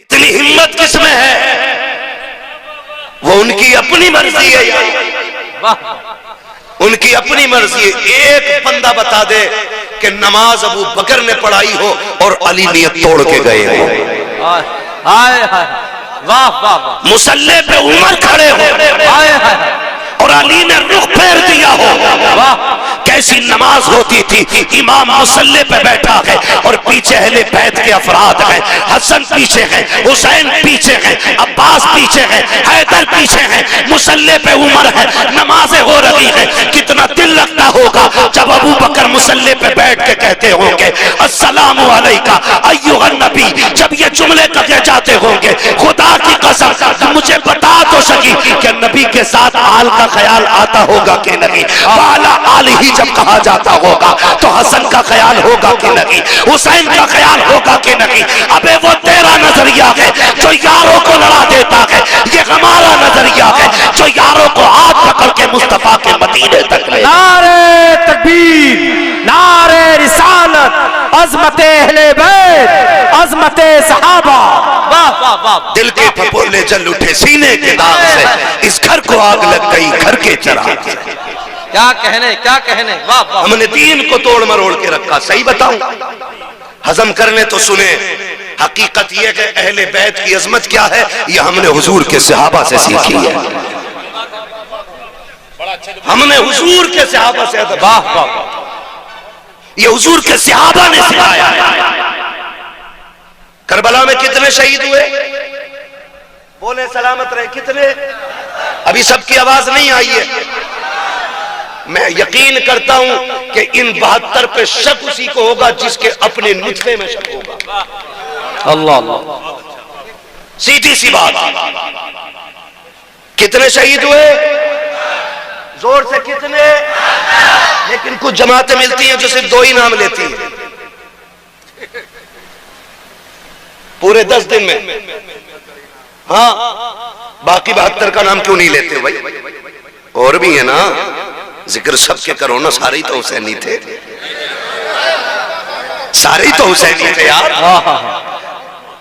इतनी हिम्मत किसमें है? वो उनकी अपनी मर्जी है, उनकी अपनी मर्जी है। एक बंदा बता दे कि नमाज अबू बकर ने पढ़ाई हो और अली नियत तोड़ के गए हो। वाह वाह। मुसल्ले पे उमर खड़े हो और अली ने रुख फेर दिया हो। वाह, कैसी नमाज होती थी। इमाम मुसल्ले पे बैठा है और पीछे अहले बैत के अफराद हैं। हसन पीछे हैं, हुसैन पीछे हैं, अब्बास पीछे हैं, हैदर पीछे हैं, मुसल्ले पे उमर है, नमाजें हो रही हैं। कितना दिल लगता होगा जब अबू बकर मुसल्ले पे बैठ के कहते होंगे अस्सलामु अलैका अय्युहन नबी। जब ये जुमले कहे जाते होंगे, खुदा की कसम मुझे बता तो सकी कि नबी के साथ आल का ख्याल आता होगा कि नहीं? वाला आल ही जब कहा जाता होगा तो हसन का ख्याल होगा कि नहीं? हुसैन का ख्याल होगा कि नहीं? अबे वो तेरा नजरिया है जो यारों को लड़ा देता है, ये हमारा नजरिया है जो यारों को हाथ पकड़ के मुस्तफा के मदीने तक ले। नारे तकबीर, नारे रिसालत, अज़मते अहले बैत, अज़मते सहाबा। वाह वाह वाह। दिल के फफोले जल उठे सीने के दाग से, इस घर को आग लग गई घर के चिराग से। क्या कहने, क्या कहने। वाह वाह। हमने दीन को तोड़ मरोड़ के रखा। सही बताऊं, हजम करने तो सुने। हकीकत यह कि अहले बैत की अजमत क्या है, यह हमने हुजूर के सहाबा से सीखी है। हमने हुजूर के सहाबा से। वाह वाह। ये हुजूर के सहाबा ने सिखाया है। करबला में कितने शहीद हुए? बोले सलामत रहे। कितने? अभी सबकी आवाज नहीं आई है। मैं यकीन करता हूं कि इन 72 पे शक उसी को होगा जिसके अपने नुत्फे में शक होगा। अल्लाह अल्लाह। सीधी सी बात। कितने शहीद हुए? जोर से कितने? लेकिन कुछ जमातें मिलती हैं जो सिर्फ 2 ही नाम लेती हैं पूरे 10 दिन में। हाँ, बाकी 72 का नाम क्यों नहीं लेते भाई? और भी है ना, जिक्र सबके करो ना। सारे ही तो हुसैनी थे, सारे ही तो हुसैनी थे यार।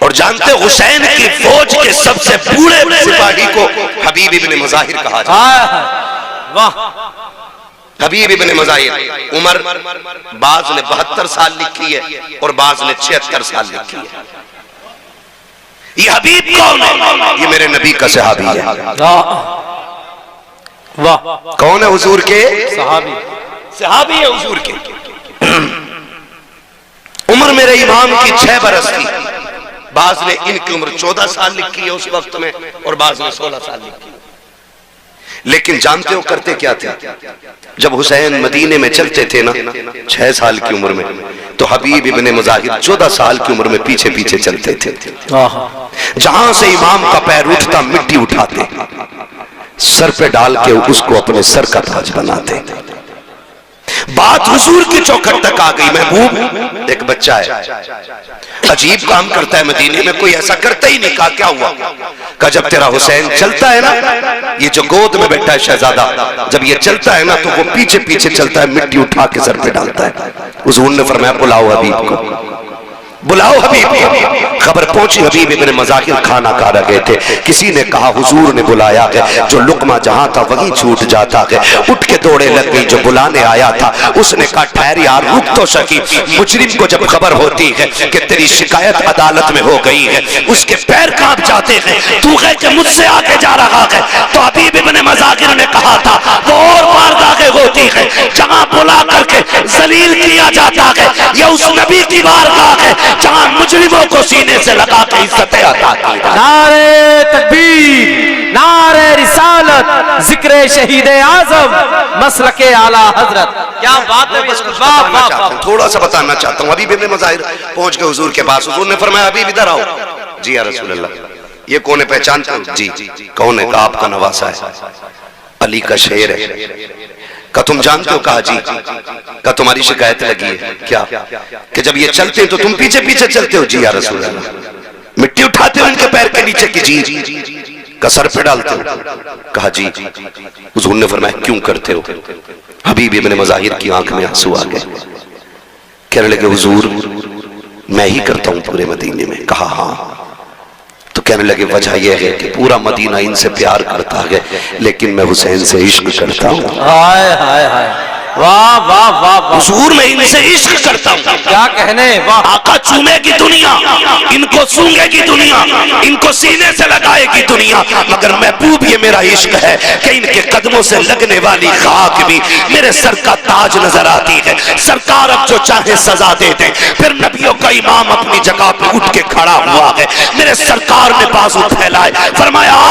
और जानते हुसैन की फौज के सबसे बूढ़े सिपाही को हबीब इब्ने मुजाहिर कहा जाता है। वाह। हबीब इब्ने मुजाहिर। उमर बाज ने 72 साल लिखी है और बाज ने 76 साल लिखी है। ये हबीब कौन है? ये मेरे नबी का सहाबी है। वाह। कौन है? हुजूर के सहाबी। सहाबी है हुजूर के। उम्र मेरे इमाम की 6 बरस थी। बाज ने इनकी उम्र 14 साल लिखी है उस वक्त में और बाज ने 16 साल लिखी। लेकिन जानते हो करते क्या थे? जब हुसैन मदीने में चलते थे ना 6 साल की उम्र में, तो हबीब इब्ने मुजाहिर 14 साल की उम्र में पीछे पीछे चलते थे। जहां से इमाम का पैर उठता मिट्टी उठाते, सर पे डाल के उसको अपने सर का ताज बनाते। बात हुजूर की चौखट तक आ गई। महबूब एक बच्चा है, अजीब काम करता है मदीने में, कोई ऐसा करता ही नहीं। कहा क्या हुआ? कहा जब तेरा हुसैन चलता है ना, ये जो गोद में बैठा है शहजादा, जब ये चलता है ना तो वो पीछे पीछे चलता है, मिट्टी उठा के सर पे डालता है। हुजूर ने फरमाया बुलाओ हबीब को, बुलाओ हबीब को। खबर पहुंची, हबीब इब्ने मुजाहिर खाना खा रहे थे। किसी ने कहा हुजूर ने बुलाया है। जो लुकमा जहां था वहीं छूट जाता है। उठ के दौड़े लग गई। जो बुलाने आया था उसने कहा ठहर यार, रुक तो सकी। मुजरिम को जब खबर होती है कि तेरी शिकायत अदालत में हो गई है, उसके पैर कांप जाते हैं। तू है कि मुझसे आगे जा रहा है। तो हबीब इब्ने मुजाहिर ने कहा था वो और बारगाहें होती है जहां बुला करके जलील किया जाता है। यह उस नबी की बारगाह है जहां मुजरिमों को सीने से लगा के इज्जतें अता की। नारे तकबीर, नारे रिसालत, जिक्र शहीद आजम, मसलके आला हजरत। क्या बात है। वाह वाह। थोड़ा सा बताना चाहता हूँ। हबीब इब्ने मुजाहिर पहुंच गए हुजूर के पास। हुजूर ने फरमाया हबीब इधर आओ। जी या रसूल अल्लाह। ये कौन है? पहचानते हो? जी। कौन है? कहा आपका नवासा है, अली का शेर है। का तुम जानते हो? कहा जी। का तुम्हारी शिकायत लगी है क्या? कि जब ये चलते हैं तो तुम पीछे पीछे चलते हो? जी या रसूल अल्लाह। मिट्टी उठाते हो इनके पैर के नीचे की? जी। का सर पे डालते हो? कहा जी। हुजूर ने फरमाया क्यों करते हो? हबीब इब्ने मुजाहिर की आंख में आंसू आ गए। कहने लगे हुजूर मैं ही करता हूं पूरे मदीने में। कहा हाँ। कहने लगे वजह यह है कि पूरा मदीना इनसे प्यार करता है, लेकिन मैं हुसैन से इश्क करता हूँ। हाय हाय हाय, वाह वाह वाह वाह, हुजूर मैं इनसे इश्क करता हूँ। क्या कहने, वाह। आका चूमेगी दुनिया, इनको सूंघेगी दुनिया, इनको सीने से लगाएगी दुनिया, मगर महबूब ये मेरा इश्क है कि इनके कदमों से लगने वाली खाक भी मेरे सर का ताज नजर आती है। सरकार अब जो चाहे सजा दे दे। फिर नबियों का इमाम अपनी जगह पे उठ के खड़ा हुआ है। मेरे सरकार ने बाजू फैलाए, फरमाया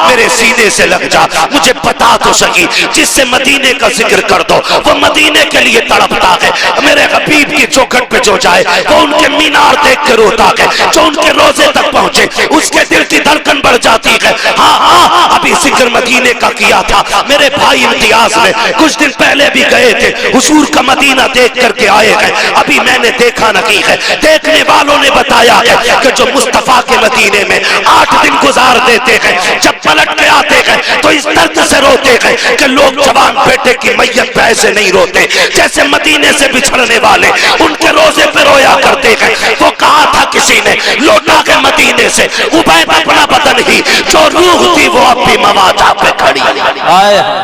मेरे सीने से लग जा, मुझे बता तो सकी, जिससे मदीने का जिक्र कर दो वो मदीने के लिए तड़पता है। मेरे हबीब की चौखट पे जो जाए वो उनके मीनार देख कर रोता है, जो उनके रोजे तक पहुंचे उसके दिल की धड़कन बढ़ जाती है। हाँ हाँ, अभी जिक्र मदीने का किया था, मेरे भाई इम्तियाज ने कुछ दिन पहले भी गए थे, हुजूर का मदीना देख करके आए हैं। अभी मैंने देखा नहीं है, देखने वालों ने बताया है कि जो मुस्तफा के मदीने में 8 दिन गुजार देते हैं, जब पलट के आते हैं तो इस दर्द से रोते हैं कि लोग जवान बेटे की मैयत पे ऐसे नहीं रोते जैसे मदीने से बिछड़ने वाले उनके रोजे पे रोया करते हैं। वो कहा था किसी ने, लौटा के मदीने से उबैद अपना बदन ही, जो रूह थी वो अब भी मवाजा पे खड़ी। हाय हाय,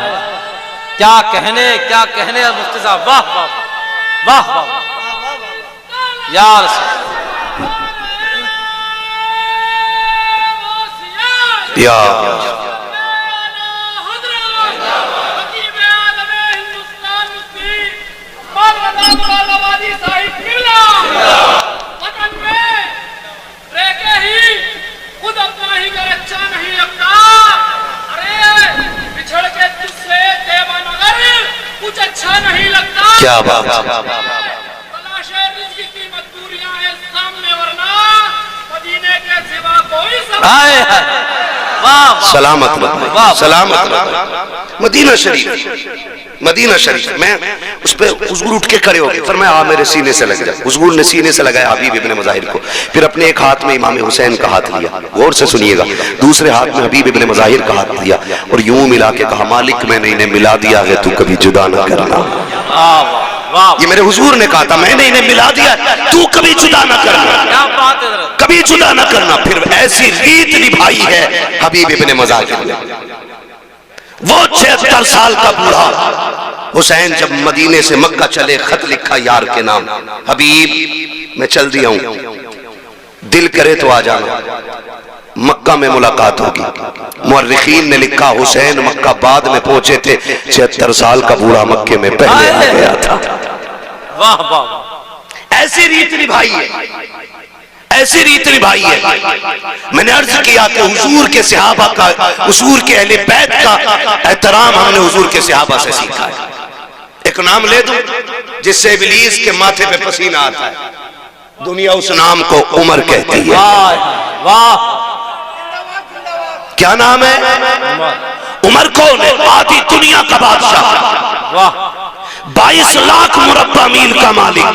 क्या कहने, क्या कहने मुफ्ती साहब, वाह वाह वाह वाह यार। खुद अपना ही घर अच्छा नहीं लगता, अरे बिछड़ के तुझसे देवानगर कुछ अच्छा नहीं लगता। क्या बात, तलाशे रिज़्क़ की मजबूरियां है सामने, वरना मदीने के सिवा कोई सब। हाय हाय, वाह, सलामत सलामत। मदीना शरीफ, मदीना शरीफ में उस पर हुजूर उठ के खड़े हो गए, फरमाया आ मेरे सीने से लग जा। हुजूर ने सीने से लगाया हबीब इब्ने मज़ाहिर को, फिर अपने एक हाथ में इमाम हुसैन का हाथ लिया, गौर से सुनिएगा, दूसरे हाथ में हबीब इब्ने मज़ाहिर का हाथ लिया और यूं मिला के कहा मालिक मैंने इन्हें मिला दिया है, तू कभी जुदा ना करना। ये मेरे हुजूर ने कहा था, मैंने इन्हें मिला दिया, तू कभी जुदा ना करना, क्या बात है, कभी जुदा ना करना। फिर ऐसी रीत निभाई है हबीब इब्ने मज़ाहिर ने। वो 76 साल का बूढ़ा हुसैन जब मदीने से मक्का चले, खत लिखा यार के नाम, हबीब मैं चल दिया हूं, दिल करे तो आ जाना, मक्का में मुलाकात होगी। मुअर्रिखीन ने लिखा हुसैन मक्का बाद में पहुंचे थे, 76 साल का बूढ़ा मक्के में पहले आ गया था। वाह वाह, ऐसी रीत निभाई है, ऐसी रीत निभाई है। मैंने अर्ज किया कि हुजूर के सहाबा का, हुजूर के अहले बैत का एहतराम हमने हुजूर के सहाबा से सीखा है। एक नाम ले दूं जिससे इब्लीस के माथे पे पसीना आता है, दुनिया उस नाम को उमर कहती है। वाह, क्या नाम है? उमर कौन है? आधी दुनिया का बादशाह, वाह, 22 लाख मुरब्बा मील का मालिक।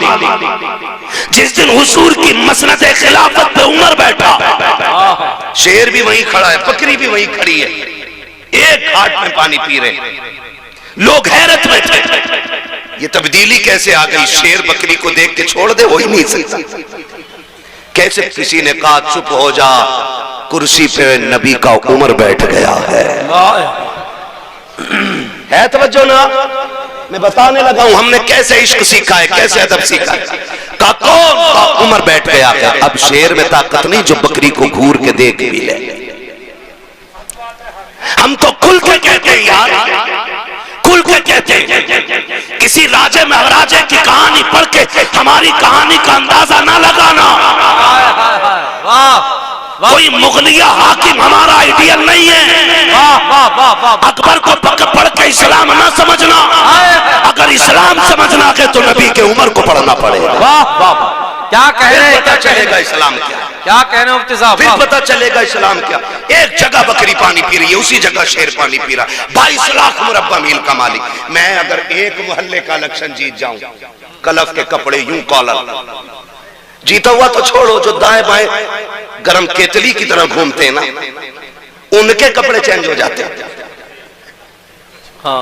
जिस दिन हुजूर की मसनद खिलाफत पे उमर बैठा, शेर भी वहीं खड़ा है, बकरी भी वहीं खड़ी है, एक घाट में पानी पी रहे, लोग हैरत में थे ये तब्दीली कैसे आ गई, शेर बकरी को देख के छोड़ दे, हो ही नहीं सकता। कैसे? किसी ने कहा चुप हो जा, कुर्सी पे नबी का उमर बैठ गया है तवज्जो ना? मैं बताने लगा हूं हमने कैसे इश्क सीखा है, कैसे अदब सीखा है। का उमर बैठ गया है। अब शेर में ताकत नहीं जो बकरी को घूर के देख भी ले। हम तो खुल के कहते हैं यार, खुल के कहते हैं। किसी राजे महाराजे की कहानी पढ़ के हमारी कहानी का अंदाजा ना लगाना। कोई मुगलिया हाकिम हमारा आइडियल नहीं है। अकबर को पढ़ के इस्लाम ना समझना, अगर इस्लाम समझना है तो नबी के उमर को पढ़ना पड़ेगा। क्या कह रहे हैं? पता चलेगा इस्लाम क्या, क्या कह रहे हैं मुफ्ती साहब? फिर पता चलेगा इस्लाम क्या। एक जगह बकरी पानी पी रही है, उसी जगह शेर पानी पी रहा, 22 लाख मुरब्बा मील का मालिक। मैं अगर एक मोहल्ले का इलेक्शन जीत जाऊं, कलफ के कपड़े यूं कॉलर, जीता हुआ तो छोड़ो, जो दाएं बाएं गरम केतली की तरह घूमते हैं ना, उनके कपड़े चेंज हो जाते हैं।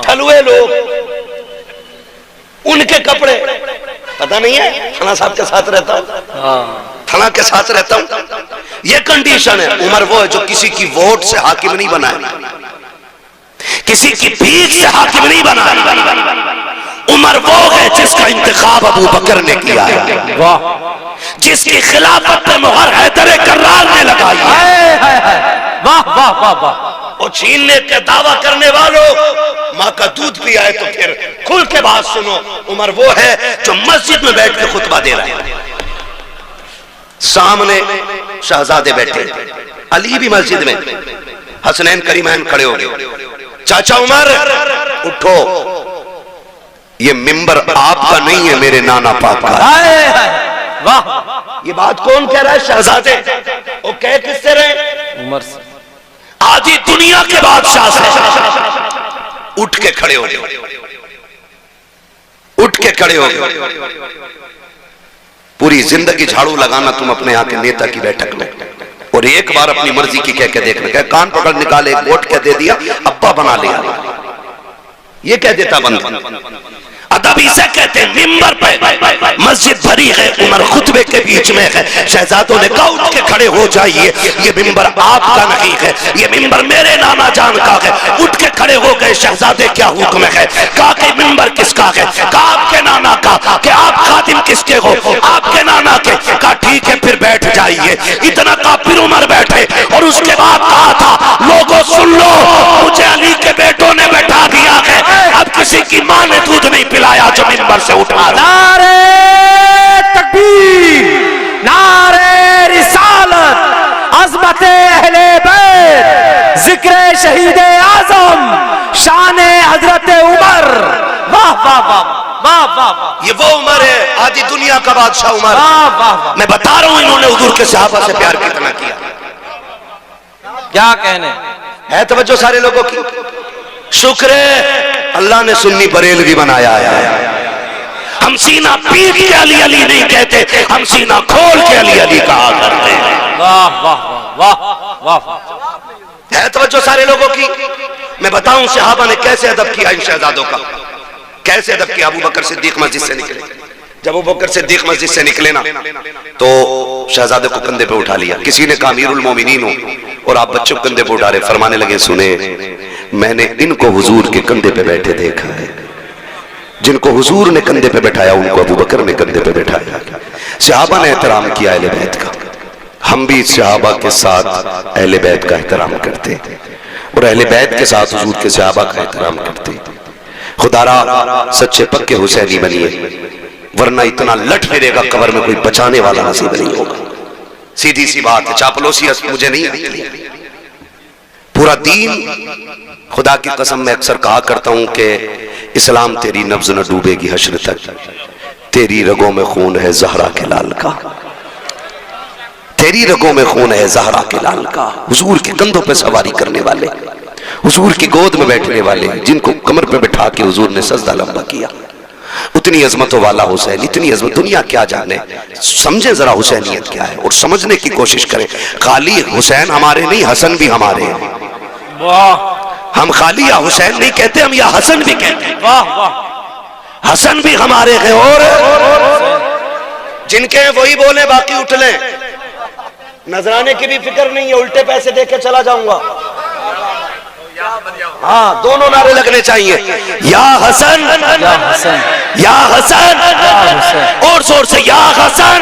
ठलुए लोग, उनके कपड़े पता नहीं है, थाना साहब के साथ रहता हूँ, थाना के साथ रहता हूँ। ये कंडीशन है। उमर वो है जो किसी की वोट से हाकिम नहीं बना, किसी की भीख से हाकिम नहीं बना। उमर वो है जिसका इंतखाब अबू बकर ने किया है, जिसकी खिलाफत में मुहर हैदर कर्रार ने लगाई है। वाह वाह वाह वाह। और छीनने का दावा करने वालों, माँ का दूध पिया है तो फिर खुल के बात सुनो। उमर वो है जो मस्जिद में बैठ के खुतबा दे रहा है, सामने शहजादे बैठे, अली भी मस्जिद में, हसनैन करीमैन खड़े हो गए। चाचा उमर उठो, ये मिंबर आपका नहीं है, मेरे नाना पाक का। वाह, ये बात कौन कह रहा है? शहजादे। वो कह किससे रहे? उमर से। आधी दुनिया के बादशाह से। उठ के खड़े हो गए, उठ के खड़े हो गए। पूरी जिंदगी झाड़ू लगाना तुम अपने यहाँ के नेता की बैठक में, और एक बार अपनी मर्जी की कह के देखना, कह कान पकड़ निकाले, एक वोट कह दे दिया, अब्बा बना लिया, ये कह देता बंद। अदब इसे कहते हैं। मिंबर पे मस्जिद भरी है, उमर खुतबे के बीच में है, शहजादों ने कहा उठ के खड़े हो जाइए, ये मिंबर आपका नहीं है, ये मिंबर मेरे नाना जान का है। उठ के खड़े हो गए शहजादे, क्या हुक्म है? कहा कि मिंबर किसका है? कहा आपके नाना का। कि आप खादिम किसके हो? आपके नाना के। कहा ठीक है फिर बैठ जाइए। इतना कहा फिर उमर बैठे, और उसके बाद कहा था लोगों सुन लो, मुझे अली के बेटों ने बैठा दिया है, अब किसी की मां ने दूध नहीं पिलाया जो मिंबर से उठा। नारे तकबीर, नारे रिसालत, अज़मत अहले बैत, जिक्र शहीद आज़म, शान हजरत उमर। वाह वाह वाह वाह वाह। ये वो उमर है, आधी दुनिया का बादशाह उमर। वाह वाह। मैं बता रहा हूं इन्होंने हुजूर के सहाबा से प्यार कितना किया। क्या कहने है तवज्जो सारे लोगों की। शुक्र है अल्लाह ने सुन्नी बरेलवी बनाया है। हम सीना पीट के अली अली नहीं कहते, हम सीना खोल के अली अली कहा करते हैं। वाह वाह वाह वाह। है तवज्जो सारे लोगों की। मैं बताऊं सहाबा ने कैसे अदब किया इन शहजादों का, कैसे अदब किया। अबू बकर सिद्दीक मस्जिद से निकले, जब अबू बकर सिद्दीक मस्जिद से निकले ना, तो शहजादे को कंधे पे उठा लिया। किसी ने कहा अमीरुल मोमिनीन हो, और आप बच्चों को कंधे पे उठा रहे, फरमाने लगे सुने, मैंने इनको हुजूर के कंधे पे बैठे देखा है, जिनको हुजूर ने कंधे पे बैठाया उनको अबू बकर ने कंधे पे बैठाया। सहाबा ने एहतराम किया अहले बैत का। हम भी सहाबा के साथ अहले बैत का एहतराम करते, और अहले बैत के साथ हुजूर के सहाबा का एहतराम करते। खुदारा सच्चे पक्के हुसैनी बनिए, वरना इतना लट फिरेगा कब्र में कोई बचाने वाला नसीब नहीं होगा। सीधी सी बात है, चापलूसी मुझे नहीं आती। पूरा दीन, खुदा की कसम मैं अक्सर कहा करता हूं कि इस्लाम तेरी नब्ज न डूबेगी हश्र तक, तेरी रगों में खून है ज़हरा के लाल का, तेरी रगों में खून है ज़हरा के लाल का। हुजूर के कंधों पे सवारी करने वाले, हुजूर की गोद में बैठने वाले, जिनको कमर पे बैठा के हुजूर ने सजदा लंबा किया, उतनी अजमतों वाला हुसैन, इतनी अजमत दुनिया क्या जाने। समझे जरा हुसैनियत क्या है और समझने की कोशिश करें। खाली हुसैन हमारे नहीं, हसन भी हमारे हैं। वाह। हम खाली या हुसैन नहीं कहते, हम या हसन भी कहते हैं। वाह वाह। हसन भी हमारे हैं, और जिनके हैं वही बोले, बाकी उठ लें। नजराने की भी फिक्र नहीं है, उल्टे पैसे देके चला जाऊंगा। हाँ, दोनों नारे लगने चाहिए, या हसन या हसन, या हसन, हुसैन। और जोर से या हसन।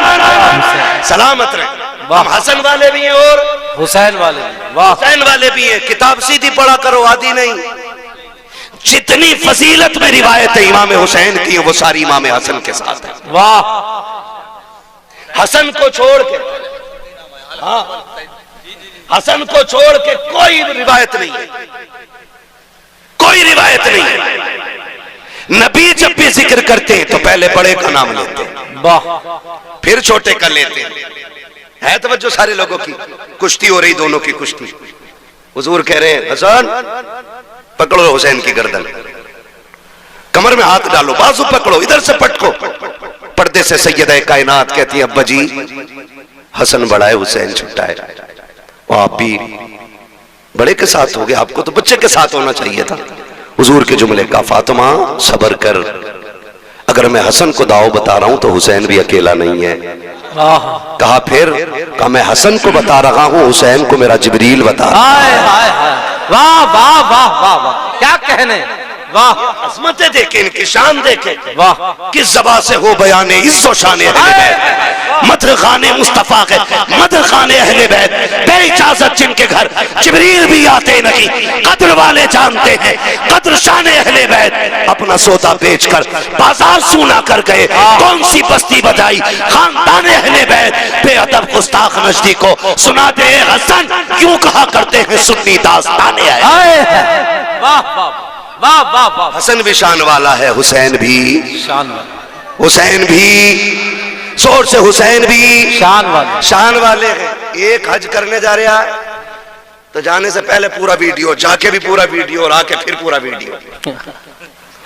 सलामत रहे। हम हसन वाले भी हैं और हुसैन वाले भी। वाह। हुसैन वाले भी हैं। किताब सीधी पढ़ा करो, आदि नहीं। जितनी फजीलत में रिवायत है इमाम हुसैन की, वो सारी इमाम हसन के साथ है। वाह। हसन को छोड़ के, हाँ, हसन को छोड़ के कोई रिवायत नहीं है, कोई रिवायत नहीं है। नबी जब भी जिक्र करते हैं तो पहले बड़े का नाम लेते हैं, वाह, फिर छोटे का लेते हैं। है तवज्जो सारे लोगों की। कुश्ती हो रही, दोनों की कुश्ती। हुजूर कह रहे हैं हसन पकड़ो हुसैन की गर्दन, कमर में हाथ डालो, बाजू पकड़ो, इधर से पटको। पर्दे से सैयदा कायनात कहती है अब्बा जी हसन बड़ा है, हुसैन छोटा है। आप भी बड़े के साथ हो गए, आपको तो बच्चे के साथ होना चाहिए था। हुजूर के जुमले का, फातिमा सबर कर, अगर मैं हसन को दाव बता रहा हूं तो हुसैन भी अकेला नहीं है। कहा फिर? कहा मैं हसन को बता रहा हूं, हुसैन को मेरा जिब्रील बता रहा है। वाह वाह वाह वाह वाह, क्या कहने, वाह, अज़मतें देखें, इनकी शान देखें। वाह, किस ज़बान से हो बयाने इज़्ज़ो शाने अहले बैत, मदह खाने मुस्तफ़ा के, मदह खाने अहले बैत, बेइजाज़त जिनके घर जिब्रील भी आते नहीं, कद्र वाले जानते हैं कद्र शाने अहले बैत। अपना सौदा बेचकर बाजार सूना कर गए, कौन सी बस्ती बजाई खानदाने अहले बैत। बेअदब गुस्ताख नजदी को सुना दे हसन, क्यों कहा करते हैं सुन्नी दास्ताने आए। वाह वाह वाह वाह वाह, हसन भी शान वाला है, हुसैन भी शान वाला, हुसैन भी, जोर से हुसैन भी शान वाले हैं। एक हज करने जा रहा है तो जाने से पहले पूरा वीडियो, जाके भी पूरा वीडियो और आके फिर पूरा वीडियो।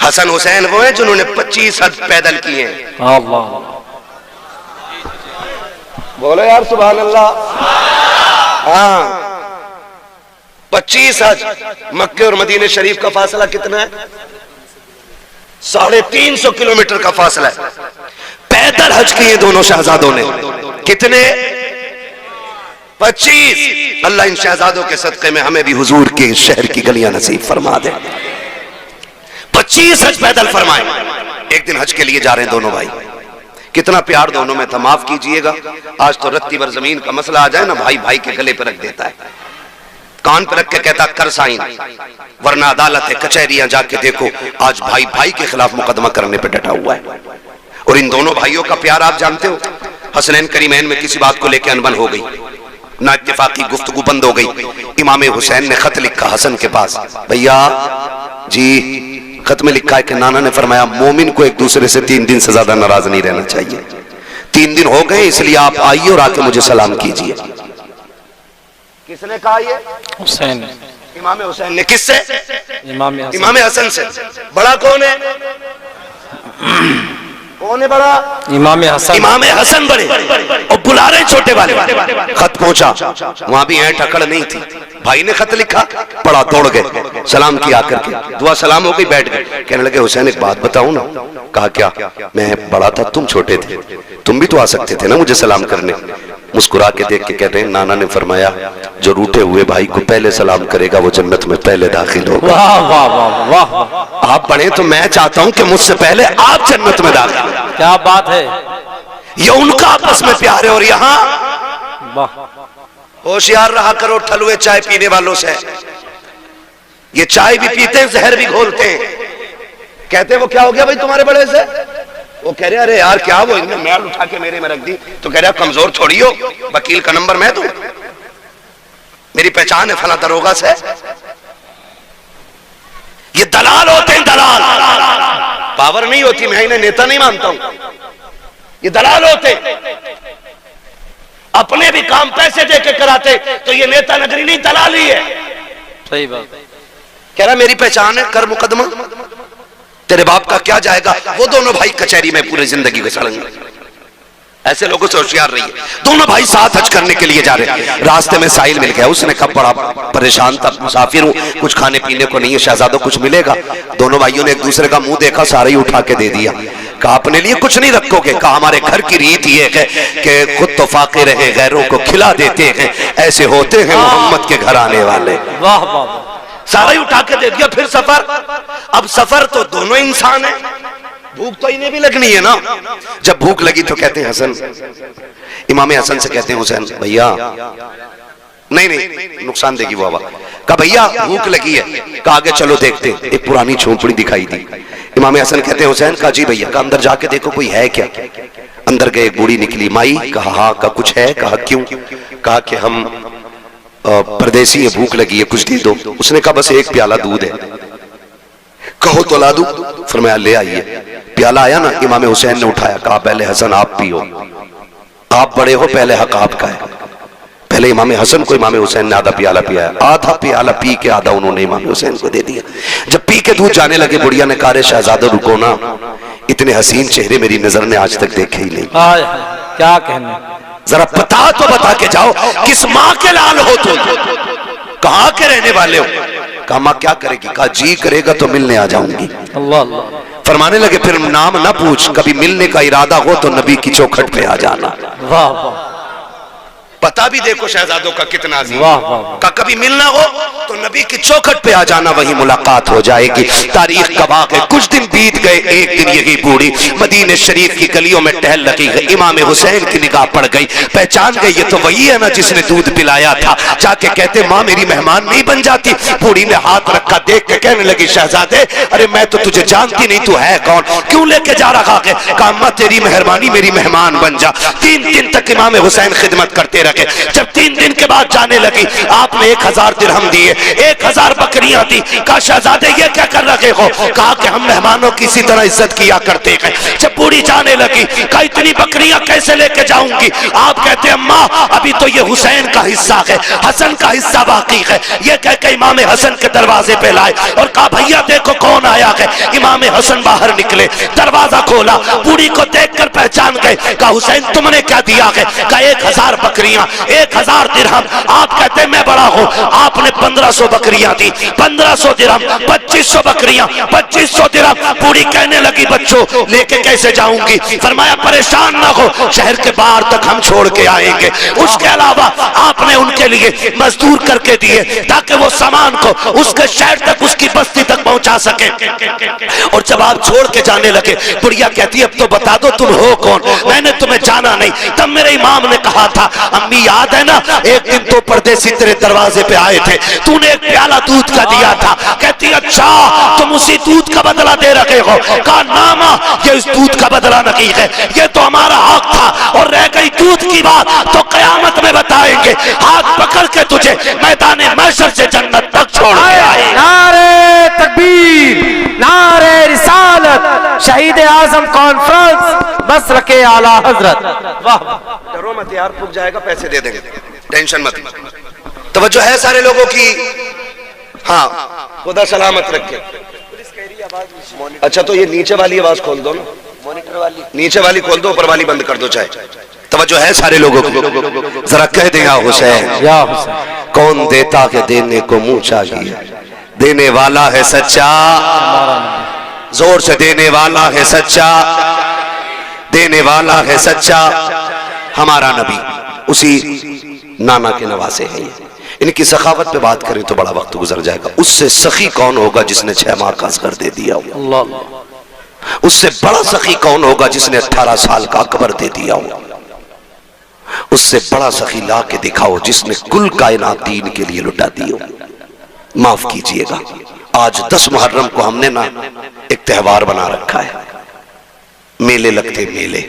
हसन हुसैन वो है जिन्होंने 25 हज पैदल किए हैं। बोलो यार सुभान अल्लाह। हाँ, 25 हज। मक्के और मदीने शरीफ का फासला कितना है? 350 किलोमीटर का फासला है। पैदल हज किए दोनों शहजादों ने। कितने? 25। अल्लाह इन शहजादों के सदक़े में हमें भी हुजूर के शहर की गलियां नसीब फरमा दे। 25 हज पैदल फरमाए। एक दिन हज के लिए जा रहे हैं दोनों भाई। कितना प्यार दोनों में था, माफ कीजिएगा, आज तो रत्ती भर जमीन का मसला आ जाए ना, भाई भाई के गले पर रख देता है, कान पर रख के कहता कर साइन, वरना अदालत है, कचहरियां जाके देखो, आज भाई भाई के खिलाफ मुकदमा करने पर डटा हुआ है। और इन दोनों भाइयों का प्यार आप जानते हो। हसनैन करीमैन में किसी बात को लेकर अनबन हो गई, ना इत्तेफाकी गुफ्तगू बंद हो गई। इमाम हुसैन ने खत लिखा हसन के पास, भैया जी खत में लिखा है कि नाना ने फरमाया मोमिन को एक दूसरे से 3 दिन से ज्यादा नाराज नहीं रहना चाहिए। 3 दिन हो गए, इसलिए आप आइए और आके मुझे सलाम कीजिए। किसने कहा ये? हुसैन, इमाम हुसैन ने। किससे? इमाम हसन से। बड़ा कौन है? कौन है बड़ा? इमाम हसन। इमाम हसन बड़े और बुला रहे छोटे वाले। खत पहुंचा, वहां भी ऐट अकड़ नहीं थी। भाई ने खत लिखा, पढ़ा, दौड़ गए, सलाम किया करके, दुआ सलाम हो गई, बैठ गए। कहने लगे हुसैन एक बात बताऊं ना? कहा क्या? मैं बड़ा था, तुम छोटे थे, तुम भी तो आ सकते थे ना मुझे सलाम करने। मुस्कुरा के देख के कह रहे हैं नाना ने फरमाया जो रूठे हुए भाई को पहले सलाम करेगा वो जन्नत में पहले दाखिल होगा। वाह वाह वाह वाह, आप बड़े तो मैं चाहता हूं कि मुझसे पहले आप जन्नत में दाखिल। क्या बात है, ये उनका आपस में प्यार है। और यहाँ होशियार रहा करो ठलुए चाय पीने वालों से। ये चाय भी पीते हैं, जहर भी घोलते हैं। कहते हैं वो क्या हो गया भाई तुम्हारे बड़े से? वो कह रहे अरे यार क्या, वो इनने मैल उठा के मेरे में रख दी। तो कह रहा कमजोर थोड़ी हो, वकील का नंबर मैं दूं, मेरी पहचान है फला दरोगा से। ये दलाल होते हैं, दलाल। पावर नहीं होती, मैं इन्हें नेता नहीं मानता हूं, ये दलाल होते। अपने भी काम पैसे दे के कराते तो ये नेता नगरी नहीं, दलाली है। सही बात। कह रहा मेरी पहचान है, कर मुकदमा, तेरे बाप का क्या जाएगा। वो दोनों भाई कचहरी में पूरी जिंदगी गुजारेंगे। ऐसे लोगों से होशियार रहिए। दोनों भाई साथ हज करने के लिए जा रहे हैं। रास्ते में साहिल मिल गया, उसने कहा बड़ा परेशान था, मुसाफिर हूं, कुछ खाने पीने को नहीं है, शहजादों कुछ मिलेगा? दोनों भाइयों ने एक दूसरे का मुंह देखा, सारा ही उठा के दे दिया। कहा अपने लिए कुछ नहीं रखोगे? कहा हमारे घर की रीत ये है कि खुद तो फाके रहे, गैरों को खिला देते हैं, ऐसे होते हैं मोहम्मद के घर आने वाले। वाह वाह, सारा ही उठा के दे दिया। फिर सफर, अब सफर तो दोनों इंसान है, भूख तो इन्हें भी लगनी है ना। जब भूख लगी तो कहते हैं हसन, इमाम हसन से कहते हैं हुसैन भैया, नहीं नुकसान देगी वो हवा। कहा भैया भूख लगी है। कहा आगे चलो देखते। एक पुरानी झोंपड़ी दिखाई दी। इमाम हसन कहते हैं हुसैन, कहा जी भैया। कहा अंदर जाके देखो कोई है क्या। अंदर गए, एक बूढ़ी निकली। माई? कहा हाँ। कहा कुछ है? कहा क्यों? कहा कि हम परदेसी है, भूख लगी है, कुछ दे दो। उसने कहा बस एक प्याला दूध है। कहो तो ला दूं? फरमाया ले आइए। प्याला आया ना, इमाम हुसैन ने उठाया, कहा पहले हसन आप पियो, आप बड़े हो, पहले हक आपका है। पहले इमाम हसन को इमाम हुसैन ने आधा प्याला पिया। आधा प्याला पी के आधा उन्होंने इमाम हुसैन को दे दिया। जब पी के दूध जाने लगे, बुढ़िया ने कहा शहजादा रुको ना, इतने हसीन चेहरे मेरी नजर ने आज तक देखे ही नहीं। क्या कहने, जरा पता तो बता के जाओ किस माँ के लाल हो तुम, कहाँ के रहने वाले हो? कहा माँ क्या करेगी? कहा जी करेगा तो मिलने आ जाऊंगी। अल्लाह अल्लाह। फरमाने लगे फिर नाम ना पूछ, कभी मिलने का इरादा हो तो नबी की चौखट पे आ जाना। वाह वाह, पता भी देखो शहजादों का कितना अजीम। वाह वाह, का कभी मिलना हो तो नबी की चौखट पे आ जाना, वही मुलाकात हो जाएगी। तारीख गवाह है, कुछ दिन बीत गए, एक दिन यही बूढ़ी मदीने शरीफ की गलियों में टहल लगी है। इमाम हुसैन की निगाह पड़ गई, पहचान गई ये तो वही है ना जिसने दूध पिलाया था। जाके कहते माँ मेरी मेहमान नहीं बन जाती। बूढ़ी ने हाथ रखा, देख के कहने लगी शहजादे अरे मैं तो तुझे जानती नहीं, तू है कौन, क्यों लेके जा रहा है? कहा अम्मा तेरी मेहरबानी, मेरी मेहमान बन जा। 3 दिन तक इमाम हुसैन खिदमत करते रहे। जब 3 दिन के बाद जाने लगी, आपने 1000 दिरहम दिए, 1000 बकरियां दी। कहा शहजादे ये क्या कर रहे हो? कहा कि हम मेहमानों की इसी तरह इज्जत किया करते हैं। जब बूढ़ी जाने लगी, कहा इतनी बकरियां कैसे लेके जाऊंगी? आप कहते अम्मा अभी तो ये हुसैन का हिस्सा है, हसन का हिस्सा बाकी है। ये कह के इमाम हसन के दरवाजे पे लाए और कहा भैया देखो कौन आया है। इमाम हसन बाहर निकले, दरवाजा खोला, बूढ़ी को देखकर पहचान गए। कहा हुसैन तुमने क्या दिया है? कहा 1000 बकरियां, 1000 दिरहम। आप कहते मैं बड़ा हूं, आपने 1500 बकरियां दी, 1500 दिरहम, 2500 बकरियां, 2500 दिरहम। बूढ़ी कहने लगी बच्चों लेके कैसे जाऊंगी? फरमाया परेशान ना हो, शहर के बाहर तक हम छोड़ के आएंगे। उसके अलावा आपने उनके लिए मजदूर करके दिए ताकि वो सामान को उसके शहर तक, उसकी बस्ती तक पहुंचा सके। और जब आप छोड़ के जाने लगे, बुढ़िया कहती अब तो बता दो तुम हो कौन, मैंने तुम्हें जाना नहीं। तब मेरे इमाम ने कहा था अम्मी याद है ना एक दिन तो परदेसी तेरे दरवाजे पे आए थे, तूने एक प्याला दूध का दिया था। कहती अच्छा तुम उसी दूध का बदला दे रहे हो? कहा ना मां ये इस दूध का बदला नहीं है, ये तो हमारा हक था। और रह गई दूध की बात तो कयामत में बताएंगे, हाथ पकड़ के तुझे मैदाने महशर से जन्नत तक छोड़ के आए। नारे तकबीर, नारे रिसालत, शहीद आजम कॉन्फ्रेंस, मसलके आला हजरत। वाह, डरो मत यार, फूक जाएगा, पैसे दे देंगे, टेंशन मत। तवज्जो है सारे लोगों की? हाँ खुदा सलामत रखे। अच्छा तो ये नीचे वाली आवाज खोल दो ना, मॉनिटर वाली, नीचे वाली खोल दो, ऊपर वाली बंद कर दो चाहे। तवज्जो है सारे लोगों की? जरा कह देगा हुसैन या हुसैन, कौन देता के देने को मुंह चाहिए, देने वाला है सच्चा, जोर से देने वाला है सच्चा, देने वाला है सच्चा। हमारा नबी उसी नाना के नवासे हैं। इनकी सखावत पे बात करें तो बड़ा वक्त गुजर जाएगा। उससे सखी कौन होगा जिसने 6 माह का असगर दे दिया हो? उससे बड़ा सखी कौन होगा जिसने 18 साल का अकबर दे दिया हो? उससे बड़ा सखी ला के दिखाओ जिसने कुल कायनात दीन के लिए लुटा दी हो। माफ कीजिएगा, आज 10 मुहर्रम को हमने ना एक त्योहार बना रखा है। मेले लगते, मेले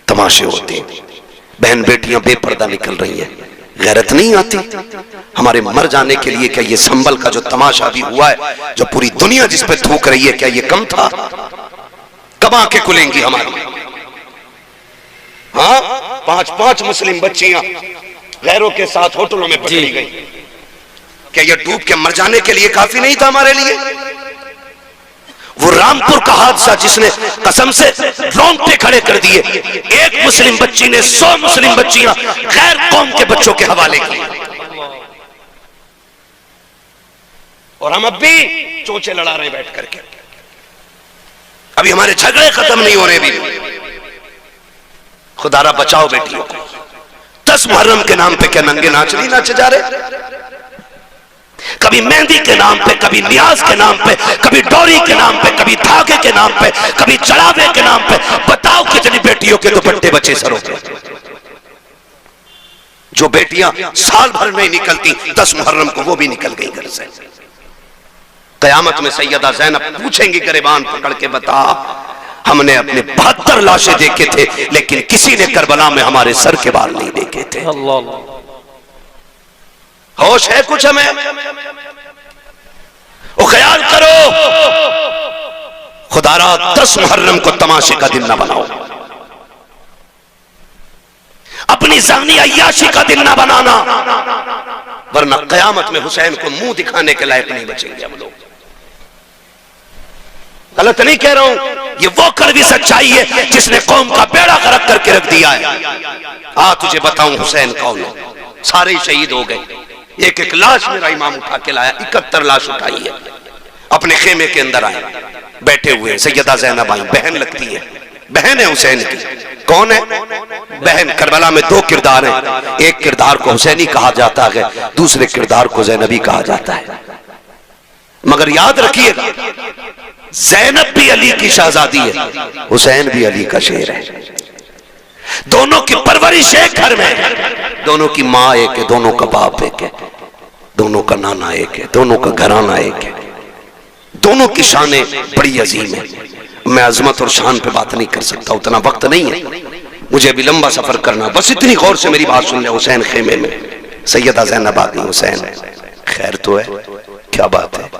तमाशे होते, बहन बेटियां बेपर्दा निकल रही हैं, गैरत नहीं आती? हमारे मर जाने के लिए क्या ये संबल का जो तमाशा भी हुआ है, जो पूरी दुनिया जिस पे थूक रही है, क्या ये कम था? कब आंखें खुलेंगी हमारी? हाँ 5-5 मुस्लिम बच्चियां गैरों के साथ होटलों में पकड़ी गई। क्या ये डूब के मर जाने के लिए काफी नहीं था हमारे लिए? वो रामपुर का हादसा जिसने कसम से रोंगटे खड़े कर दिए, एक मुस्लिम बच्ची ने 100 मुस्लिम बच्चियां गैर कौम के बच्चों के हवाले की, और हम अब भी चोंचे लड़ा रहे बैठ करके। अभी हमारे झगड़े खत्म नहीं हो रहे भी। खुदारा बचाओ बेटियों को। 10 मुहर्रम के नाम पे क्या नंगे नाच नहीं नाचे जा रहे? कभी मेहंदी के नाम पे, कभी नियाज के नाम पे, कभी डोरी के नाम पे, कभी धागे के नाम पे, कभी चढ़ावे के नाम पे। बताओ कितनी बेटियों के दुपट्टे बचे सरों पे। जो बेटियां साल भर नहीं निकलती, 10 मुहर्रम को वो भी निकल गई घर से। कयामत में सैयदा ज़ैनब पूछेंगी गिरबान पकड़ के, बता हमने अपने 72 लाशें देखे थे लेकिन किसी ने करबला में हमारे सर के बाल नहीं देखे थे। होश है कुछ हमें? वो ख्याल करो, खुदारा 10 मुहर्रम को तमाशे का दिन ना बनाओ, अपनी ज़ानी अय्याशी का दिन ना बनाना, वरना कयामत में हुसैन को मुंह दिखाने के लायक नहीं बचेंगे हम लोग। गलत नहीं कह रहा हूं, ये वो कड़वी सच्चाई है जिसने कौम का बेड़ा गर्क करके रख दिया है। तुझे बताऊं हुसैन कौन है? सारे शहीद हो गए, एक एक लाश मेरा इमाम उठा के लाया, 71 लाश उठाई है। अपने खेमे के अंदर आए, बैठे हुए सैयदा ज़ैनब आई, बहन लगती है, बहन है हुसैन की। कौन है बहन? करबला में दो किरदार हैं, एक किरदार को हुसैनी कहा जाता है, दूसरे किरदार को ज़ैनबी कहा जाता है। मगर याद रखिएगा, ज़ैनब भी अली की शहजादी है, हुसैन भी अली का शेर है। दोनों की परवरिश एक घर में है, दोनों की माँ एक है, दोनों का बाप एक है, दोनों का नाना एक है, दोनों का घराना एक है, दोनों की शानें बड़ी अजीम है। मैं अजमत और शान पे बात नहीं कर सकता, उतना वक्त नहीं है, मुझे अभी लंबा सफर करना। बस इतनी गौर से मेरी बात सुन ले। हुसैन खेमे में, सैयदा ज़ैनब आ गई। हुसैन खैर तो है? क्या बात है?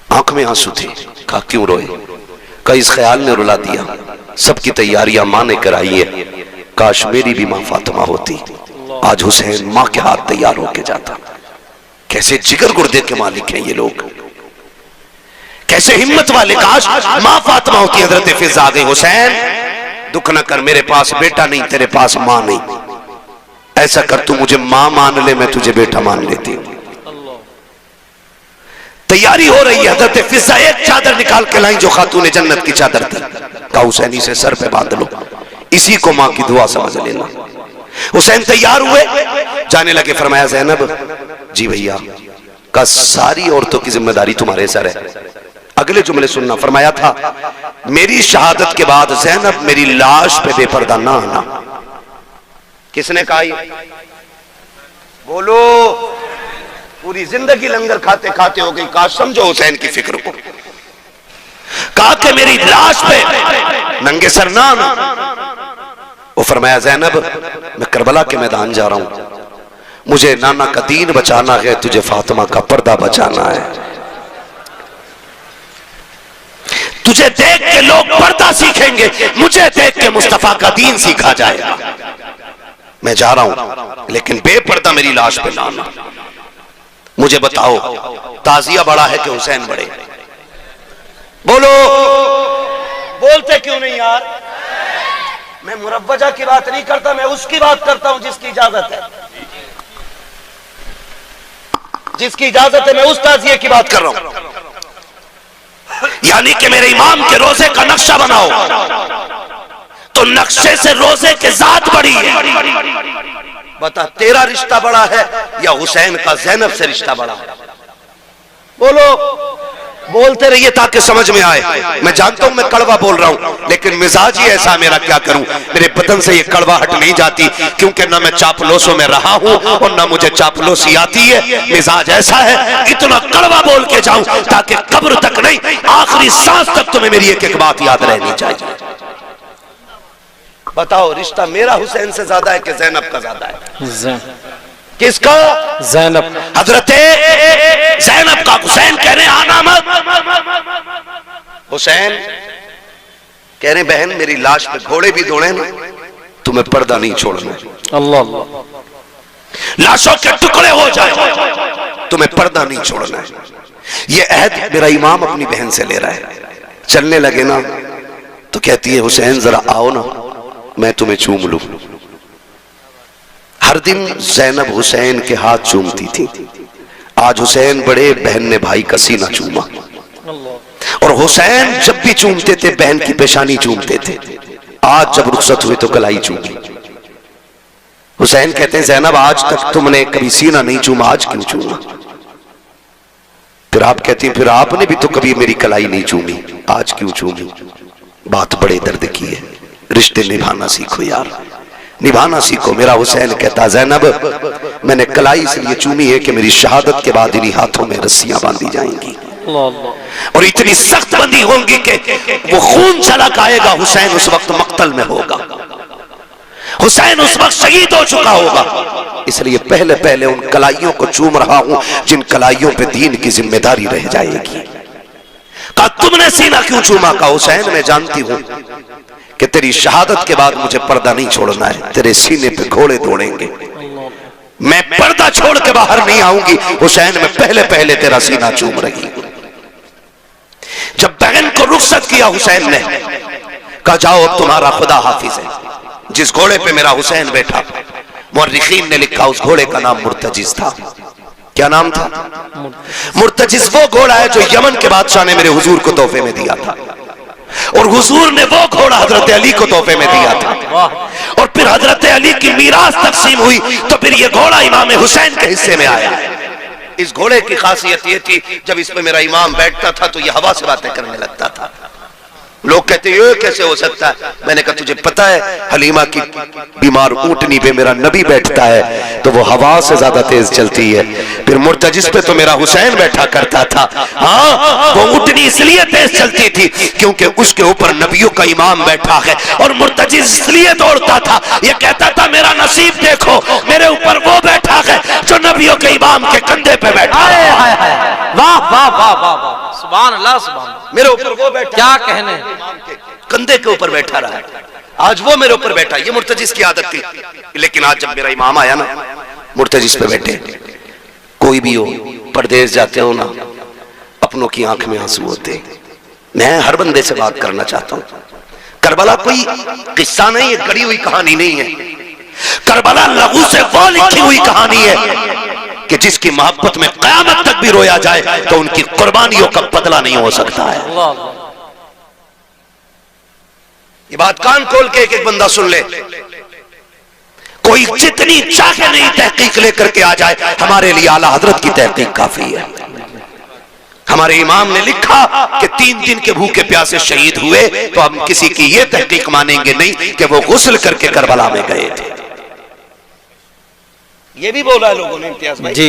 आंख में आंसू थे। कहा क्यों रोए? कहा इस ख्याल ने रुला दिया, सबकी तैयारियां मां ने कराई है, काश मेरी भी मां फातिमा होती, आज हुसैन मां के हाथ तैयार होके जाता। कैसे जिगर गुर्दे के मालिक हैं ये लोग, कैसे हिम्मत वाले। काश मां फातिमा होती। हजरत फिजा आ गई, हुसैन दुख न कर, मेरे पास बेटा नहीं, तेरे पास मां नहीं, ऐसा कर तू मुझे मां मान ले, मैं तुझे बेटा मान लेती हूं। तैयारी हो रही है। हजरत फिजा एक चादर निकाल के लाई जो खातून जन्नत की चादर थी। कहा हुसैनी से सर पे बांध लो, इसी को मां की दुआ समझ लेना। हुसैन तैयार हुए, जाने लगे। फरमाया ज़ैनब जी भैया, का सारी औरतों की जिम्मेदारी तुम्हारे सर है। अगले जुमले सुनना। फरमाया था मेरी शहादत के बाद ज़ैनब मेरी लाश पे बेपर्दा ना आना। किसने कहा ये? बोलो। पूरी जिंदगी लंगर खाते खाते हो गई। काश समझो हुसैन की फिक्र को। कहा कि मेरी लाश पे नंगे सर ना आना। वो फरमाया ज़ैनब मैं करबला के मैदान जा रहा हूं, मुझे नाना का दीन बचाना है, तुझे फातिमा का पर्दा बचाना है। तुझे देख के लोग पर्दा सीखेंगे, मुझे देख के मुस्तफा का दीन सीखा जाएगा। मैं जा रहा हूं, लेकिन बेपर्दा मेरी लाश पे लाना। मुझे बताओ ताजिया बड़ा है कि हुसैन बड़े? बोलो। बोलते क्यों नहीं यार? मैं मुरव्वजा की बात नहीं करता, मैं उसकी बात करता हूं जिसकी इजाजत है, जिसकी इजाजत है, मैं उस ताजिए की बात कर रहा हूं। यानी कि मेरे इमाम के रोजे का नक्शा बनाओ तो नक्शे से रोजे के जात बड़ी है। बता तेरा रिश्ता बड़ा है या हुसैन का ज़ैनब से रिश्ता बड़ा है? बोलो। बोलते रहिए ताकि समझ में आए। मैं जानता हूं मैं कड़वा बोल रहा हूं, लेकिन मिजाज ही ऐसा मेरा, क्या करूं। मेरे बदन से ये कड़वाहट नहीं जाती, क्योंकि ना मैं चापलोसों में रहा हूं और ना मुझे चापलोसी आती है। मिजाज ऐसा है, इतना कड़वा बोल के जाऊं ताकि कब्र तक नहीं, आखिरी सांस तक तुम्हें मेरी एक एक बात याद रहनी चाहिए। बताओ रिश्ता मेरा हुसैन से ज्यादा है कि ज़ैनब का ज्यादा है? किसका? ज़ैनब। हजरत ज़ैनब का। हुसैन कह रहे आना मत। हुसैन कह रहे बहन मेरी लाश पे घोड़े भी दौड़े ना, तुम्हें पर्दा नहीं छोड़ना। अल्लाह। लाशों के टुकड़े हो जाए, तुम्हें पर्दा नहीं छोड़ना है। ये अहद मेरा इमाम अपनी बहन से ले रहा है। चलने लगे ना तो कहती है हुसैन जरा आओ ना, मैं तुम्हें चूम लूं। हर दिन ज़ैनब हुसैन के हाथ चूमती थी, आज हुसैन बड़े, बहन ने भाई का सीना चूमा। और हुसैन जब भी चूमते थे बहन की पेशानी चूमते थे, आज जब रुखसत हुई तो कलाई चूमी। हुसैन कहते हैं ज़ैनब आज तक तुमने कभी सीना नहीं चूमा, आज क्यों चूमा? फिर आप कहती हैं फिर आपने भी तो कभी मेरी कलाई नहीं चूमी, आज क्यों चूमी? बात बड़े दर्द की है। रिश्ते निभाना सीखो यार, निभाना सीखो। मेरा हुसैन कहता ज़ैनब मैंने कलाई इसलिए चूमी है कि मेरी शहादत के बाद इन्हीं हाथों में रस्सियां बांधी जाएंगी और इतनी सख्त बंदी होंगी कि वो खून छलक आएगा। हुसैन उस वक्त मक्तल में होगा, हुसैन उस वक्त शहीद हो चुका होगा। इसलिए पहले पहले उन कलाइयों को चूम रहा हूं जिन कलाइयों पे दीन की जिम्मेदारी रह जाएगी। कहा तुमने सीना क्यों चूमा? का हुसैन मैं जानती हूं कि तेरी शहादत के बाद मुझे पर्दा नहीं छोड़ना है, तेरे सीने पे घोड़े दौड़ेंगे, मैं पर्दा छोड़ के बाहर नहीं आऊंगी। हुसैन मैं पहले पहले तेरा सीना चूम रही हूं। जब बहन को रुखसत किया हुसैन ने कहा जाओ अब तुम्हारा खुदा हाफिज है। जिस घोड़े पे मेरा हुसैन बैठा, मुअर्रिखीन ने लिखा उस घोड़े का नाम मुर्तजिज था। क्या नाम था? मुर्तजिस वो घोड़ा है जो यमन के बादशाह ने मेरे हुजूर को तोहफे में दिया था, और हुजूर ने वो घोड़ा हजरत अली को तोहफे में दिया था, और फिर हजरत अली की मीरास तकसीम हुई तो फिर ये घोड़ा इमाम हुसैन के हिस्से में आया। इस घोड़े की खासियत ये थी, जब इसमें मेरा इमाम बैठता था तो ये हवा से बातें करने लगता था। लोग कहते ये कैसे हो सकता है? मैंने कहा तुझे पता है हलीमा की बीमार ऊंटनी पे मेरा नबी बैठता है तो वो हवा से ज्यादा तेज चलती है, फिर मुर्तजिस पे तो मेरा हुसैन बैठा करता था। हाँ, वो ऊंटनी इसलिए तेज चलती थी क्योंकि उसके ऊपर नबियों का इमाम बैठा है, और मुर्तजिस इसलिए दौड़ता था, ये कहता था मेरा नसीब देखो, मेरे ऊपर वो बैठा है जो नबियों के इमाम के कंधे पे बैठा है। वाह वाह वाह वाह, सुभान अल्लाह, सुभान, मेरे ऊपर वो बैठा, क्या कहने, कंधे के ऊपर बैठा रहा है, आज वो मेरे ऊपर बैठा। ये मुर्तजिस की आदत थी, लेकिन आज जब मेरा इमाम आया ना, मुर्तजिस पे बैठे। कोई भी हो, परदेश जाते हो ना, अपनों की आंख में आंसू होते। मैं हर बंदे से बात करना चाहता हूं, करबला कोई किस्सा नहीं है, गढ़ी हुई कहानी नहीं है। करबला लहू से वो लिखी हुई कहानी है कि जिसकी मोहब्बत में क़यामत तक भी रोया जाए तो उनकी कुर्बानियों का बदला नहीं हो सकता है। ये बात कान खोल के एक एक बंदा सुन ले। कोई जितनी चाहे नहीं तहकीक लेकर के आ जाए, हमारे लिए आला हजरत की तहकीक काफी है। हमारे इमाम ने लिखा कि 3 दिन के भूखे प्यासे शहीद हुए, तो हम किसी की ये तहकीक मानेंगे नहीं कि वो गुस्ल करके करबला में गए थे। ये भी बोला है लोगों ने, इम्तियाज भाई जी,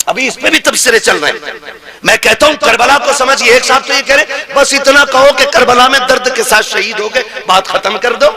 अभी इस पे भी तबसरे चल रहे हैं। मैं कहता हूं करबला को समझिए। एक साहब तो ये कह रहे बस इतना कहो कि करबला में दर्द के साथ शहीद हो गए, बात खत्म कर दो।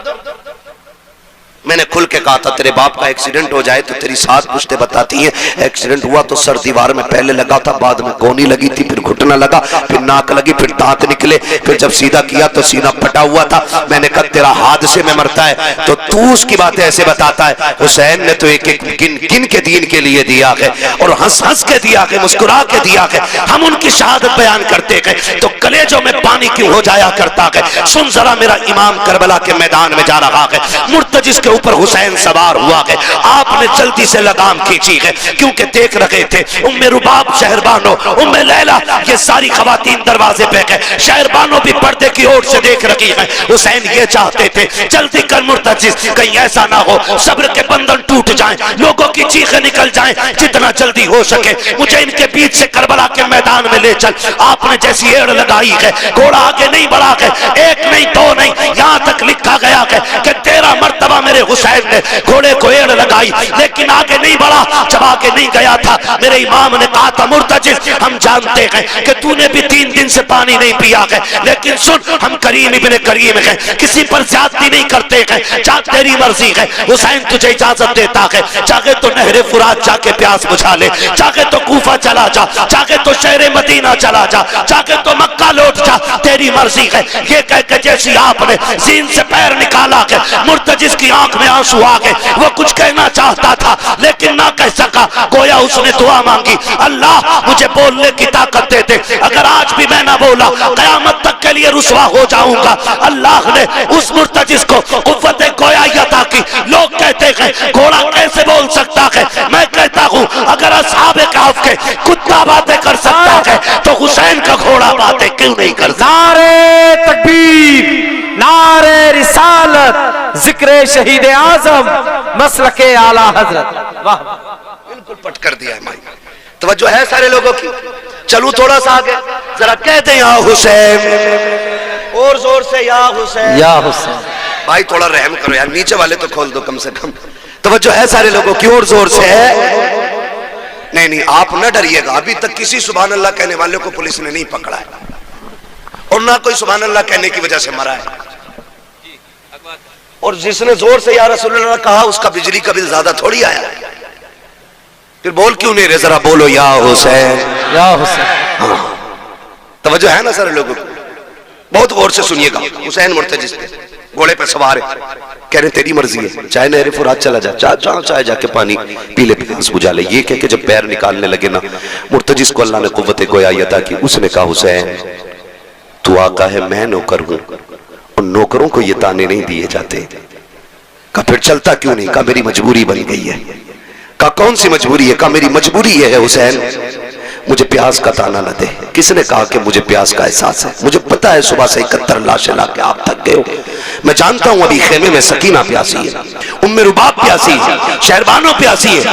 मैंने खुल के कहा था तेरे बाप का एक्सीडेंट हो जाए तो तेरी 7 पुश्तें बताती हैं, एक्सीडेंट हुआ तो सर दीवार में पहले लगा था, बाद में गोनी लगी थी, फिर घुटना लगा, फिर नाक लगी, फिर दांत निकले, फिर जब सीधा किया तो सीना फटा हुआ था। मैंने कहा तेरा हादसे में मरता है तो तू उसकी बातें ऐसे बताता है। हुसैन ने तो एक एक गिन के दीन के लिए दिया है, और हंस हंस के दिया है, मुस्कुरा के दिया है। हम उनकी शहादत बयान करते गए तो कलेजों में पानी क्यों हो जाया करता है। सुन जरा, मेरा इमाम करबला के मैदान में जा रहा है, मुर्तजिस के ऊपर हुसैन सवार हुआ है। आपने जल्दी से लगाम खींची है क्योंकि देख रहे थे उम्मे रुबाब, शहरबानो, उम्मे लैला, ये सारी खवातीन दरवाजे पे है। शहरबानो भी पर्दे की ओर से देख रही है। हुसैन ये चाहते थे जल्दी कर मुर्तजिस, कहीं ऐसा ना हो सब्र के बंधन टूट जाएं, लोगों की चीखें निकल जाएं, जितना जल्दी हो सके मुझे इनके बीच से करबला के मैदान में ले चल। आपने जैसी एड़ लगाई है, घोड़ा आगे नहीं बढ़ा है, 1 नहीं 2 नहीं, यहां तक लिखा गया है कि 13 मर्तबा मेरे हुसैन ने घोड़े को एड़ लगाई, लेकिन आगे नहीं बढ़ा। जब आगे नहीं गया था, मेरे इमाम ने कहा था मुर्तजिस हम जानते हैं कि तूने भी 3 दिन से पानी नहीं पिया है, लेकिन सुन हम करीम इब्ने करीम हैं, किसी पर ज्यादती नहीं करते हैं, चाहे तेरी मर्जी है। हुसैन तुझे इजाजत देता है, चाहे तो नहरे फुरात जाके प्यास बुझा ले, चाहे तो कूफा चला जा, चाहे तो शहर मदीना चला जा, चाहे तो मक्का लौट जा, तेरी मर्जी है। ये कह के जैसी आपने जीन से पैर निकाला है, मुर्तजिस की आंख में आंसू आ गए। वो कुछ कहना चाहता था लेकिन ना कह सका, गोया उसने दुआ मांगी, अल्लाह मुझे बोलने की ताकत दे दे, अगर आज भी मैं ना बोला कयामत तक के लिए रुसवा हो जाऊंगा। अल्लाह ने उस मुर्तजिस को कुव्वत गोयाई अता की। लोग कहते हैं घोड़ा कैसे बोल सकता है, मैं कहता हूं अगर असहाबे कहफ के कुत्ता बातें कर सकता है तो हुसैन का घोड़ा बातें क्यों नहीं कर सकता। नारे तकबीर, नारे रिसालत, जिक्र शहीद आजम, मसलके आला हजरत। वाह, बिल्कुल पट कर दिया है भाई। तवज्जो है सारे लोगों की। चलूं थोड़ा सा आगे, जरा कहते हैं या हुसैन, और जोर से या हुसैन, या हुसैन। भाई थोड़ा रहम करो यार, नीचे वाले तो खोल दो कम से कम। तवज्जो है सारे लोगों की, और जोर से है। नहीं नहीं आप न डरिएगा, अभी तक किसी सुभान अल्लाह कहने वाले को पुलिस ने नहीं पकड़ा है, और ना कोई सुभान अल्लाह कहने की वजह से मरा है। और जिसने जोर से या रसूलुल्लाह कहा उसका बिजली का बिल ज्यादा थोड़ी आया है। फिर बोल क्यों नहीं रहे, जरा बोलो या हुसैन, या हुसैन। हाँ, तवज्जो है ना सारे लोगों को। बहुत गौर से सुनिएगा। हुसैन मुर्तजिस पे घोड़े पे सवार है, कह रहे तेरी मर्जी है, चाहे नहरे फुरात चला जा, चाहे जाके पानी पी ले, प्यास बुझा ले। ये कह के जब पैर निकालने लगे ना, मुर्तजिस को अल्लाह ने कुव्वत गोयाई अता की। उसने कहा हुसैन तू आका है, मैं नौकर हूं, उन नौकरों को ये ताने नहीं दिए जाते। कहा फिर चलता क्यों नहीं? कहा मेरी मजबूरी बन गई है। कहा कौन सी मजबूरी है? कहा मेरी मजबूरी यह है हुसैन, मुझे प्यास का ताना न दे। किसने कहा कि मुझे प्यास का एहसास है? मुझे पता है सुबह से 71 लाशें लाके आप थक गए हो। मैं जानता हूं अभी खेमे में सकीना प्यासी है, उम्मे रुबाब प्यासी है, शहरबानो प्यासी है,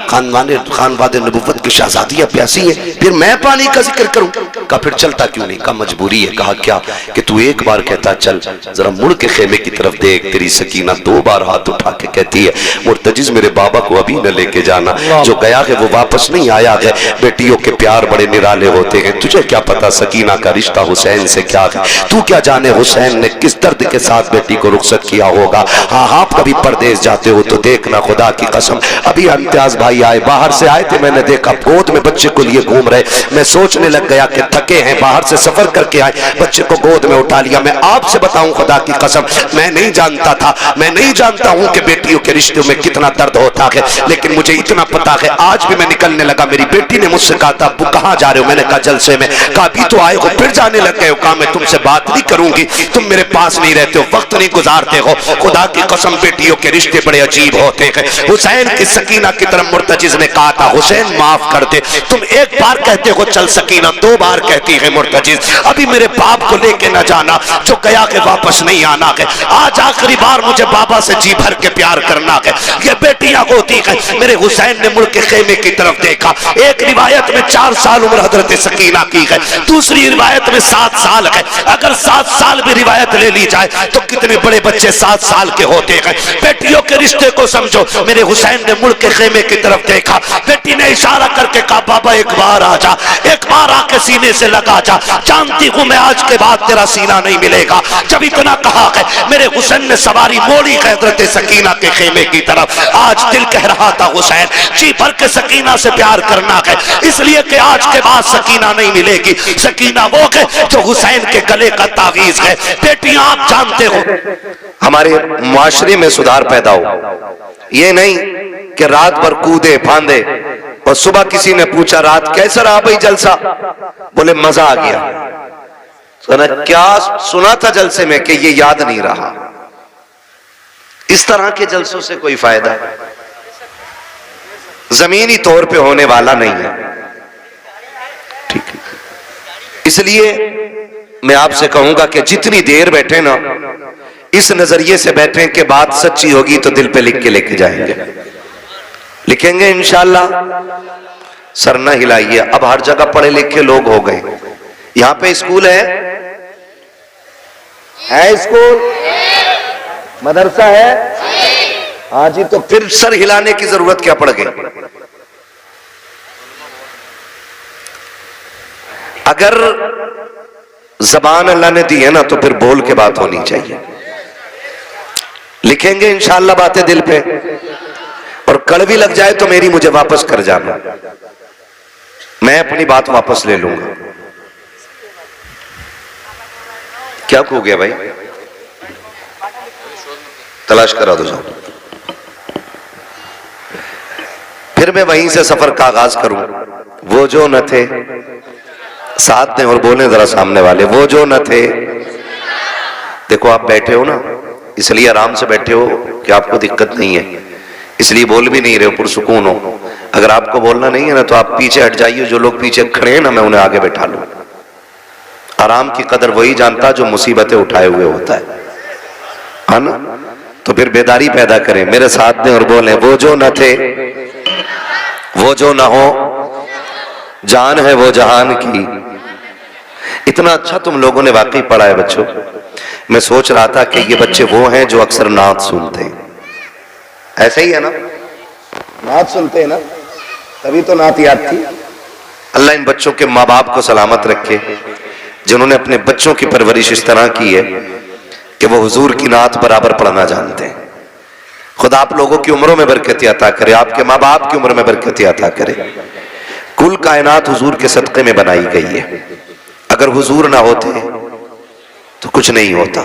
खानवादे नबुव्वत की शहजादियां प्यासी है, फिर मैं पानी का जिक्र करूं? कहा फिर चलता क्यों नहीं? कहा मजबूरी है। कहा क्या? कि तू एक बार कहता चल, जरा मुड़ के खेमे की तरफ देख, तेरी सकीना 2 बार हाथ उठा के कहती है मुर्तजिज मेरे बाबा को अभी न लेके जाना, जो गया है वो वापस नहीं आया है। बेटियों के प्यार बड़े निराले होते हैं, तुझे क्या पता सकीना का रिश्ता हुसैन से क्या है? तू क्या जाने हुसैन ने किस दर्द के साथ बेटी को रुखसत किया होगा। हाँ आप कभी परदेश जाते हो तो देखना, खुदा की कसम अभी इम्तियाज भाई आए, बाहर से आए थे, मैंने देखा गोद में बच्चे को लिए घूम रहे। मैं सोचने लग गया कि थके हैं, बाहर से सफर करके आए, बच्चे को गोद में उठा लिया। मैं आपसे बताऊं खुदा की कसम, मैं नहीं जानता था, मैं नहीं जानता हूं कि बेटियों के रिश्तों में कितना दर्द होता है, लेकिन मुझे इतना पता है आज भी मैं निकलने लगा, मेरी बेटी ने मुझसे कहा था अब्बू कहां जा रहे हो? मैंने कहा जलसे में। कहा अभी तो आए हो फिर जाने लग गए हो? कहा मैं तुमसे बात नहीं करूंगी, तुम मेरे पास नहीं रहते हो, वक्त नहीं गुजारते हो। खुदा की कसम बेटियों के रिश्ते बड़े अजीब होते हैं। हुसैन की सकीना की तरफ मुर्तजिज ने कहा था हुसैन माफ कर दे, तुम एक बार कहते हो चल सकीना, 2 बार कहती है मुर्तजिज अभी मेरे बाप को लेके न जाना, जो गया के वापस नहीं आना है। आज आखिरी बार मुझे बाबा से जी भर के प्यार करना है। ये बेटियां होती है। मेरे हुसैन ने मुड़ के खेमे की तरफ देखा। एक रिवायत में 4 साल उम्र हजरत सकीना की है, दूसरी रिवायत में 7 साल है। अगर 7 साल भी रिवायत ले ली जाए तो कितने बड़े बच्चे 7 साल के होते हैं। बेटियों के रिश्ते को समझो। मेरे हुसैन ने मुड़ के खेमे की तरफ देखा, बेटी ने इशारा करके कहा बाबा एक बार आ जा, एक बार आके सीने से लगा जा, जानती हूं मैं आज के बाद तेरा सीना नहीं मिलेगा। जब इतना कहा है मेरे हुसैन ने सवारी मोड़ी हजरत सकीना के खेमे की तरफ। आज दिल कह रहा था हुसैन जी भर के सकीना से प्यार करना है, इसलिए कि आज के बाद सकीना नहीं मिलेगी। सकीना वो है जो हुसैन के गले का तावीज है। बेटियां आप जानते हो हमारे मुआशरे में सुधार पैदा हो, ये नहीं कि रात भर कूदे फांदे और सुबह किसी ने पूछा रात कैसा रहा भाई जलसा, बोले मजा आ गया। सुना क्या सुना था जलसे में कि ये याद नहीं रहा। इस तरह के जलसों से कोई फायदा जमीनी तौर पे होने वाला नहीं है। ठीक है, इसलिए मैं आपसे कहूंगा कि जितनी देर बैठे ना इस नजरिए से बैठे कि बात सच्ची होगी तो दिल पे लिख के लेके जाएंगे, लिखेंगे इंशाल्लाह। सर न हिलाइए, अब हर जगह पढ़े लिखे लोग हो गए। यहां पे स्कूल है स्कूल, मदरसा है, हाँ जी, तो फिर सर हिलाने की जरूरत क्या पड़ गई? अगर जबान अल्लाह ने दी है ना तो फिर बोल के बात होनी चाहिए। लिखेंगे इंशाअल्लाह बातें दिल पे, और कड़वी लग जाए तो मेरी मुझे वापस कर जाना, मैं अपनी बात वापस ले लूंगा। क्या खो गया भाई? तलाश करा दो जाओ। फिर मैं वहीं से सफर का आगाज करूं। वो जो न थे साथ में, और बोले जरा सामने वाले, वो जो न थे। देखो आप बैठे हो ना, इसलिए आराम से बैठे हो कि आपको दिक्कत नहीं है, इसलिए बोल भी नहीं रहे हो, पुरसुकून हो। अगर आपको बोलना नहीं है ना तो आप पीछे हट जाइए। जो लोग पीछे खड़े हैं ना मैं उन्हें आगे बैठा लूं। आराम की कदर वही जानता जो मुसीबतें उठाए हुए होता है ना। तो फिर बेदारी पैदा करें, मेरे साथ में और बोले वो जो न थे वो जो न हो, जान है वो जहान की। इतना अच्छा तुम लोगों ने वाकई पढ़ा है बच्चों। मैं सोच रहा था कि ये बच्चे वो हैं जो अक्सर नात सुनते हैं, ऐसा ही है ना, नात सुनते हैं ना, तभी तो नात याद थी। अल्लाह इन बच्चों के माँ बाप को सलामत रखे जिन्होंने अपने बच्चों की परवरिश इस तरह की है कि वो हुजूर की नात बराबर पढ़ना जानते हैं। खुदा आप लोगों की उम्रों में बरकत अता करे, आपके माँ बाप की उम्र में बरकत अता करे। कुल कायनात हुजूर के सदक़े में बनाई गई है। अगर हुजूर ना होते तो कुछ नहीं होता।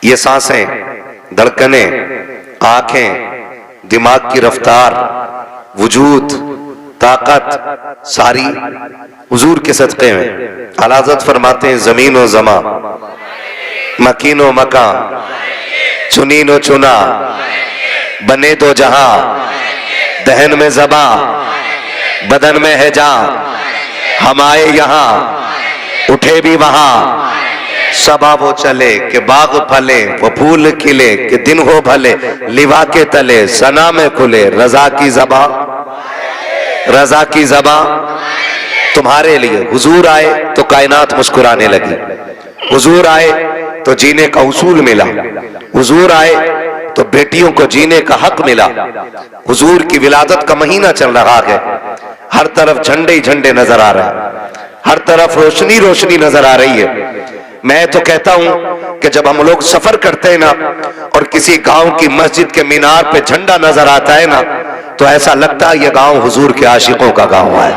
ये सांसें, धड़कनें, आंखें, दिमाग की रफ्तार, वजूद, ताकत सारी हुजूर के सदक़े में। आला हज़रत फरमाते हैं जमीन व जमा, मकीन व मका, चुनीन व चुना, बने दो जहां, दहन में ज़बा, बदन में है जा। हम आए यहाँ, उठे भी वहां, सबा वो चले कि बाग फले, वो फूल खिले कि दिन हो भले, लिवा के तले सना में खुले, रजा की ज़बा, रजा की ज़बा तुम्हारे लिए। हुजूर आए तो कायनात मुस्कुराने लगी, हुजूर आए तो जीने का उसूल मिला, हुजूर आए तो बेटियों को जीने का हक मिला। हुजूर की विलादत का महीना चल रहा है, हर तरफ झंडे ही झंडे नजर आ रहे हैं, हर तरफ रोशनी रोशनी नजर आ रही है। मैं तो कहता हूं कि जब हम लोग सफर करते हैं ना और किसी गांव की मस्जिद के मीनार पे झंडा नजर आता है ना, तो ऐसा लगता है यह गांव हुजूर के आशिकों का गांव है।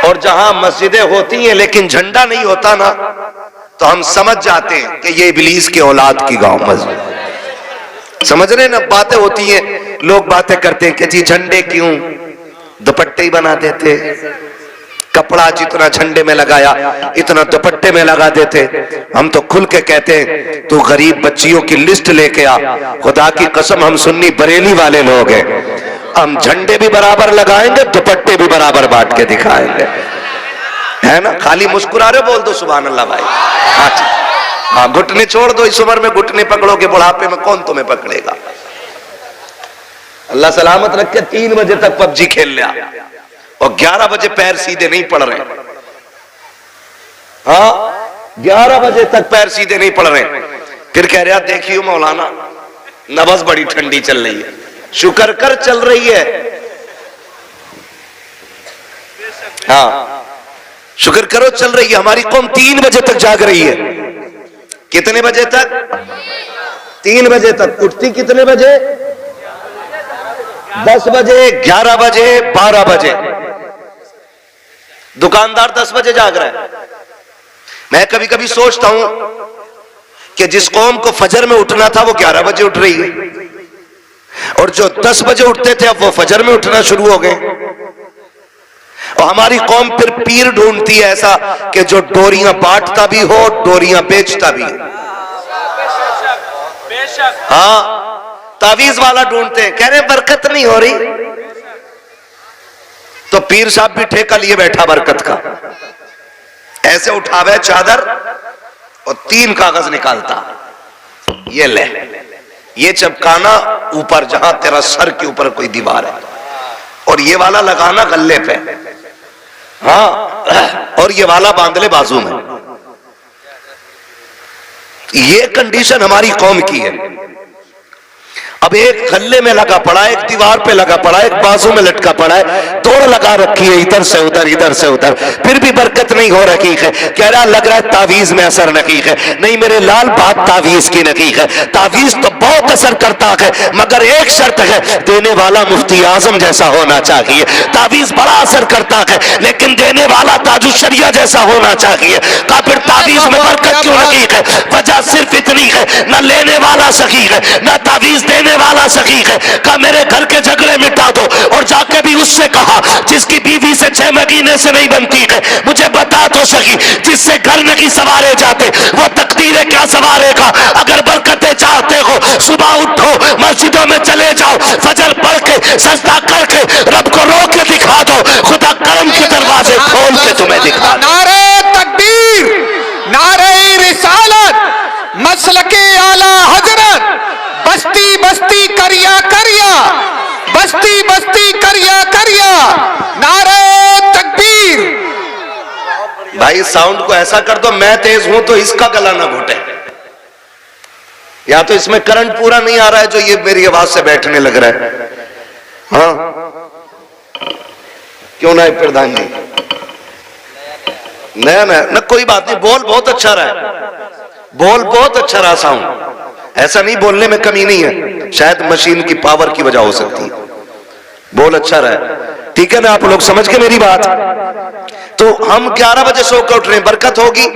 और जहां मस्जिदें होती हैं लेकिन झंडा नहीं होता ना, तो हम समझ जाते हैं कि ये इब्लीस के औलाद की गांव मस्जिद। समझ रहे ना, बातें होती हैं, लोग बातें करते हैं कि जी झंडे क्यों, दुपट्टे ही बना देते, कपड़ा जितना झंडे में लगाया इतना दुपट्टे में लगा देते। हम तो खुल के कहते हैं तू गरीब बच्चियों की लिस्ट लेके आ, खुदा की कसम हम सुन्नी बरेली वाले लोग हैं, हम झंडे भी बराबर लगाएंगे, दुपट्टे भी बराबर बांट के दिखाएंगे, है ना। खाली मुस्कुरा रहे, बोल दो सुभान अल्लाह भाई। हाँ, घुटने छोड़ दो, इस उम्र में घुटने पकड़ोगे, बुढ़ापे में कौन तुम्हें पकड़ेगा। अल्लाह सलामत रखे। 3 बजे तक पबजी खेल लिया और 11 बजे पैर सीधे नहीं पड़ रहे। हाँ, 11 बजे तक पैर सीधे नहीं पड़ रहे। फिर कह रहा देखियो मौलाना, नबज बड़ी ठंडी चल रही है। शुक्र कर चल रही है, हाँ शुक्र करो चल रही है। हमारी कौम 3 बजे तक जाग रही है। कितने बजे तक? 3 बजे तक। उठती कितने बजे? 10 बजे, 11 बजे, 12 बजे। दुकानदार 10 बजे जाग रहा है। मैं कभी कभी सोचता हूं कि जिस कौम को फजर में उठना था वो 11 बजे उठ रही है, और जो 10 बजे उठते थे अब वो फजर में उठना शुरू हो गए। और हमारी कौम फिर पीर ढूंढती है ऐसा कि जो डोरियां बांटता भी हो, डोरियां बेचता भी हो। हाँ, तावीज वाला ढूंढते हैं, कह रहे बरकत नहीं हो रही, तो पीर साहब भी ठेका लिए बैठा बरकत का। ऐसे उठावे चादर और 3 कागज निकालता, ये ले, ये चपकाना ऊपर जहां तेरा सर के ऊपर कोई दीवार है, और ये वाला लगाना गले पे, हाँ, और ये वाला बांध ले बाजू में। ये कंडीशन हमारी कौम की है। अब एक गले में लगा पड़ा है, एक दीवार पे लगा पड़ा है, एक बाजू में लटका पड़ा है, दौड़ लगा रखी है इधर से उधर, इधर से उधर, फिर भी बरकत नहीं हो रही है। कह रहा लग रहा है तावीज में असर नहीं है। नहीं मेरे लाल, बात तावीज की नहीं है। तावीज तो बहुत असर करता है, मगर एक शर्त है, देने वाला मुफ्ती आजम जैसा होना चाहिए। तावीज बड़ा असर करता है, लेकिन देने वाला ताजुल शरिया जैसा होना चाहिए। का फिर तावीज में बरकत क्यों नहीं है? वजह सिर्फ इतनी है, न लेने वाला सही है, न तावीज देने वाला सही है। का मेरे घर के झगड़े मिटा दो, और जाके भी उससे कहा जिसकी बीवी से 6 महीने से नहीं बनती है, मुझे बता तो सही, जिससे घर नहीं सवारे जाते वो तकदीरें क्या सवारेगा। अगर बरकतें चाहते हो सुबह उठो, मस्जिदों में चले जाओ, फजर पढ़ के सजदा करके रब को रो के दिखा दो, खुदा करम के दरवाजे खोल के तुम्हें दिखा दो। नारे तकबीर, नारे रिसालत, मसलके आला हजरत, बस्ती बस्ती करिया करिया, बस्ती बस्ती करिया करिया, नारे तकबीर। भाई साउंड को ऐसा कर दो, मैं तेज हूं तो इसका गला ना घुटे, या तो इसमें करंट पूरा नहीं आ रहा है जो ये मेरी आवाज से बैठने लग रहा है। हाँ क्यों ना प्रधान जी? नया नया ना, कोई बात नहीं, बोल बहुत अच्छा रहा है, बोल बहुत अच्छा रहा साउंड, ऐसा नहीं बोलने में कमी नहीं है, शायद मशीन की पावर की वजह हो सकती है। बोल अच्छा रहा, ठीक है ना? आप लोग समझ के मेरी बात। तो हम 11 बजे सो कर उठ रहे हैं, बरकत होगी।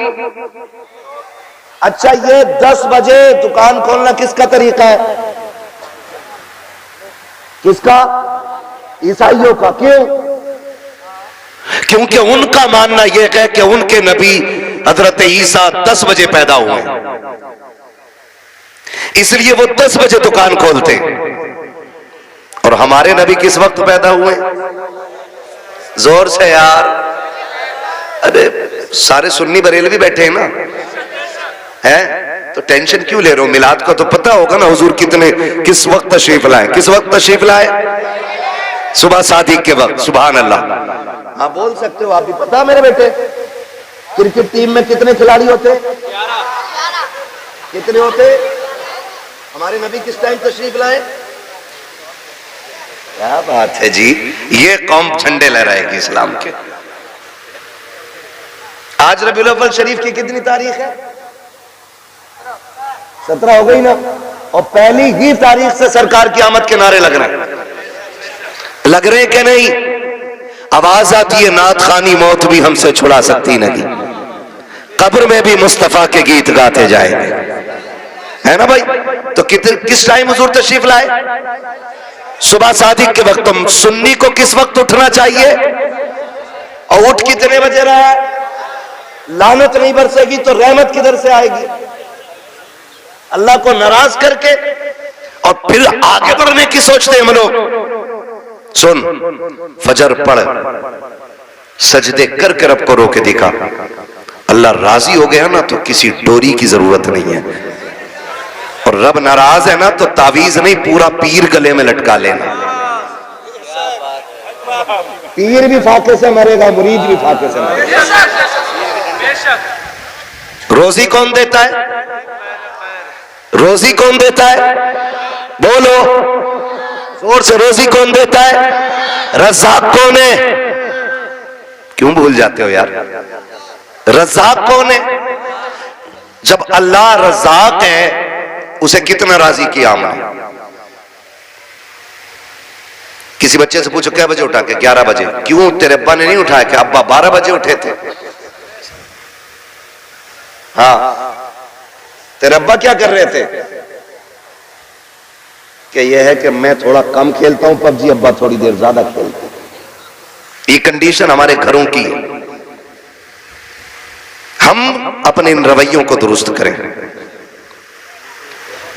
अच्छा, ये 10 बजे दुकान खोलना किसका तरीका है? किसका? ईसाइयों का। क्यों? क्योंकि उनका मानना यह है कि उनके नबी हजरत ईसा 10 बजे पैदा हुए, इसलिए वो 10 बजे दुकान खोलते। और और हमारे नबी किस वक्त पैदा हुए? जोर से यार, अरे सारे सुन्नी बरेलवी बैठे हैं ना, है तो टेंशन क्यों ले रहे हो? मिलाद को तो पता होगा ना हुजूर किस वक्त तशरीफ लाए? किस वक्त तशरीफ लाए? सुबह सादिक के वक्त। सुभान अल्लाह। हाँ बोल सकते हो आप भी। पता मेरे बेटे क्रिकेट टीम में कितने खिलाड़ी होते? 11। कितने होते? हमारे नबी किस टाइम तशरीफ लाए? क्या बात है जी, ये कौम झंडे लहराएगी इस्लाम के। आज रबीउल अव्वल शरीफ की कितनी तारीख है? 17 हो गई ना। और पहली ही तारीख से सरकार की आमद के नारे लग रहे हैं कि नहीं? आवाज आती है नात खानी मौत भी हमसे छुड़ा सकती नहीं, कब्र में भी मुस्तफा के गीत गाते जाएंगे, है ना भाई? तो किस टाइम हुजूर तशरीफ लाए? सुबह सादिक के वक्त। तुम सुन्नी को किस वक्त उठना चाहिए? और उठ कितने बजे रहा है? लानत नहीं बरसेगी तो रहमत किधर से आएगी? अल्लाह को नाराज करके और फिर आगे बढ़ने की सोचते हैं हम लोग। सुन, फजर पढ़, सजदे करके रब को रोके दिखा। अल्लाह राजी हो गया ना तो किसी डोरी की जरूरत नहीं है, और रब नाराज है ना तो तावीज नहीं, पूरा पीर गले में लटका लेना। पीर भी फाके से मरेगा, मुरीद भी फाके से मरेगा। रोजी कौन देता है? रोजी कौन देता है? बोलो जोर से, रोजी कौन देता है? रज़्ज़ाक कौन है? क्यों भूल जाते हो यार? रज़्ज़ाक कौन है? जब अल्लाह रज़्ज़ाक है उसे कितना राजी किया हमने? किसी बच्चे से पूछो क्या बजे उठा के? 11 बजे। क्यों? तेरे अब्बा ने नहीं उठाया? कि अब्बा 12 बजे उठे थे। हाँ, तेरे अब्बा क्या कर रहे थे? कि यह है कि मैं थोड़ा कम खेलता हूं पबजी, अब्बा थोड़ी देर ज्यादा खेलते हैं। ये कंडीशन हमारे घरों की है। हम अपने इन रवैयों को दुरुस्त करें।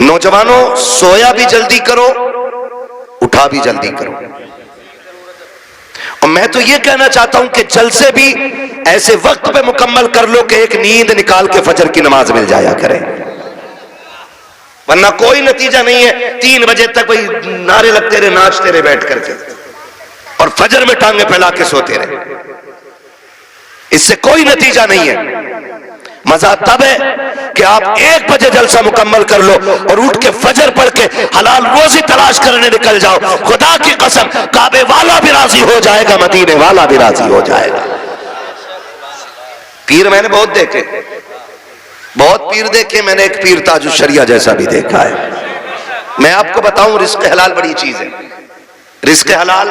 नौजवानों, सोया भी जल्दी करो, उठा भी जल्दी करो। और मैं तो ये कहना चाहता हूं कि जलसे भी ऐसे वक्त पे मुकम्मल कर लो कि एक नींद निकाल के फजर की नमाज मिल जाया करे, वरना कोई नतीजा नहीं है। 3 बजे तक वही नारे लगते रहे, नाचते रहे बैठ करके, और फजर में टांगे फैला के सोते रहे। इससे कोई नतीजा नहीं है। मजा तब है कि आप 1 बजे जलसा मुकम्मल कर लो और उठ के फजर पढ़ के हलाल रोजी तलाश करने निकल जाओ। खुदा की कसम, काबे वाला भी राजी हो जाएगा, मदीने वाला भी राजी हो जाएगा। पीर मैंने बहुत देखे, बहुत पीर देखे मैंने। एक पीर ताजुल शरिया जैसा भी देखा है। मैं आपको बताऊं, रिस्क हलाल बड़ी चीज है। रिस्क हलाल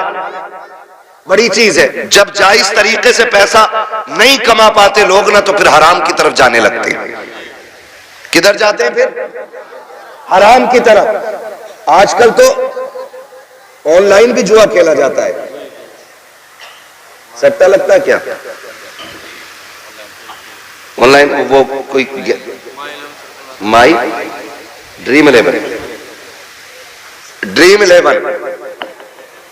बड़ी चीज है। जब जायज तरीके से पैसा नहीं कमा पाते लोग ना, तो फिर हराम की तरफ जाने लगते हैं। किधर जाते हैं फिर? हराम की तरफ। आजकल तो ऑनलाइन भी जुआ खेला जाता है। सट्टा लगता है क्या ऑनलाइन? वो कोई माई ड्रीम 11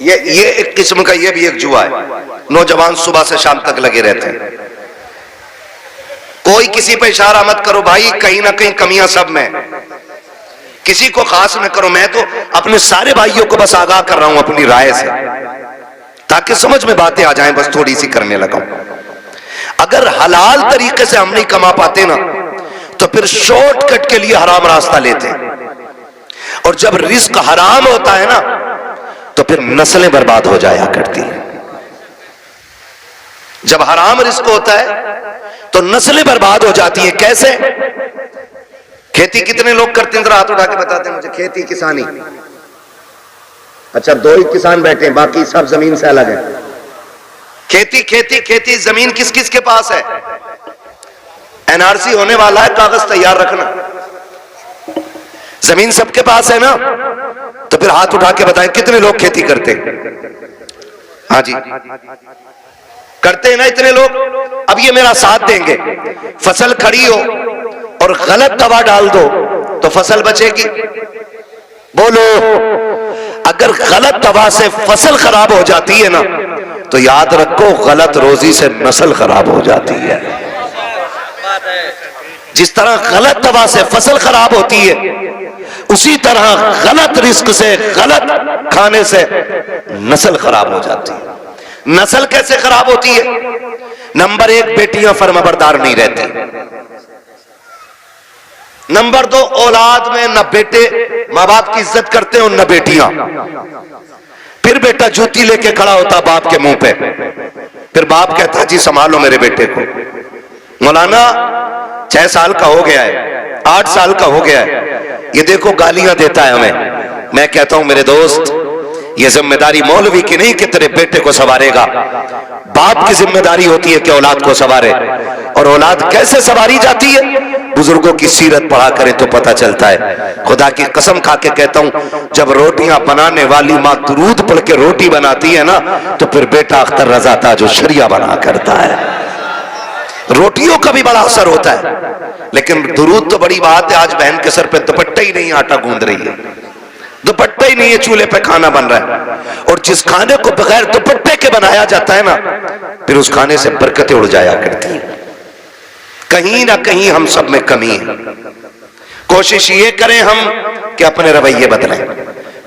ये एक किस्म का, ये भी एक जुआ है। नौजवान सुबह से शाम तक लगे रहते हैं। कोई किसी पे इशारा मत करो भाई, कहीं ना कहीं कमियां सब में। किसी को खास न करो। मैं तो अपने सारे भाइयों को बस आगाह कर रहा हूं अपनी राय से, ताकि समझ में बातें आ जाएं। बस थोड़ी सी करने लगा। अगर हलाल तरीके से हम नहीं कमा पाते ना, तो फिर शॉर्टकट के लिए हराम रास्ता लेते हैं। और जब रिस्क हराम होता है ना, तो फिर नस्लें बर्बाद हो जाया करती हैं। जब हराम रिस्क होता है तो नस्लें बर्बाद हो जाती हैं। कैसे? खेती कितने लोग करते हैं? जरा हाथ उठा के बताते हैं मुझे। खेती, किसानी। अच्छा, 2 ही किसान बैठे हैं, बाकी सब जमीन से अलग है। खेती खेती खेती। जमीन किस किस के पास है? एनआरसी होने वाला है, कागज तैयार रखना। जमीन सबके पास है ना? तो फिर हाथ उठा के बताएं कितने लोग खेती करते हैं? हाँ जी, करते हैं ना इतने लोग। अब ये मेरा साथ देंगे। फसल खड़ी हो और गलत दवा डाल दो तो फसल बचेगी? बोलो, अगर गलत दवा से फसल खराब हो जाती है ना, तो याद रखो गलत रोजी से नस्ल खराब हो जाती है। जिस तरह गलत दवा से फसल खराब होती है, उसी तरह गलत रिस्क से, गलत खाने से नस्ल खराब हो जाती है। नस्ल कैसे खराब होती है? नंबर एक, बेटियां फर्माबरदार नहीं रहती। नंबर दो, औलाद में न बेटे माँ बाप की इज्जत करते और न बेटियां। फिर बेटा जूती लेके खड़ा होता बाप के मुंह पे, फिर बाप कहता जी संभालो मेरे बेटे को। मौलाना 6 साल का हो गया है, 8 साल का हो गया है, ये देखो गालियां देता है हमें। मैं कहता हूं मेरे दोस्त, ये जिम्मेदारी मौलवी की नहीं कि तेरे बेटे को संवारेगा। बाप की जिम्मेदारी होती है कि औलाद को संवारे। और औलाद कैसे संवारी जाती है? बुजुर्गों की सीरत पढ़ा करें तो पता चलता है। खुदा की कसम खा के कहता हूं, जब रोटियां बनाने वाली मां दुरूद पढ़ के रोटी बनाती है ना, तो फिर बेटा अख्तर रजा था जो शरिया बना करता है। रोटियों का भी बड़ा असर होता है, लेकिन दुरूद तो बड़ी बात है। आज बहन के सर पे दुपट्टा ही नहीं, आटा गूंद रही है, दुपट्टा ही नहीं है, चूल्हे पे खाना बन रहा है। और जिस खाने को बगैर दुपट्टे के बनाया जाता है ना, फिर उस खाने से बरकतें उड़ जाया करती हैं। कहीं ना कहीं हम सब में कमी है। कोशिश ये करें हम कि अपने रवैये बदलें।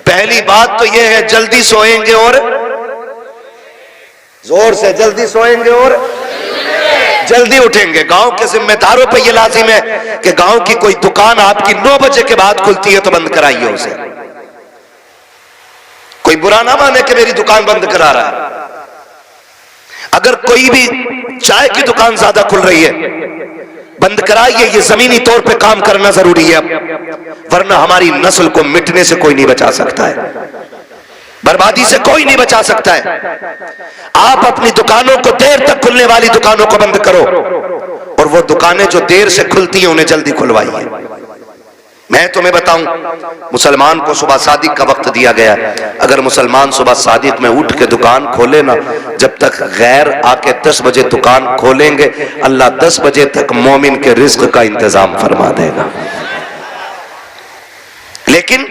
पहली बात तो ये है, जल्दी सोएंगे और जोर से जल्दी सोएंगे और जल्दी उठेंगे। गांव के जिम्मेदारों पे ये लाजिम है कि गांव की कोई दुकान आपकी 9 बजे के बाद खुलती है तो बंद कराइए उसे। कोई बुरा ना माने कि मेरी दुकान बंद करा रहा है। अगर कोई भी चाय की दुकान ज्यादा खुल रही है, बंद कराइए। ये जमीनी तौर पे काम करना जरूरी है, वरना हमारी नस्ल को मिटने से कोई नहीं बचा सकता है, बर्बादी से कोई नहीं बचा सकता है। आप अपनी दुकानों को, देर तक खुलने वाली दुकानों को बंद करो, और वो दुकानें जो देर से खुलती हैं उन्हें जल्दी खुलवाइए। मैं तुम्हें बताऊं, मुसलमान को सुबह सादिक का वक्त दिया गया है। अगर मुसलमान सुबह सादिक में उठ के दुकान खोले ना, जब तक गैर आके 10 बजे दुकान खोलेंगे, अल्लाह 10 बजे तक मोमिन के रिज्क का इंतजाम फरमा देगा। लेकिन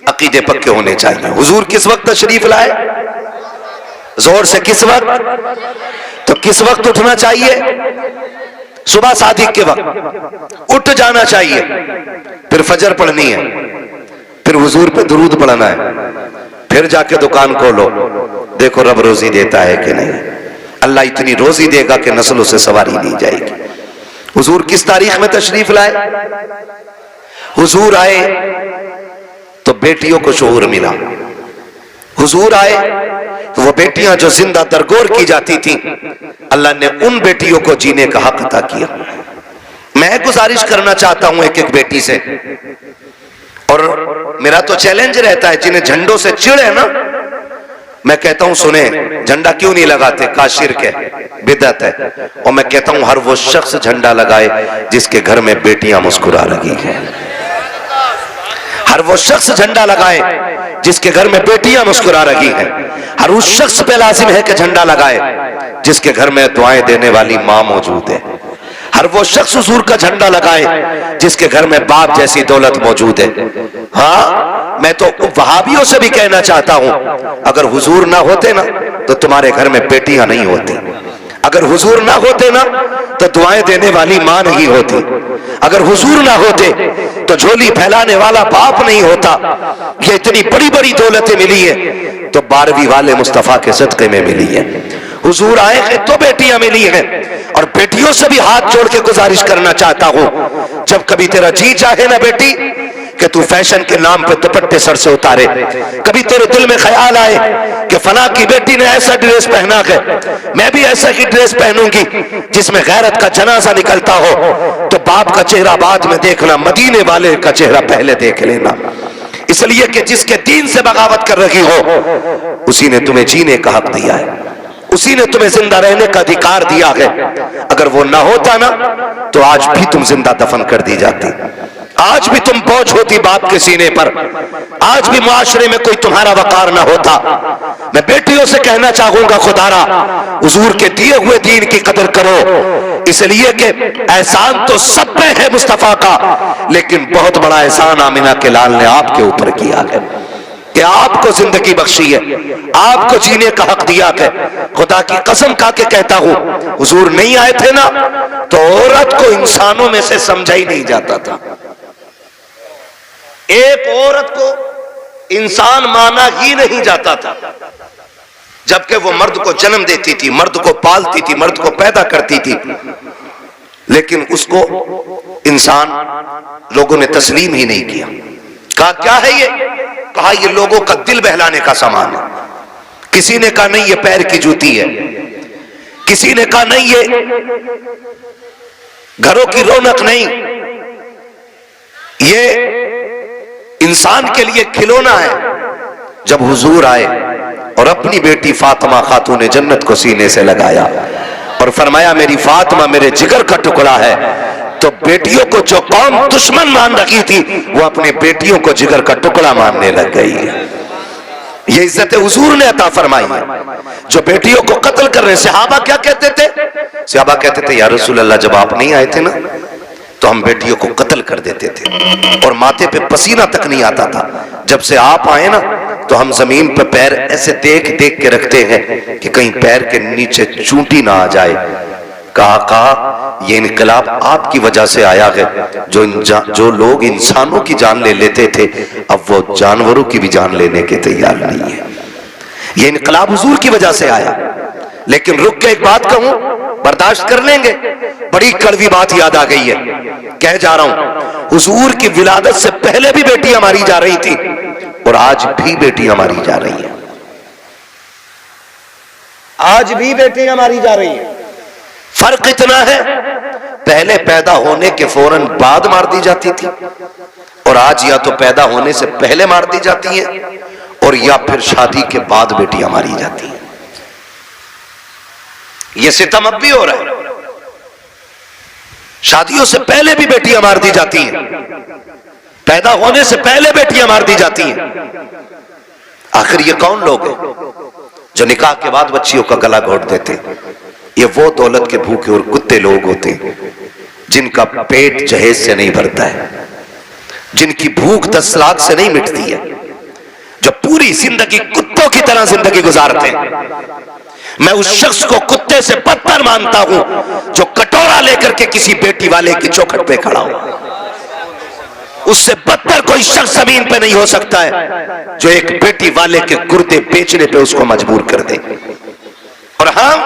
अकीदे पक्के होने चाहिए। हुजूर किस वक्त तशरीफ लाए? जोर से किस वक्त? तो किस वक्त उठना चाहिए? सुबह सादिक के वक्त उठ जाना चाहिए। फिर फजर पढ़नी है, फिर हुजूर पे दुरूद पढ़ना है, फिर जाके दुकान खोलो। देखो रब रोजी देता है कि नहीं। अल्लाह इतनी रोजी देगा कि नस्लों से सवारी नहीं जाएगी। हुजूर किस तारीख में तशरीफ लाए? हुजूर आए तो बेटियों को शऊर मिला। हुजूर आए तो वो बेटियां जो जिंदा दरगोर की जाती थी, अल्लाह ने उन बेटियों को जीने का हक अता किया। मैं गुजारिश करना चाहता हूं एक एक बेटी से, और मेरा तो चैलेंज रहता है, जिन्हें झंडों से चिढ़ है ना, मैं कहता हूं सुने, झंडा क्यों नहीं लगाते? का शिर्क है, बिदअत है। और मैं कहता हूं हर वो शख्स झंडा लगाए जिसके घर में बेटियां मुस्कुरा रही हैं। हर वो शख्स झंडा लगाए जिसके घर में बेटियां मुस्कुरा रही हैं। हर उस शख्स पे लाजिम है कि झंडा लगाए जिसके घर में दुआएं देने वाली मां मौजूद है। हर वो शख्स हुजूर का झंडा लगाए जिसके घर में बाप जैसी दौलत मौजूद है। हाँ, मैं तो वहाबियों से भी कहना चाहता हूं, अगर हुजूर ना होते ना तो तुम्हारे घर में बेटियां नहीं होती। अगर हुजूर ना होते ना तो दुआएं देने वाली मां नहीं होती। अगर हुजूर ना होते तो झोली फैलाने वाला बाप नहीं होता। ये इतनी बड़ी बड़ी दौलतें मिली है तो 12वीं वाले मुस्तफा के सदके में मिली है। हुजूर आए हैं तो बेटियां मिली हैं। और बेटियों से भी हाथ जोड़ के गुजारिश करना चाहता हूं, जब कभी तेरा जी चाहे ना बेटी कि तू फैशन के नाम पे दुपट्टे सर से उतारे, कभी तेरे दिल में ख्याल आए कि फला की बेटी ने ऐसा ड्रेस पहना है, मैं भी ऐसा ही ड्रेस पहनूंगी जिसमें गैरत का जनाजा निकलता हो, तो बाप का चेहरा बाद में देखना, मदीने वाले का चेहरा पहले देख लेना। इसलिए कि जिसके दीन से बगावत कर रही हो, उसी ने तुम्हें जीने का हक दिया है, उसी ने तुम्हें जिंदा रहने का अधिकार दिया है। अगर वो ना होता ना तो आज भी तुम जिंदा दफन कर दी जाती, आज भी तुम बोझ होती बाप के सीने पर, आज भी मुआशरे में कोई तुम्हारा वकार ना होता। मैं बेटियों से कहना चाहूंगा, खुदारा हुजूर के दिए हुए दीन की कदर करो। इसलिए कि एहसान तो सब पे है मुस्तफा का, लेकिन बहुत बड़ा एहसान आमिना के लाल ने आपके ऊपर किया है कि आपको जिंदगी बख्शी है, आपको जीने का हक दिया है। खुदा की कसम खा के कहता हूं, हुजूर नहीं आए थे ना तो औरत को इंसानों में से समझा ही नहीं जाता था। एक औरत को इंसान माना ही नहीं जाता था, जबकि वो मर्द को जन्म देती थी, मर्द को पालती थी, मर्द को पैदा करती थी, लेकिन उसको इंसान लोगों ने तस्लीम ही नहीं किया। कहा क्या है ये? कहा ये लोगों का दिल बहलाने का सामान है। किसी ने कहा नहीं ये पैर की जूती है, किसी ने कहा नहीं ये घरों की रौनक नहीं, ये इंसान के लिए खिलौना है। जब हुजूर आए और अपनी बेटी फातिमा खातून जन्नत को सीने से लगाया और फरमाया मेरी फातिमा मेरे जिगर का टुकड़ा है, तो बेटियों को जो कौम दुश्मन मान रखी थी वो अपने बेटियों को जिगर का टुकड़ा मानने लग गई है। ये इज्जत हुजूर ने अता फरमाई है। जो बेटियों को कत्ल कर रहे, सहाबा क्या कहते थे? सहाबा कहते थे या रसूल अल्लाह जब आप नहीं आए थे ना तो हम बेटियों को कत्ल कर देते थे और माथे पे पसीना तक नहीं आता था। जब से आप आए ना तो हम जमीन पे पैर ऐसे देख देख के रखते हैं कि कहीं पैर के नीचे चूंटी ना आ जाए। कहा ये इनकलाब आपकी वजह से आया है। जो लोग इंसानों की जान ले लेते थे अब वो जानवरों की भी जान लेने के तैयार नहीं है। ये इनकलाब हुजूर की वजह से आया। लेकिन रुक के एक बात कहूं, बर्दाश्त कर लेंगे, बड़ी कड़वी बात याद आ गई है, कह जा रहा हूं। हुजूर की विलादत से पहले भी बेटियां मारी जा रही थी और आज भी बेटियां मारी जा रही हैं। आज भी बेटियां मारी जा रही हैं। फर्क इतना है, पहले पैदा होने के फौरन बाद मार दी जाती थी और आज या तो पैदा होने से पहले मार दी जाती है और या फिर शादी के बाद बेटियां मारी जाती हैं। यह सितम अब भी हो रहा है। शादियों से पहले भी बेटियां मार दी जाती हैं, पैदा होने से पहले बेटियां मार दी जाती हैं। आखिर ये कौन लोग हैं जो निकाह के बाद बच्चियों का गला घोट देते? ये वो दौलत के भूखे और कुत्ते लोग होते हैं जिनका पेट जहेज से नहीं भरता है, जिनकी भूख 10 लाख से नहीं मिटती है, जो पूरी जिंदगी कुत्तों की तरह जिंदगी गुजारते हैं। मैं उस शख्स को कुत्ते से बदतर मानता हूं जो कटोरा लेकर के किसी बेटी वाले की चौखट पे खड़ा हो। उससे बदतर कोई शख्स जमीन पे नहीं हो सकता है जो एक बेटी वाले के गुर्दे बेचने पे उसको मजबूर कर दे। और हम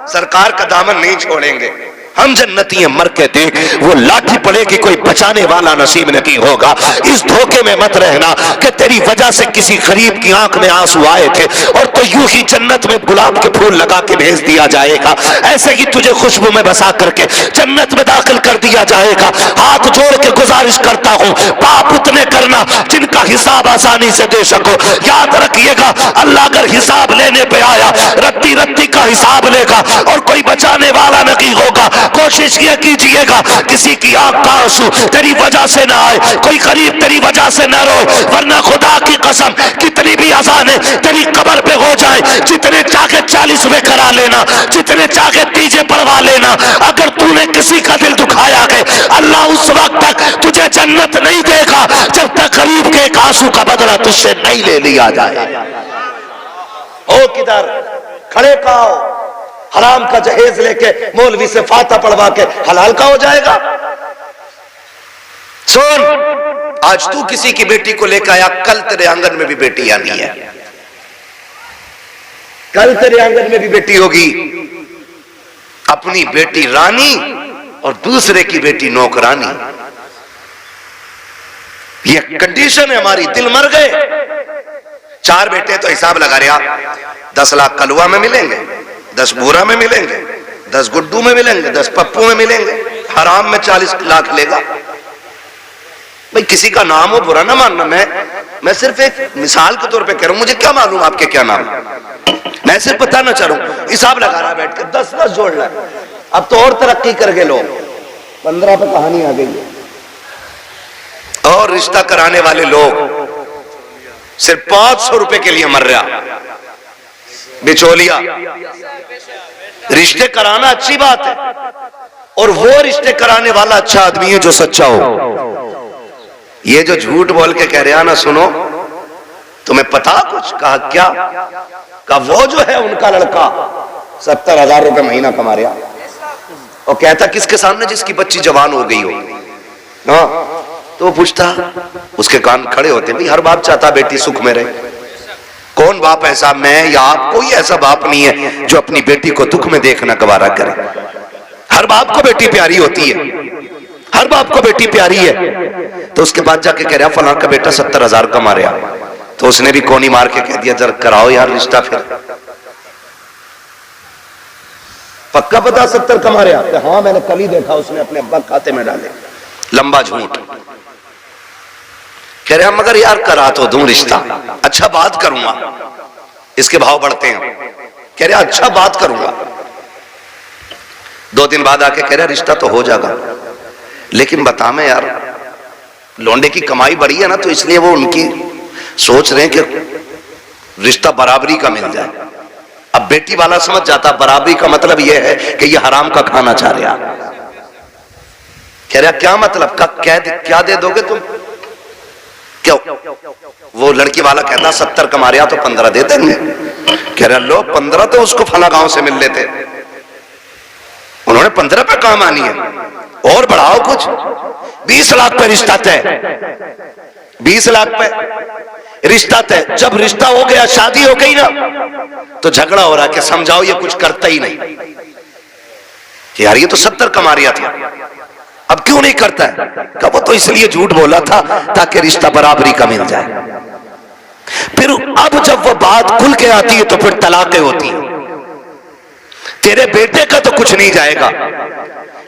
सरकार का दामन नहीं छोड़ेंगे। हम जन्नती हैं, मर के देख वो लाठी पड़ेगी कोई बचाने वाला नसीब नहीं होगा। इस धोखे में मत रहना कि तेरी वजह से किसी गरीब की आंख में आंसू आए थे और तो यूं ही जन्नत में गुलाब के फूल लगा के भेज दिया जाएगा। ऐसे ही तुझे खुशबू में बसा करके जन्नत में दाखिल कर दिया जाएगा। हाथ जोड़ के गुजारिश करता हूं, पाप उतने करना जिनका हिसाब आसानी से दे सको। याद रखिएगा, अल्लाह अगर हिसाब लेने पे आया रत्ती रत्ती का हिसाब लेगा और कोई बचाने वाला नहीं होगा। कोशिश ये कीजिएगा किसी की आंख का आंसू तेरी वजह से ना आए, कोई गरीब तेरी वजह से ना रोए, वरना खुदा की कसम कितनी भी अजाने तेरी कब्र पे हो जाए, जितने चाहे 40वें करा लेना, जितने चाहे तीजे पढ़वा लेना, अगर तूने किसी का दिल दुखाया है अल्लाह उस वक्त तक तुझे जन्नत नहीं देगा जब तक गरीब के एक आंसू का बदला तुझसे नहीं ले लिया जाए। ओ किधर खड़े खाओ, हराम का जहेज लेके मौलवी से फाता पढ़वा के हलाल का हो जाएगा। सुन, आज तू किसी की बेटी को लेकर आया, कल तेरे आंगन में भी बेटी आनी है, कल तेरे आंगन में भी बेटी होगी। अपनी बेटी रानी और दूसरे की बेटी नौकरानी, ये कंडीशन है हमारी। दिल मर गए। 4 बेटे तो हिसाब लगा रहे आप, 10 लाख कलुआ में मिलेंगे, 10 बूरा में मिलेंगे, 10 गुड्डू में मिलेंगे, 10 पप्पू में मिलेंगे, हराम में 40 लाख लेगा। भाई किसी का नाम हो बुरा ना मानना, मैं सिर्फ एक मिसाल के तौर पे कह रहा हूं। मुझे क्या मालूम आपके क्या नाम, मैं सिर्फ बताना चाह रहा हूं। हिसाब लगा रहा बैठ के 10-10 जोड़ रहा है। अब तो और तरक्की कर गए लोग, 15 पे कहानी आ गई है। और रिश्ता कराने वाले लोग सिर्फ 500 रुपए के लिए मर रहा। बिचौलिया, रिश्ते कराना अच्छी बात है, और वो रिश्ते कराने वाला अच्छा आदमी है जो सच्चा हो। ये जो झूठ बोल के कह रहा ना, सुनो तुम्हें पता कुछ? कहा क्या? कहा वो जो है उनका लड़का 70,000 रुपए महीना कमा रहा, और कहता किसके सामने? जिसकी बच्ची जवान हो गई हो। हाँ, तो वो पूछता, उसके कान खड़े होते, भाई हर बाप चाहता बेटी सुख में रहे। कौन बाप ऐसा, मैं या आप? कोई ऐसा बाप नहीं है जो अपनी बेटी को दुख में देखना गवारा करे। हर बाप को बेटी प्यारी होती है, हर बाप को बेटी प्यारी है। तो उसके बाद जाके कह रहा फलां का बेटा 70,000 कमा रहा, तो उसने भी कोनी मार के कह दिया जरा कराओ यार रिश्ता। फिर पक्का पता 70 कमा रहा? हाँ मैंने कल ही देखा, उसने अपने अब्बा खाते में डाले। लंबा झूठ। कह रहे मगर यार करा तो दूं रिश्ता, अच्छा बात करूंगा। इसके भाव बढ़ते हैं। कह रहे अच्छा बात करूंगा। 2 दिन बाद आके कह रहे रिश्ता तो हो जाएगा, लेकिन बता मैं यार लौंडे की कमाई बढ़ी है ना, तो इसलिए वो उनकी सोच रहे हैं कि रिश्ता बराबरी का मिल जाए। अब बेटी वाला समझ जाता बराबरी का मतलब यह है कि ये हराम का खाना चाह रहा। कह रहा क्या मतलब? क्या दे दोगे तुम? क्यों? वो लड़की वाला कहता 70 कमा रहा तो 15 दे देंगे। कह रहा लो 15 तो उसको फला गांव से मिल लेते, उन्होंने 15 पे काम आनी है, और बढ़ाओ कुछ। 20 लाख पे रिश्ता तय, 20 लाख पे रिश्ता तय। जब रिश्ता हो गया, शादी हो गई ना, तो झगड़ा हो रहा कि समझाओ ये कुछ करता ही नहीं। यार ये तो 70 कमा रहा था, अब क्यों नहीं करता है? कब? वो तो इसलिए झूठ बोला था ताकि रिश्ता बराबरी का मिल जाए। फिर अब जब वो बात खुल के आती है तो फिर तलाकें होती हैं। तेरे बेटे का तो कुछ नहीं जाएगा,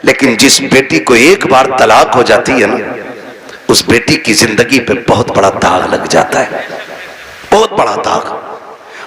लेकिन जिस बेटी को एक बार तलाक हो जाती है ना, उस बेटी की जिंदगी पे बहुत बड़ा दाग लग जाता है, बहुत बड़ा दाग।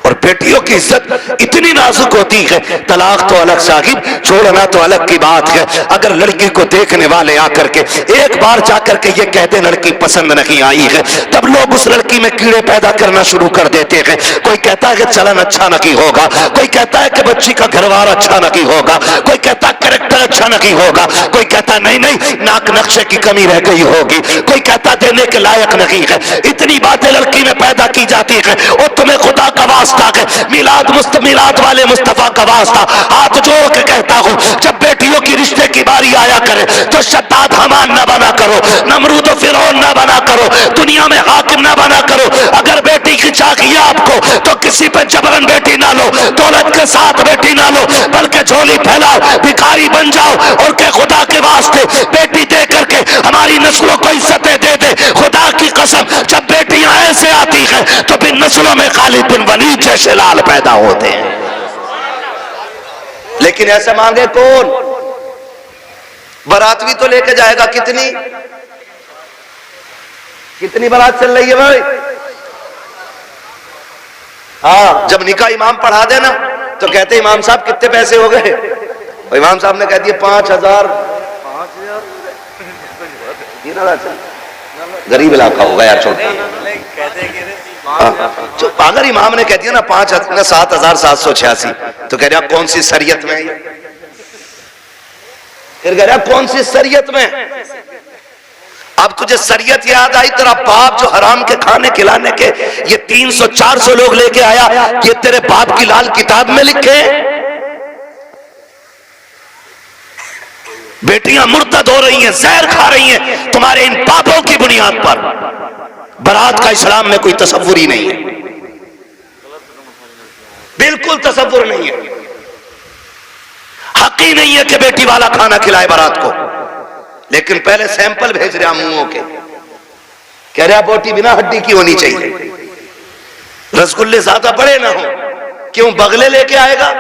और बेटियों की इज्जत इतनी नाजुक होती है, तलाक तो अलग साहिब, छोड़ना तो अलग की बात है। अगर लड़की को देखने वाले आकर के एक बार जाकर के ये कहते लड़की पसंद नहीं आई है, तब लोग उस लड़की में कीड़े पैदा करना शुरू कर देते हैं। कोई कहता है कि चलन अच्छा नहीं होगा, कोई कहता है कि बच्ची का घरवार अच्छा नहीं होगा, कोई कहता है कैरेक्टर अच्छा नहीं होगा, कोई कहता नहीं नहीं नाक नक्शे की कमी रह गई होगी, कोई कहता देने के लायक नहीं है। इतनी बातें लड़की में पैदा की जाती है। और तुम्हें खुदा का वास्ता मिलाद वाले मुस्तफा का वास्ता हाथ जोड़ के कहता हूं, जब बेटियों की रिश्ते की बारी आया करे तो शद्दाद हमान न बना करो, नमरूद फिरौन न बना करो, दुनिया में हाकिम न बना करो। अगर बेटी की चाहिए आपको तो किसी पे जबरन बेटी ना लो, दौलत के साथ बेटी ना लो, बल्कि झोली फैलाओ, भिखारी बन जाओ और के खुदा के वास्ते बेटी दे करके हमारी नस्लों को इज्जतें दे दे। खुदा की कसम, जब बेटियां ऐसे आती हैं तो फिर नस्लों में खालिद बिन वलीद जैसे लाल पैदा होते हैं। लेकिन ऐसे मांगे कौन? बारात भी तो लेके जाएगा। कितनी बारात चल रही है भाई? हाँ, जब निकाह इमाम पढ़ा देना तो कहते इमाम साहब कितने पैसे हो गए? और इमाम साहब ने कह दिया 5,000। गरीब इलाका होगा यार, छोटा। अगर इमाम ने कह दिया ना 7,786, तो कह रहा कौन सी शरीयत में? फिर कह रहा कौन सी शरीयत में? अब तुझे शरीयत याद आई? तेरा बाप जो हराम के खाने खिलाने के ये 300-400 लोग लेके आया, ये तेरे बाप की लाल किताब में लिखे? बेटियां मुर्तद हो रही हैं, जहर खा रही हैं तुम्हारे इन पापों की बुनियाद पर। बारात का इस्लाम में कोई तसव्वुर ही नहीं है, बिल्कुल तसव्वुर नहीं है। हक ही नहीं है कि बेटी वाला खाना खिलाए बारात को। लेकिन पहले सैंपल भेज रहा मुंहों के, कह रहा बोटी बिना हड्डी की होनी चाहिए, रसगुल्ले ज्यादा बड़े ना हो। क्यों? बगले लेके आएगा।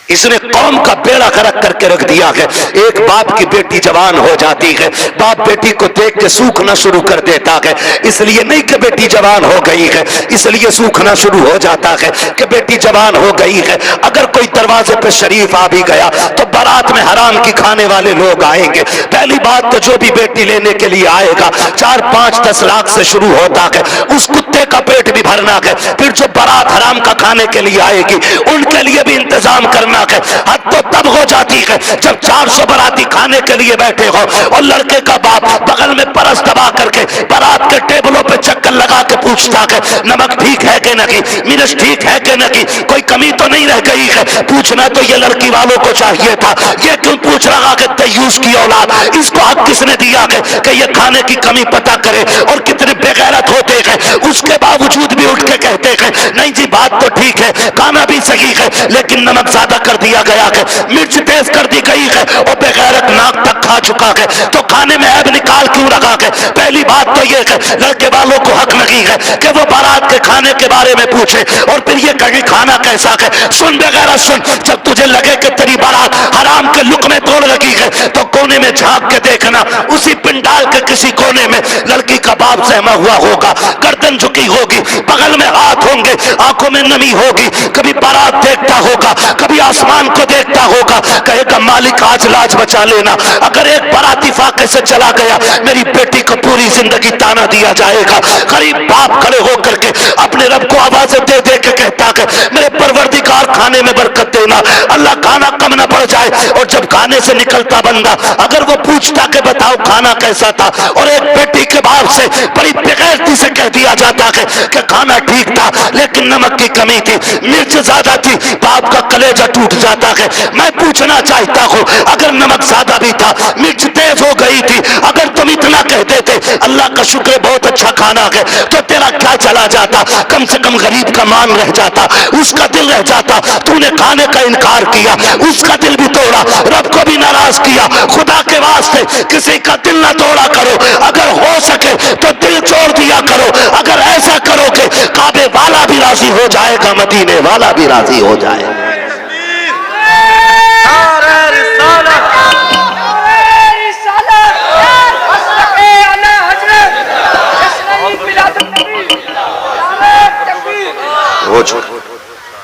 इसने कौम का बेड़ा गर्क करके रख दिया है। एक बाप की बेटी जवान हो जाती है, बाप बेटी को देख के सूखना शुरू कर देता है। इसलिए नहीं कि बेटी जवान हो गई है, इसलिए सूखना शुरू हो जाता है कि बेटी जवान हो गई है। अगर कोई दरवाजे पे शरीफ आ भी गया तो बारात में हराम की खाने वाले लोग आएंगे। पहली बात तो जो भी बेटी लेने के लिए आएगा 4, 5, 10 लाख से शुरू होता है, उस कुत्ते का पेट भी भरना है। फिर जो बारात हराम का खाने के लिए आएगी उनके लिए भी इंतजाम करना है। हद तो तब हो जाती है जब 400 बाराती खाने के लिए बैठे हो और लड़के का बाप बगल में परस दबा करके बारात के टेबलों पे चक्कर लगा के पूछता है नमक ठीक है कि नहीं, मिर्च ठीक है कि नहीं, कोई कमी तो नहीं रह गई है। पूछना तो ये लड़की वालों को चाहिए था, ये क्यों पूछ रहा है तयूस की औलाद, इसको हक किसने दिया है कि ये खाने की कमी पता करे। और कितने बेगैरत होते हैं, उसके बावजूद भी उठ के कहते हैं नहीं जी बात तो ठीक है, खाना भी सही है, लेकिन नमक ज्यादा कर दिया गया है, मिर्च तेज कर दी गई है, और बेगैरत नाक तक खा चुका है, तो खाने में ऐब निकाल क्यों रखा है। पहली बात तो ये है लड़के वालों को हक नहीं है कि वो बारात के खाने के बारे में पूछे और फिर ये कहे खाना कैसा है। सुन बेगैरत सुन, जब तुझे लगे कि तेरी बारात हराम के लुक में तोड़ लगी है तो कोने में झांक के देखना, उसी पिंडाल के किसी कोने में लड़की का बाप सहमा हुआ होगा, गर्दन झुकी होगी, बगल में हाथ होंगे, आंखों में नमी होगी, कभी बारात देखता होगा, कभी आसमान को देखता होगा, कहेगा मालिक आज लाज बचा लेना, अगर एक बाराती फाके से चला गया मेरी बेटी को पूरी जिंदगी ताना दिया जाएगा। गरीब बाप खड़े होकर के अपने रब को आवाजें दे दे के कहता है मेरे परवरदिगार खाने में बरकत देना, अल्लाह खाना कम ना पड़ जाए। और जब खाने से निकलता बंदा अगर वो पूछता कि बताओ खाना कैसा था, और एक बेटी के बाप से बड़ी बेगैरती से कह दिया जाता है कि खाना ठीक था लेकिन नमक की कमी थी, मिर्च ज्यादा थी, बाप का कलेजा टूट जाता है। मैं पूछना चाहता हूं अगर नमक ज्यादा भी था, मिर्च तेज हो गई थी, अगर तुम इतना कहते थे अल्लाह का शुक्र बहुत अच्छा खाना है, तो तेरा क्या चला जाता, कम से कम गरीब का मान रह जाता, उसका दिल रह जाता। तूने खाने का इनकार किया, उसका दिल भी तोड़ा, रब को भी नाराज किया। खुदा के वास्ते किसी का दिल ना तोड़ा करो, अगर हो सके तो दिल तोड़ दिया करो। अगर ऐसा करोगे काबे वाला भी राजी हो जाएगा, मदीने वाला भी राजी हो जाएगा।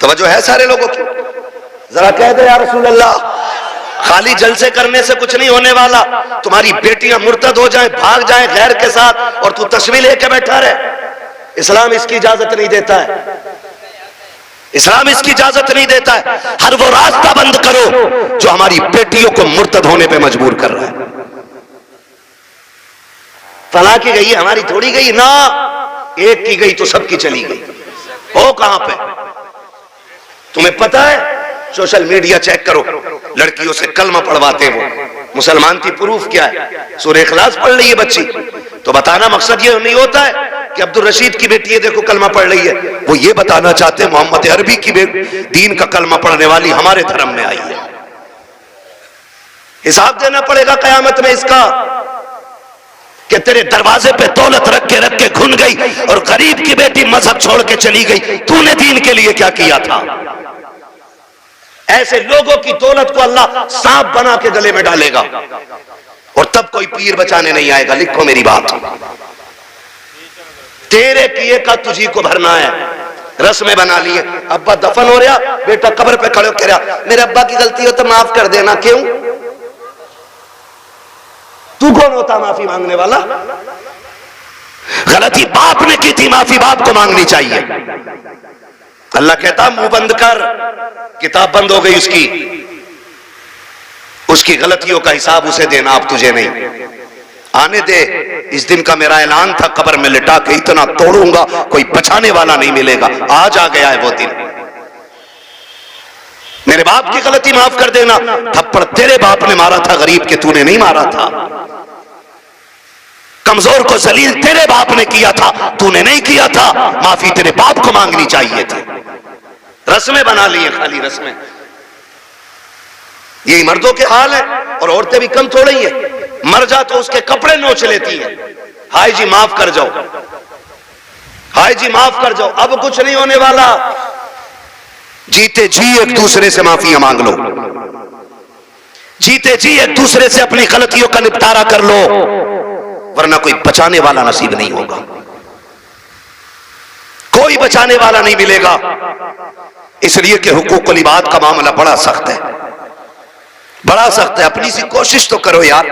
तवज्जो है सारे लोगों की, जरा कह दे या रसूल अल्लाह, खाली जलसे करने से कुछ नहीं होने वाला। तुम्हारी बेटियां मुर्तद हो जाएं, भाग जाएं गैर के साथ और तू तस्वीर लेके बैठा रहे, इस्लाम इसकी इजाजत नहीं देता है, इस्लाम इसकी इजाजत नहीं देता है। हर वो रास्ता बंद करो जो हमारी बेटियों को मुर्तद होने पे मजबूर कर रहा है। फला की गई हमारी थोड़ी गई ना, एक की गई तो सबकी चली गई। हो कहां पे तुम्हें पता है? सोशल मीडिया चेक करो, लड़कियों से कलमा पढ़वाते हो, मुसलमान की प्रूफ क्या है? सूरह इखलास पढ़ रही है बच्ची, तो बताना मकसद ये नहीं होता है कि अब्दुल रशीद की बेटी है देखो कलमा पढ़ रही है, वो ये बताना चाहते हैं मोहम्मद अरबी की दीन का कलमा पढ़ने वाली हमारे धर्म में आई है। हिसाब देना पड़ेगा कयामत में इसका कि तेरे दरवाजे पे दौलत रख के घुन गई और गरीब की बेटी मजहब छोड़ के चली गई, तूने दीन के लिए क्या किया था? ऐसे लोगों की दौलत को अल्लाह सांप बना के गले में डालेगा और तब कोई पीर बचाने नहीं आएगा। लिखो मेरी बात, तेरे किए का तुझी को भरना है। रस्में बना लिए, अब्बा दफन हो रहा, बेटा कब्र पे खड़े कह रहा मेरे अब्बा की गलती हो तो माफ कर देना। क्यों? तू कौन होता माफी मांगने वाला? गलती बाप ने की थी, माफी बाप को मांगनी चाहिए। अल्लाह कहता मुंह बंद कर, किताब बंद हो गई उसकी गलतियों का हिसाब उसे देना, अब तुझे नहीं। आने दे, इस दिन का मेरा ऐलान था कब्र में लिटा के इतना तोड़ूंगा कोई बचाने वाला नहीं मिलेगा। आज आ गया है वो दिन। मेरे बाप की गलती माफ कर देना, थप्पड़ तेरे बाप ने मारा था गरीब के, तूने नहीं मारा था। कमजोर को जलील तेरे बाप ने किया था, तूने नहीं किया था। माफी तेरे बाप को मांगनी चाहिए थी। रस्में बना लिए, खाली रस्में। यही मर्दों के हाल है और औरतें भी कम थोड़ी है, मर जा तो उसके कपड़े नोच लेती है। हाय जी माफ कर जाओ, हाय जी माफ कर जाओ, अब कुछ नहीं होने वाला। जीते जी एक दूसरे से माफियां मांग लो, जीते जी एक दूसरे से अपनी गलतियों का निपटारा कर लो, वरना कोई बचाने वाला नसीब नहीं होगा, कोई बचाने वाला नहीं मिलेगा। इसलिए कि हुकूकुल इबाद का मामला बड़ा सख्त है, बड़ा सख्त है। अपनी सी कोशिश तो करो यार।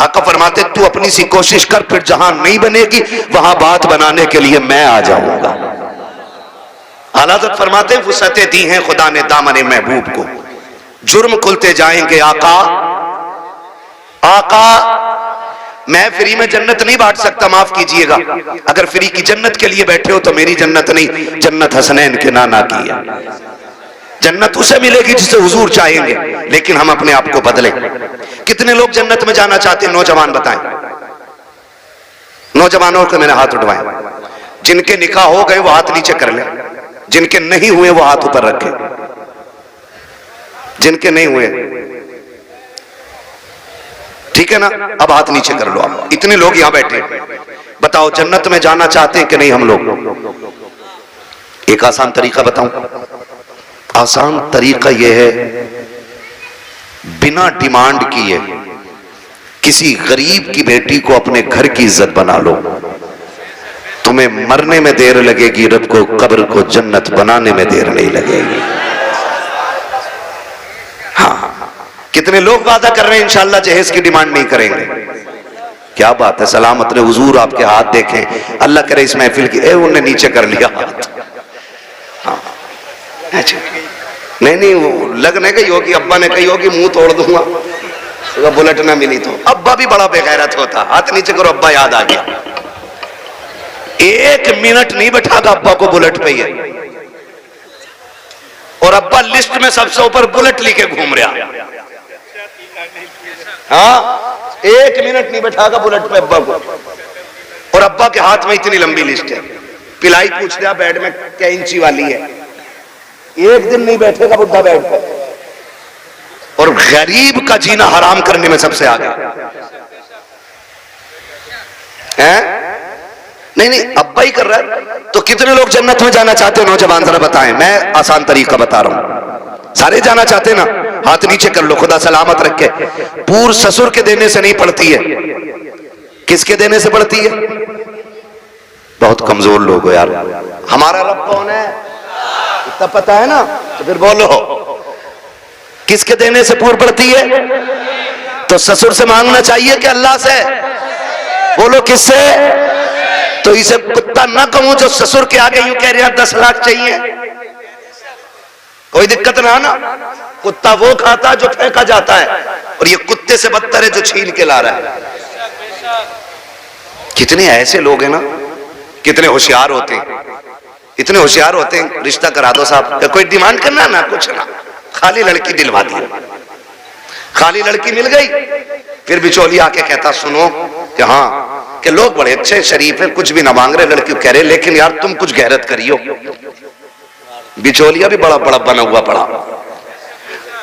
आका फरमाते तू अपनी सी कोशिश कर, फिर जहां नहीं बनेगी वहां बात बनाने के लिए मैं आ जाऊंगा। आला हज़रत फरमाते वुसअतें दी हैं खुदा ने दामन महबूब को, जुर्म खुलते जाएंगे आका। आका मैं फ्री में जन्नत नहीं बांट सकता, माफ कीजिएगा। अगर फ्री की जन्नत के लिए बैठे हो तो मेरी जन्नत नहीं, जन्नत हसनैन के नाना की है। जन्नत उसे मिलेगी जिसे हुजूर चाहेंगे, लेकिन हम अपने आप को बदलें। कितने लोग जन्नत में जाना चाहते हैं? नौजवान बताएं। नौजवानों को मैंने हाथ उठवाएं। जिनके निकाह हो गए वो हाथ नीचे कर लें, जिनके नहीं हुए वो हाथ ऊपर रखें। जिनके नहीं हुए ठीक है ना, अब हाथ नीचे कर लो। आप इतने लोग यहां बैठे, बताओ जन्नत में जाना चाहते हैं कि नहीं हम लोग? एक आसान तरीका बताऊं। आसान तरीका यह है, बिना डिमांड किए किसी गरीब की बेटी को अपने घर की इज्जत बना लो। तुम्हें मरने में देर लगेगी, रब को कब्र को जन्नत बनाने में देर नहीं लगेगी। हाँ, कितने लोग वादा कर रहे हैं इंशाअल्लाह जहेज की डिमांड नहीं करेंगे। क्या बात है, सलामत ने हुजूर आपके हाथ देखें। अल्लाह करे इस महफिल की, उन्हें नीचे कर लिया हाथ। हाँ नहीं वो लगने गई होगी, अब्बा ने कही होगी मुंह तोड़ दूंगा तो बुलेट ना मिली तो। अब्बा भी बड़ा बेगैरत होता, हाथ नीचे करो, अब्बा याद आ गया। 1 मिनट नहीं बैठागा अब्बा को बुलेट पे ही, और अब्बा लिस्ट में सबसे ऊपर बुलेट लेके घूम रहा। हाँ 1 मिनट नहीं बैठागा बुलेट पे अब्बा को, और अब्बा के हाथ में इतनी लंबी लिस्ट है। पिलाई पूछ दिया बेड में क्या इंची वाली है, 1 दिन नहीं बैठेगा बुढ़ा बेड पे। और गरीब का जीना हराम करने में सबसे आगे है। नहीं अब्बा ही कर रहा है। तो कितने लोग जन्नत में जाना चाहते हो नौजवान, जरा बताएं। मैं आसान तरीका बता रहा हूं। सारे जाना चाहते हैं ना, हाथ नीचे कर लो, खुदा सलामत रखे। पूर ससुर के देने से नहीं पड़ती है, किसके देने से पड़ती है? बहुत कमजोर लोग हो यार। हमारा रब कौन है इतना पता है ना, तो फिर बोलो किसके देने से पूर पड़ती है? तो ससुर से मांगना चाहिए कि अल्लाह से? बोलो किससे? तो इसे कुत्ता ना कहूं जो ससुर के आगे यूं कह रहा 10 लाख चाहिए, कोई दिक्कत ना ना। कुत्ता वो खाता जो फेंका जाता है, और ये कुत्ते से बदतर है जो छीन के ला रहा है। कितने ऐसे लोग हैं ना, कितने होशियार होते हैं, इतने होशियार होते हैं। रिश्ता करा दो साहब, कोई डिमांड करना ना, कुछ ना, खाली लड़की दिलवा दी। खाली लड़की मिल गई, फिर बिचौली आके कहता सुनो कि हाँ कि लोग बड़े अच्छे शरीफ हैं, कुछ भी ना मांग रहे, लड़की कह रहे लेकिन यार तुम कुछ गैरत करियो। बिचौलिया भी बड़ा बड़ा बना हुआ पड़ा।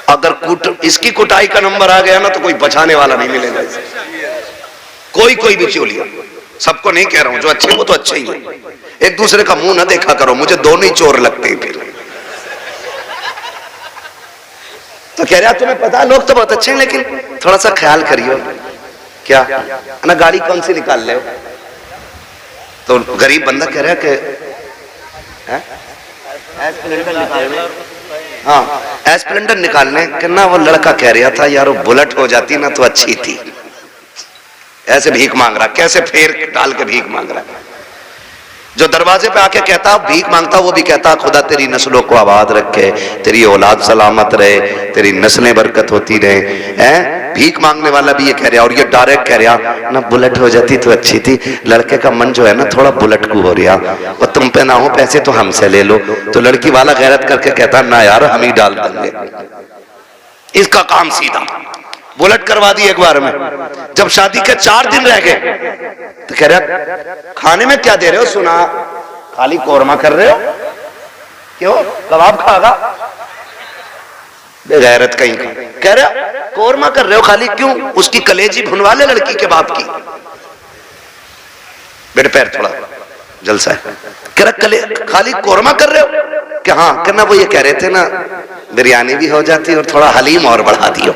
अगर इसकी कुटाई का नंबर आ गया ना तो कोई बचाने वाला नहीं मिलेगा। कोई बिचौलिया, सबको नहीं कह रहा हूं, जो अच्छे वो तो अच्छे ही है। एक दूसरे का मुंह ना देखा करो, मुझे दोनों ही चोर लगते हैं। फिर तो कह रहा तुम्हें पता लोग तो बहुत अच्छे हैं, लेकिन थोड़ा सा ख्याल करियो। क्या ना, गाड़ी कौन सी निकाल ले? तो गरीब बंदा कह रहा है कि एस्प्लेंडर निकालने। हाँ एस्प्लेंडर निकालने कहना, वो लड़का कह रहा था यार वो बुलेट हो जाती ना तो अच्छी थी। ऐसे भीख मांग रहा, कैसे फेर डाल के भीख मांग रहा। जो दरवाजे पे आके कहता भीख मांगता, वो भी कहता खुदा तेरी नस्लों को आबाद रखे, तेरी औलाद सलामत रहे, तेरी नस्लें बरकत होती रहे। हैं भीख मांगने वाला भी ये कह रहा, और ये डायरेक्ट कह रहा ना बुलेट हो जाती तो अच्छी थी। लड़के का मन जो है ना थोड़ा बुलेट को हो रहा, और तुम पे ना हो पैसे तो हमसे ले लो। तो लड़की वाला गैरत करके कहता ना यार हम ही डाल देंगे। इसका काम सीधा बुलेट करवा दी एक बार में। जब शादी के 4 दिन रह गए तो कह रहा खाने में क्या दे रहे हो? सुना खाली कोरमा कर रहे हो, क्यों कबाब खागा? बेगैरत कहीं का कह रहा कोरमा कर रहे हो खाली, क्यों? उसकी कलेजी भुनवा ले लड़की के बाप की। बेटे पैर थोड़ा जलसा है, कह रहा खाली कोरमा कर रहे हो कि हाँ कहना, वो ये कह रहे थे ना बिरयानी भी हो जाती और थोड़ा हलीम और बढ़ा दियो।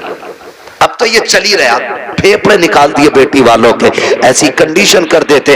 अब तो ये चल ही रहा, फेफड़े निकाल दिए बेटी वालों के, ऐसी कंडीशन कर देते।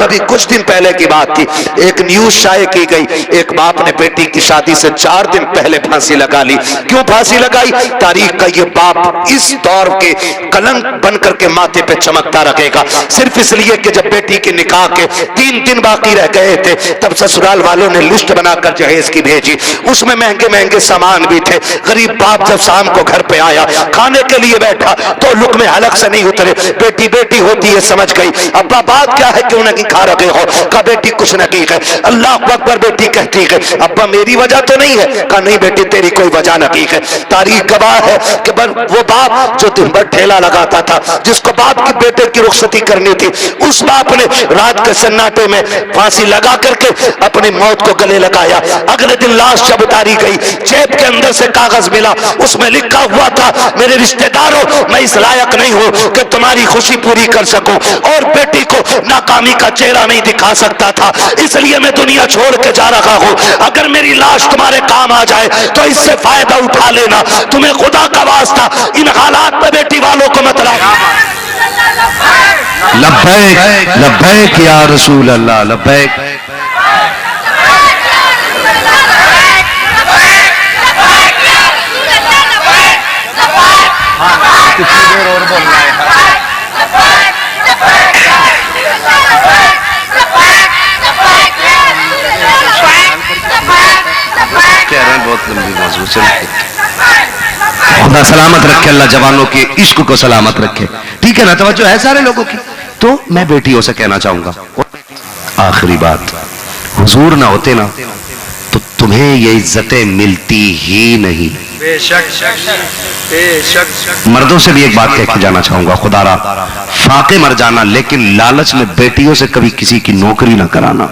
अभी कुछ दिन पहले की बात थी, एक न्यूज शाये की गई, एक बाप ने बेटी की शादी से 4 दिन पहले फांसी लगा ली। क्यों फांसी लगाई? तारीख का ये बाप इस दौर के कलंक बन करके माथे पे चमकता रहेगा, सिर्फ इसलिए कि जब बेटी के निकाह के 3 दिन बाकी रह गए थे तब ससुराल वालों ने लिस्ट बनाकर जहेज की भेजी, उसमें महंगे महंगे सामान भी थे। गरीब बाप जब शाम को घर पे आया, खाने के लिए बैठा तो लुक़मे हलक से नहीं उतरे। बेटी बेटी होती है, समझ गई। अब्बा बात क्या है, क्यों नहीं खा रहे हो? कहा बेटी कुछ नहीं है। अल्लाह अकबर बेटी कहती है, अब्बा मेरी वजह तो नहीं है? कहा नहीं बेटी तेरी कोई वजह नहीं है। तारीख गवाह है कि वो बाप जो दिन भर ठेला लगाता था, जिसको बाप की बेटे की रुखसती करनी थी, उस बाप ने रात के सन्नाटे में फांसी लगा करके अपनी मौत को गले लगाया। अगले दिन लाश जब उतारी गई, जेब के अंदर से कागज मिला, उसमें लिखा हुआ था, मेरे रिश्तेदारों मैं इस लायक नहीं हूं कि तुम्हारी खुशी पूरी कर सकूं, और बेटी को नाकामी का चेहरा नहीं दिखा सकता था, इसलिए मैं दुनिया छोड़ के जा रहा हूं। अगर मेरी लाश तुम्हारे काम आ जाए तो इससे फायदा उठा लेना। तुम्हें खुदा का वास्ता इन हालात में बेटी वालों को मत लाना। लब्बैक लब्बैक या रसूल अल्लाह, लब्बैक। कितनी देर और बोलना है? कह रहे हैं बहुत लंबी मौजूद। चलिए, खुदा सलामत रखे, अल्लाह जवानों के इश्क को सलामत रखे। ठीक है ना, तवज्जो है सारे लोगों की। तो मैं बेटियों से कहना चाहूंगा, आखिरी बात, हुजूर ना होते ना तो तुम्हें ये इज्जतें मिलती ही नहीं। बेशक बेशक। मर्दों से भी एक बात कह के जाना चाहूंगा, खुदारा फाके मर जाना, लेकिन लालच में बेटियों से कभी किसी की नौकरी ना कराना।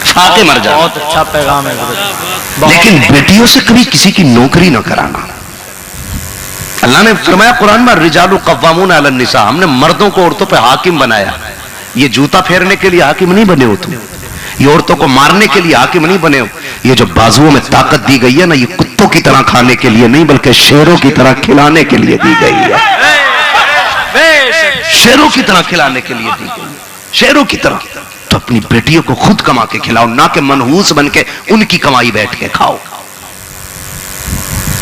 फाके मर जाना, बहुत अच्छा पैगाम है, लेकिन बेटियों से कभी किसी की नौकरी ना कराना। अल्लाह ने फरमाया कुरान में, रिजालु कव्वामून अलन निसा, हमने मर्दों को औरतों पे हाकिम बनाया। ये जूता फेरने के लिए हाकिम नहीं बने हो तुम, ये औरतों को मारने के लिए हाकिम नहीं बने हो। ये जो बाजुओं में ताकत दी गई है ना, ये कुत्तों की तरह खाने के लिए नहीं, बल्कि शेरों की तरह खिलाने के लिए दी गई है। शेरों की तरह खिलाने के लिए दी गई, शेरों की तरह। तो अपनी बेटियों को खुद कमा के खिलाओ, ना कि मनहूस बन के उनकी कमाई बैठ के खाओ।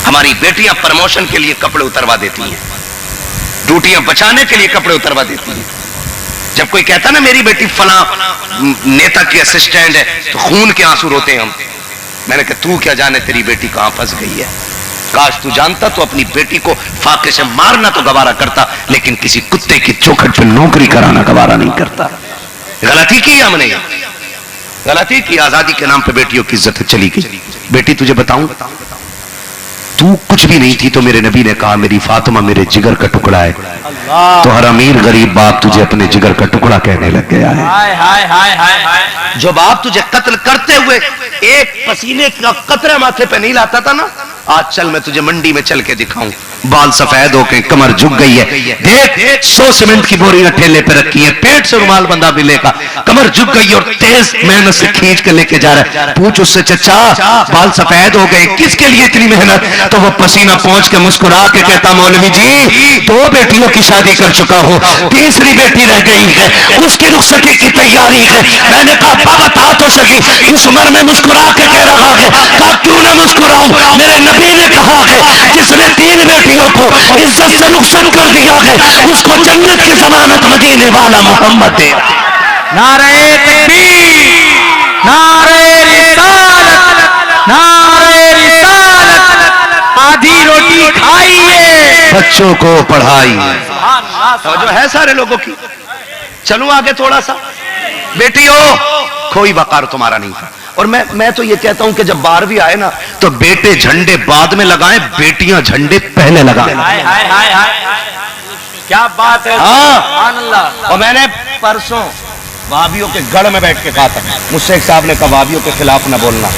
हमारी बेटियां प्रमोशन के लिए कपड़े उतरवा देती हैं, ड्यूटियां बचाने के लिए कपड़े उतरवा देती हैं। जब कोई कहता ना मेरी बेटी फला नेता की असिस्टेंट है, तो खून के आंसू रोते हैं हम। मैंने कहा तू क्या जाने तेरी बेटी कहां फंस गई है। काश तू जानता तो अपनी बेटी को फाके से मारना तो गवारा करता, लेकिन किसी कुत्ते की चौखट पे नौकरी कराना गवारा नहीं करता। गलती की हमने, गलती की। आजादी के नाम पे बेटियों की इज्जत चली गई। बेटी तुझे बताऊं, तू कुछ भी नहीं थी तो मेरे नबी ने कहा मेरी फातिमा मेरे जिगर का टुकड़ा है। तो हर अमीर गरीब बाप तुझे अपने जिगर का टुकड़ा कहने लग गया है। हाय हाय हाय हाय हाय। जो बाप तुझे कत्ल करते हुए एक पसीने का कतरा माथे पे नहीं लाता था ना, आज चल मैं तुझे मंडी में चल के दिखाऊं। बाल सफेद होके कमर झुक गई है, देख 100 सीमेंट की बोरियां ठेले पे रखी है, पेट से रुमाल बंधा मिलेगा, कमर झुक गई और तेज मेहनत से खींच के लेके जा रहा है। पूछ उससे चचा बाल सफेद हो गए, किसके लिए इतनी मेहनत? तो वो पसीना पहुंच के मुस्कुरा के कहता मौलवी जी 2 बेटियों की शादी कर चुका हूं, 3री बेटी रह गई है, उसकी रुखसती की तैयारी है। मैंने कहा बता तो सही, इस उम्र में मुस्कुरा के कह रहा है। कहा क्यों ना मुस्कुराऊं, मेरे नबी ने कहा है जिसने 3 बेटियों को इज्जत से रुखसत कर दिया है उसको जन्नत की जमानत देने वाला मोहम्मद दे। नारे तकबीर, नारे रिसालत, नारे रिसालत। आधी रोटी खाइए, बच्चों को पढ़ाइए। तो जो है सारे लोगों की। चलो आगे थोड़ा सा। बेटियों कोई वकार तुम्हारा नहीं था। और मैं तो ये कहता हूं कि जब 12वीं आए ना तो बेटे झंडे बाद में लगाएं, बेटियां झंडे पहले लगाएं। हाय हाय हाय हाय, क्या बात है। हाँ, और मैंने परसों वहाबियों के गढ़ में बैठ के कहा था, मुझसे एक साहब ने कहा वहाबियों के खिलाफ ना बोलना,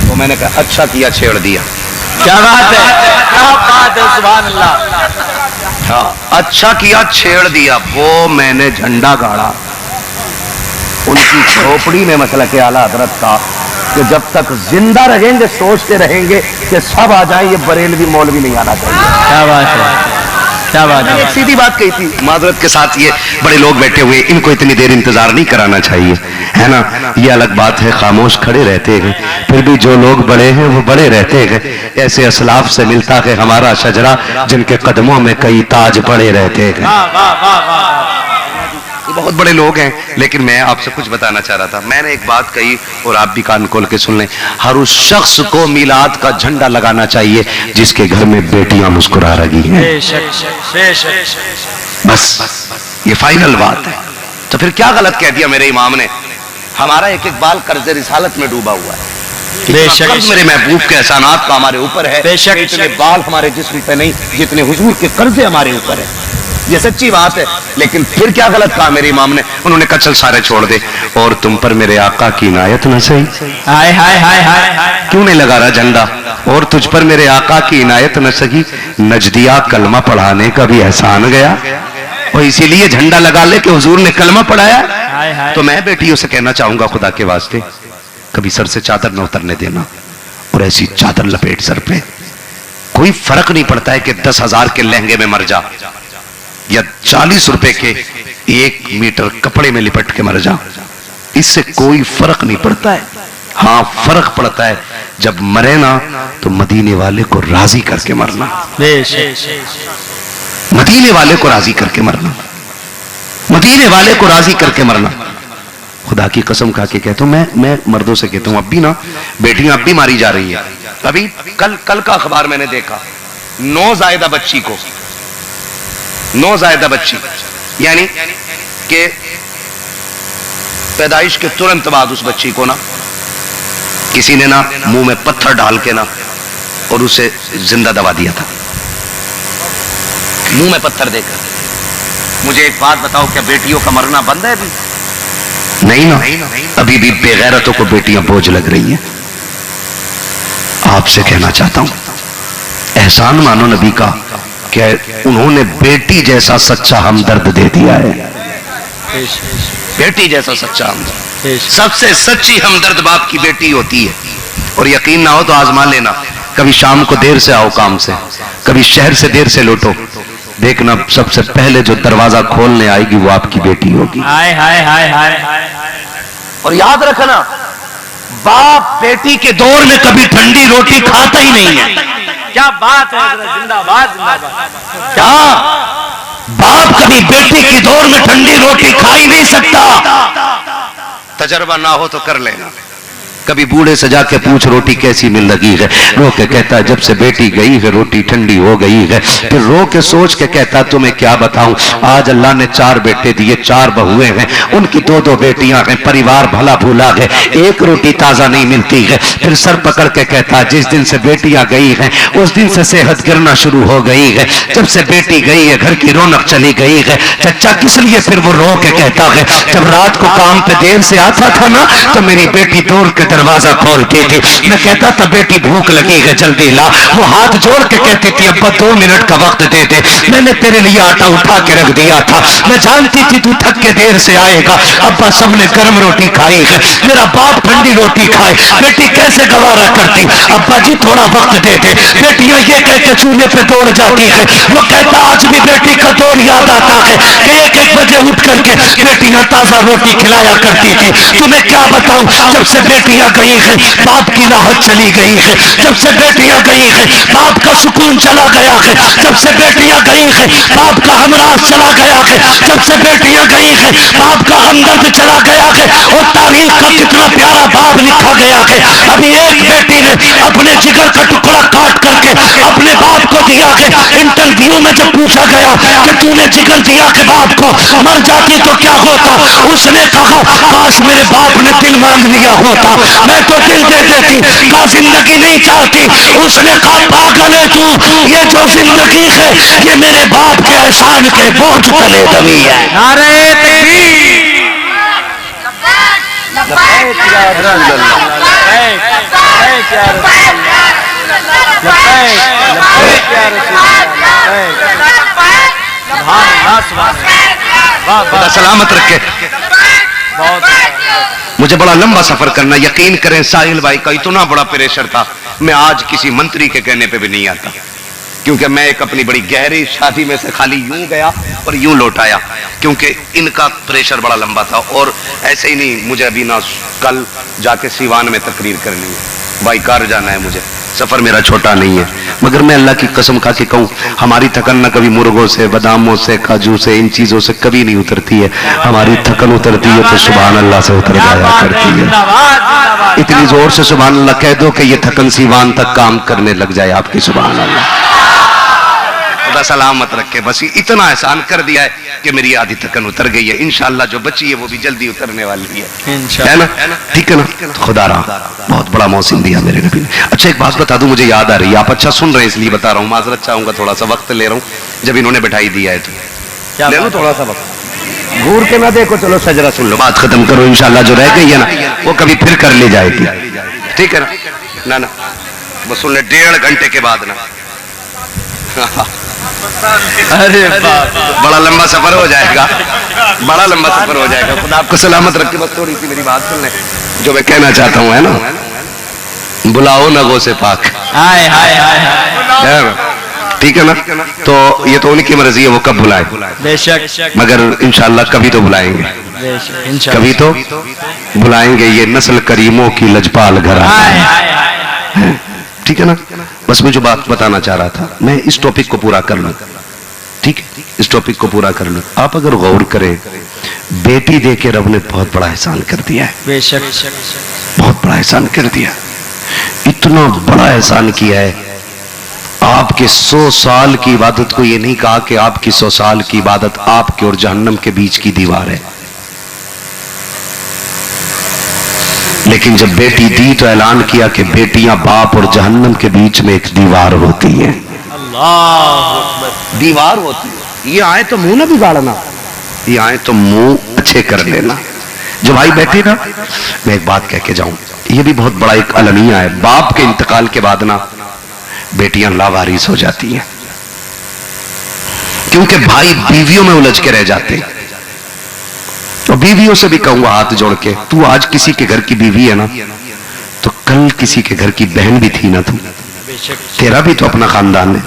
तो मैंने कहा अच्छा किया छेड़ दिया। क्या बात है, क्या बात है, सुभान अल्लाह। हाँ, अच्छा किया छेड़ दिया। वो मैंने झंडा गाड़ा उनकी झोपड़ी में मसलक आला हजरत का, कि जब तक जिंदा रहेंगे सोचते रहेंगे कि सब आ जाए, ये बरेलवी मौलवी नहीं आना चाहिए। क्या बात है, क्या बात मैंने है। एक सीधी बात कही थी, माजरत के साथ, ये बड़े लोग बैठे हुए, इनको इतनी देर इंतजार नहीं कराना चाहिए, है ना। ये अलग बात है, खामोश खड़े रहते हैं, फिर भी जो लोग बड़े हैं वो बड़े रहते हैं। ऐसे असलाफ से मिलता है हमारा शजरा, जिनके कदमों में कई ताज पड़े रहते हैं। ये बहुत बड़े लोग हैं। लेकिन मैं आपसे कुछ बताना चाह रहा था। मैंने एक बात कही और आप भी कान खोल के सुन लें। हर उस शख्स को मिलाद का झंडा लगाना चाहिए जिसके घर में बेटियां मुस्कुरा रही हैं। बस ये फाइनल बात है। तो फिर क्या गलत कह दिया मेरे इमाम ने? हमारा एक एक बाल कर्ज रिसालत में डूबा हुआ है। इतना कर्ज मेरे महबूब के एहसानात का हमारे ऊपर है। इतने बाल हमारे जिस्म पे नहीं जितने हुजूर के कर्जे हमारे ऊपर है। ये सच्ची बात है। लेकिन फिर क्या गलत कहा मेरे इमाम ने? उन्होंने कहा चल सारे छोड़ दे, और तुम पर मेरे आका की इनायत न सही। हाय हाय हाय हाय, क्यों नहीं लगा रहा झंडा? और तुझ पर मेरे आका की इनायत न सही, नजदिया कलमा पढ़ाने का भी एहसान गया, और इसीलिए झंडा लगा ले कि हुजूर ने कलमा पढ़ाया। तो मैं बेटियों से कहना चाहूंगा, खुदा के वास्ते कभी सर से चादर न उतरने देना, और ऐसी चादर लपेट सर पे। कोई फर्क नहीं पड़ता है कि 10,000 के लहंगे में मर जा या 40 रुपए के 1 मीटर कपड़े में लिपट के मर जा, इससे कोई फर्क नहीं पड़ता है। हाँ, फर्क पड़ता है जब मरे ना तो मदीने वाले को राजी करके मरना। मदीने वाले को राजी करके मरना, मदीने वाले को राजी करके मरना। खुदा की कसम खा के कहता हूं, मैं मर्दों से कहता हूं, अब भी ना बेटियां अब भी मारी जा रही है। अभी कल का अखबार मैंने देखा, नौजायदा बच्ची को, नौजायदा बच्ची यानी कि पैदाइश के तुरंत बाद उस बच्ची को ना किसी ने ना मुंह में पत्थर डाल के ना और उसे जिंदा दबा दिया था, मुंह में पत्थर देकर। मुझे एक बात बताओ, क्या बेटियों का मरना बंद है अभी? नहीं ना, अभी भी बेगैरतों को बेटियां बोझ लग रही हैं। आपसे कहना चाहता हूं, एहसान मानो नबी का, क्या उन्होंने बेटी जैसा सच्चा हमदर्द दे दिया है। बेटी जैसा सच्चा हमदर्द, सबसे सच्ची हमदर्द बाप की बेटी होती है। और यकीन ना हो तो आजमा लेना, कभी शाम को देर से आओ काम से, कभी शहर से देर से लौटो, देखना सबसे पहले जो दरवाजा खोलने आएगी वो आपकी बेटी होगी। हाय हाय हाय हाय। और याद रखना, बाप बेटी के दौर में कभी ठंडी रोटी खाता ही नहीं है। क्या बात है, जिंदाबाद जिंदाबाद। क्या बाप कभी बेटी की दौर में ठंडी रोटी खा ही नहीं सकता? तजर्बा ना हो तो कर लेना। कभी बूढ़े से जाके पूछ रोटी कैसी मिल रही है, रो के कहता है जब से बेटी गई है रोटी ठंडी हो गई है। फिर रो के सोच के कहता तुम्हें क्या बताऊं, आज अल्लाह ने 4 बेटे दिए, 4 बहुएं हैं, उनकी 2-2 बेटियां हैं, परिवार भला भूला है, एक रोटी ताजा नहीं मिलती है। फिर सर पकड़ के कहता जिस दिन से बेटियां गई हैं उस दिन से सेहत गिरना शुरू हो गई है, जब से बेटी गई है घर की रौनक चली गई है। चचा किस लिए? फिर वो रो के कहता है जब रात को काम पे देर से आता था ना तो मेरी बेटी दौड़ के दरवाजा खोलती थी, मैं कहता था बेटी भूख लगी है जल्दी ला, वो हाथ जोड़ के कहती थी अब्बा 2 मिनट का वक्त दे दे, मैंने तेरे लिए आटा उठा के रख दिया था, मैं जानती थी तू थक के देर से आएगा। अब्बा सबने गर्म रोटी खाई है, मेरा बाप ठंडी रोटी खाए, बेटी कैसे गवारा करती, अब्बा जी थोड़ा वक्त दे दे। बेटियां ये कह के चूल्हे पे दौड़ जाती है, वो कहता आज भी बेटी का दौर याद आता है कि 1-1 बजे उठ करके बेटियां ताजा रोटी खिलाया करती थी। तुम्हें क्या बताऊं, जब से बेटियां गई है बाप की राहत चली गई है, जब से बेटियां गई है बाप का सुकून चला गया है, जब से बेटियां गई है बाप का हमराज चला गया है, जब से बेटियां गई है बाप का हमदर्द चला गया है। और तारीख का कितना प्यारा बाप लिखा गया है। अभी एक बेटी ने अपने जिगर का टुकड़ा काट करके अपने बाप को दिया है। इंटरव्यू में जब पूछा गया कि तूने जिगर दिया के बाप को, मर जाती तो क्या होता, उसने कहा काश मेरे बाप ने दिल मांग लिया होता, मैं तो दिल दे देती, का जिंदगी नहीं चाहती। उसने कहा पागल है तू, ये जो जिंदगी है ये मेरे बाप के एहसान के बोझ तले दबी है। नारे तकबीर। सलामत रखे। मुझे बड़ा लंबा सफर करना, यकीन करें साहिल भाई का इतना बड़ा प्रेशर था, मैं आज किसी मंत्री के कहने पे भी नहीं आता। क्योंकि मैं एक अपनी बड़ी गहरी शादी में से खाली यूं गया और यूं लौट आया, क्योंकि इनका प्रेशर बड़ा लंबा था। और ऐसे ही नहीं, मुझे अभी ना कल जाके सीवान में तकरीर करनी है, बाई कार जाना है मुझे, सफर मेरा छोटा नहीं है। मगर मैं अल्लाह की कसम खा के कहूँ, हमारी थकन ना कभी मुर्गों से, बादामों से, काजू से, इन चीजों से कभी नहीं उतरती है। हमारी थकन उतरती है तो सुभान अल्लाह से उतर जाया करती है। इतनी जोर से सुभान अल्लाह कह दो कि ये थकन सीवान तक काम करने लग जाए आपकी। सुभान अल्लाह, खुदा सलामत रखे। बस इतना एहसान कर दिया है कि मेरी आधी थकन उतर गई है। इंशाअल्लाह जो बची है वो भी जल्दी उतरने वाली है ना, ठीक है ना। तो खुदा रहा बहुत बड़ा मौसम दिया मेरे नबी ने। अच्छा एक बात बता दूं, मुझे याद आ रही है, आप अच्छा सुन रहे हैं इसलिए बता रहा हूँ, माजरत चाहूंगा, थोड़ा सा वक्त ले रहा हूँ। जब इन्होंने बैठाई दिया है तो ले लो थोड़ा सा वक्त, घूर के ना देखो, चलो सजरा सुन लो, बात खत्म करो। इंशाअल्लाह जो रह गई है ना वो कभी फिर कर ली जाएगी, ठीक है ना। ना वो सुन ले 1.5 घंटे के बाद ना। अरे बड़ा लंबा सफर हो जाएगा, बड़ा लंबा सफर हो जाएगा। खुदा आपको सलामत रखे। बस थोड़ी सी मेरी बात सुन ले, जो मैं कहना चाहता हूँ, है ना, बुलाओ नगों से पाक, हाय हाय हाय, ठीक है ना। तो ये तो उनकी मर्जी है, वो कब बुलाए, बेशक, मगर इंशाअल्लाह कभी तो बुलाएंगे, कभी तो बुलाएंगे। ये नस्ल करीमों की लजपाल घर, ठीक है ना। बस मैं जो बात बताना चाह रहा था, मैं इस टॉपिक को पूरा कर लूं, ठीक है, इस टॉपिक को पूरा कर लूं। आप अगर गौर करें, बेटी दे के रब ने बहुत बड़ा एहसान कर दिया है, बेशक, बहुत बड़ा एहसान कर दिया, इतना बड़ा एहसान किया है। आपके 100 साल की इबादत को ये नहीं कहा कि आपकी 100 साल की इबादत आपके और जहन्नम के बीच की दीवार है, लेकिन जब बेटी दी तो ऐलान किया कि बेटियां बाप और जहन्नम के बीच में एक दीवार होती हैं। अल्लाह, दीवार होती है। ये आए तो मुंह ना बिगाड़ना, ये आए तो मुंह अच्छे कर लेना। जो भाई बैठे ना, मैं एक बात कह के जाऊं, ये भी बहुत बड़ा एक अलमिया है। बाप के इंतकाल के बाद ना बेटियां लावारिस हो जाती हैं, क्योंकि भाई बीवियों में उलझ के रह जाते हैं। तो बीवियों से भी कहूंगा हाथ जोड़ के, तू आज किसी के घर की बीवी है ना, तो कल किसी के घर की बहन भी थी ना तू, तेरा भी तो अपना खानदान है,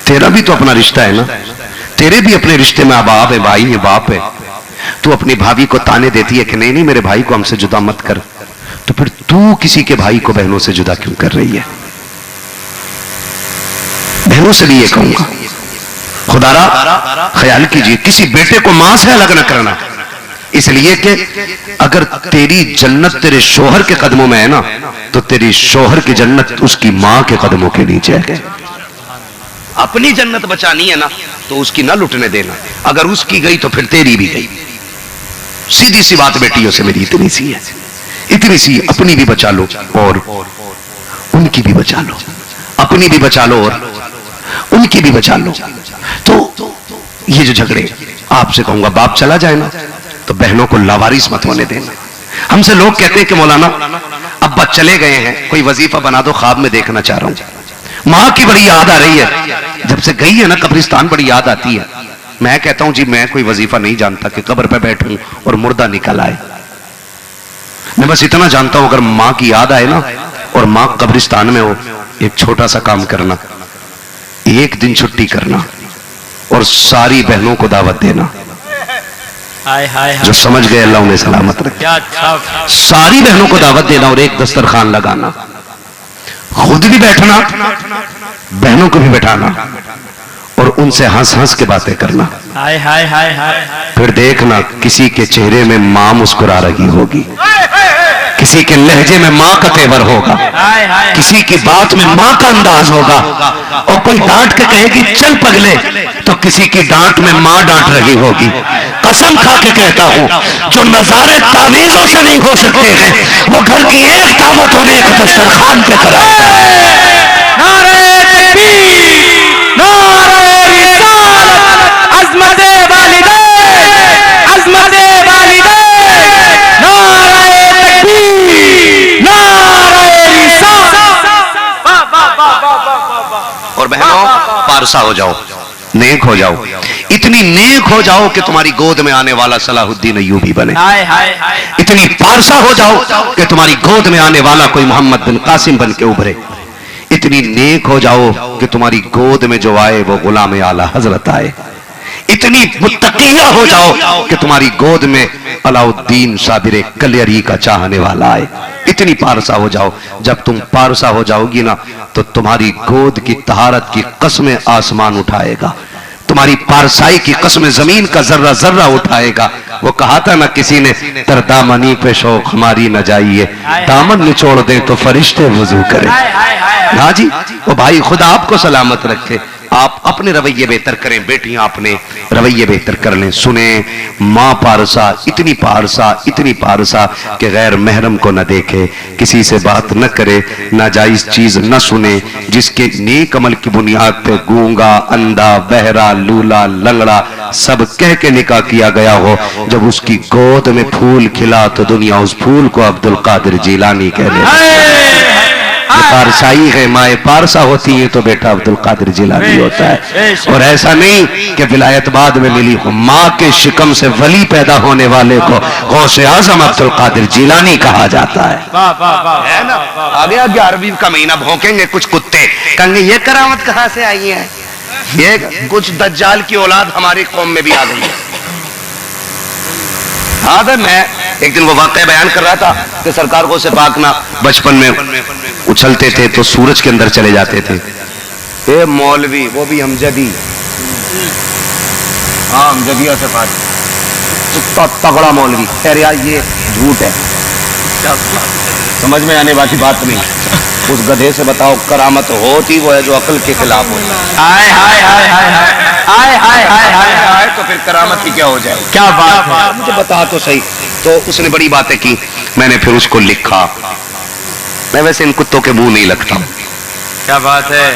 तेरा भी तो अपना रिश्ता है ना, तेरे भी अपने रिश्ते में बाप है, भाई है, बाप है। तू अपनी भाभी को ताने देती है कि नहीं नहीं मेरे भाई को हमसे जुदा मत कर, तो फिर तू किसी के भाई को बहनों से जुदा क्यों कर रही है? बहनों से भी ये कहूंगा, खुदारा ख्याल कीजिए, किसी बेटे को मां से अलग न करना, इसलिए कि अगर तेरी जन्नत तेरे शोहर के कदमों में है ना, तो तेरी शोहर की जन्नत उसकी मां के कदमों के नीचे है। अपनी जन्नत बचानी है ना, तो उसकी ना लुटने देना, अगर उसकी गई तो फिर तेरी भी गई। सीधी सी बात बेटियों से मेरी इतनी सी है, इतनी सी, अपनी भी बचा लो और उनकी भी बचा लो, अपनी भी बचा लो और उनकी भी बचा लो। तो ये जो झगड़े, आपसे कहूंगा बाप चला जाए ना, तो बहनों को लावारिस मत होने देना। हमसे लोग कहते हैं कि मौलाना अब्बा चले गए हैं, कोई वजीफा बना दो, ख्वाब में देखना चाह रहा हूं। मां की बड़ी याद आ रही है, जब से गई है ना कब्रिस्तान बड़ी याद आती है। मैं कहता हूं जी मैं कोई वजीफा नहीं जानता कि कब्र पे बैठूं और मुर्दा निकल आए। मैं बस इतना जानता हूं, अगर मां की याद आए ना और मां कब्रिस्तान में हो, एक छोटा सा काम करना, एक दिन छुट्टी करना और सारी बहनों को दावत देना। हाय हाय, जो समझ गए अल्लाह उन्हें सलामत रखे। सारी बहनों को दावत देना और एक दस्तरखान लगाना, खुद भी बैठना, बहनों को भी बैठाना और उनसे हंस हंस के बातें करना। हाय हाय हाय हाय, फिर देखना किसी के चेहरे में मां मुस्कुरा रही होगी, किसी के लहजे में मां का तेवर होगा, किसी की बात में मां का अंदाज होगा, और कोई डांट के कहेगी चल पगले, तो किसी की डांट में मां डांट रही होगी। कसम खा के कहता हूं, जो नजारे तावीजों से नहीं हो सकते हैं, वो घर की एक दावत होने एक दस्तरखान पे कराता है। नारे तकबीर, नारे रिसालत, अज़मते वालिदैन, अज़मते वालिदैन, नारे तकबीर, नारे रिसालत। और बहनों पारसा हो जाओ, नेक हो जाओ, इतनी नेक हो जाओ कि तुम्हारी गोद में आने वाला सलाहुद्दीन अय्यूबी बने। इतनी पारसा हो जाओ कि तुम्हारी गोद में आने वाला कोई मोहम्मद बिन कासिम बन के उभरे। इतनी नेक हो जाओ कि तुम्हारी गोद में जो आए वो गुलाम आला हजरत आए। इतनी मुत्तकिया हो जाओ कि तुम्हारी गोद में अलाउद्दीन साबिर कलियरी का चाहने वाला आए। इतनी पारसा हो जाओ, जब तुम पारसा हो जाओगी ना तो तुम्हारी गोद की तहारत की कसमें आसमान उठाएगा, तुम्हारी पारसाई की कसमें जमीन का जर्रा जर्रा उठाएगा। वो कहा था ना किसी ने, तरदामनी पे शौक हमारी न जाइए, दामन निचोड़ दे तो फरिश्ते वुजू करें। हाँ जी, वो भाई खुदा आपको सलामत रखे, आप अपने रवैये बेहतर करें, बेटियां अपने रवैये बेहतर कर लें। सुने, माँ पारसा इतनी पारसा कि गैर महरम को न देखे, किसी से बात न करे, नाजायज चीज न सुने, जिसके नेक अमल की बुनियाद पे गूंगा, अंधा, बहरा, लूला, लंगड़ा सब कह के निकाह किया गया हो, जब उसकी गोद में फूल खिला तो दुनिया उस फूल को अब्दुल कादिर जिलानी कह ले। पारसाई है, माए पारसा होती है तो बेटा अब्दुल कादिर जिलानी होता है। और ऐसा नहीं कि विलायत बाद में मिली हो, माँ के शिकम से वली पैदा होने वाले को गौसे आजम अब्दुल कादिर जिलानी कहा जाता है। है ना? आ गया 11वीं का महीना, भौंकेंगे कुछ कुत्ते, कहेंगे ये करामत कहां से आई है। ये कुछ दज्जाल की औलाद हमारी कौम में भी आ गई है। हाँ तो मैं एक दिन वो वाकया बयान कर रहा था कि सरकार को से पाक ना बचपन में उछलते थे तो सूरज के अंदर चले जाते थे। ए मौलवी, वो भी हमजदी, हाँ हमजदियों से पाक तगड़ा मौलवी। खैर यार ये झूठ है, समझ में आने वाली बात नहीं। उस गधे से बताओ करामत होती वो है जो अकल के खिलाफ हो। हाय हाय हाय हाय हाय हाय हाय हाय हाय, तो फिर करामत की क्या हो जाए? क्या बात है, मुझे बता तो सही। तो उसने बड़ी बातें की, मैंने फिर उसको लिखा। मैं वैसे इन कुत्तों के मुंह नहीं लगता हूं, क्या बात है,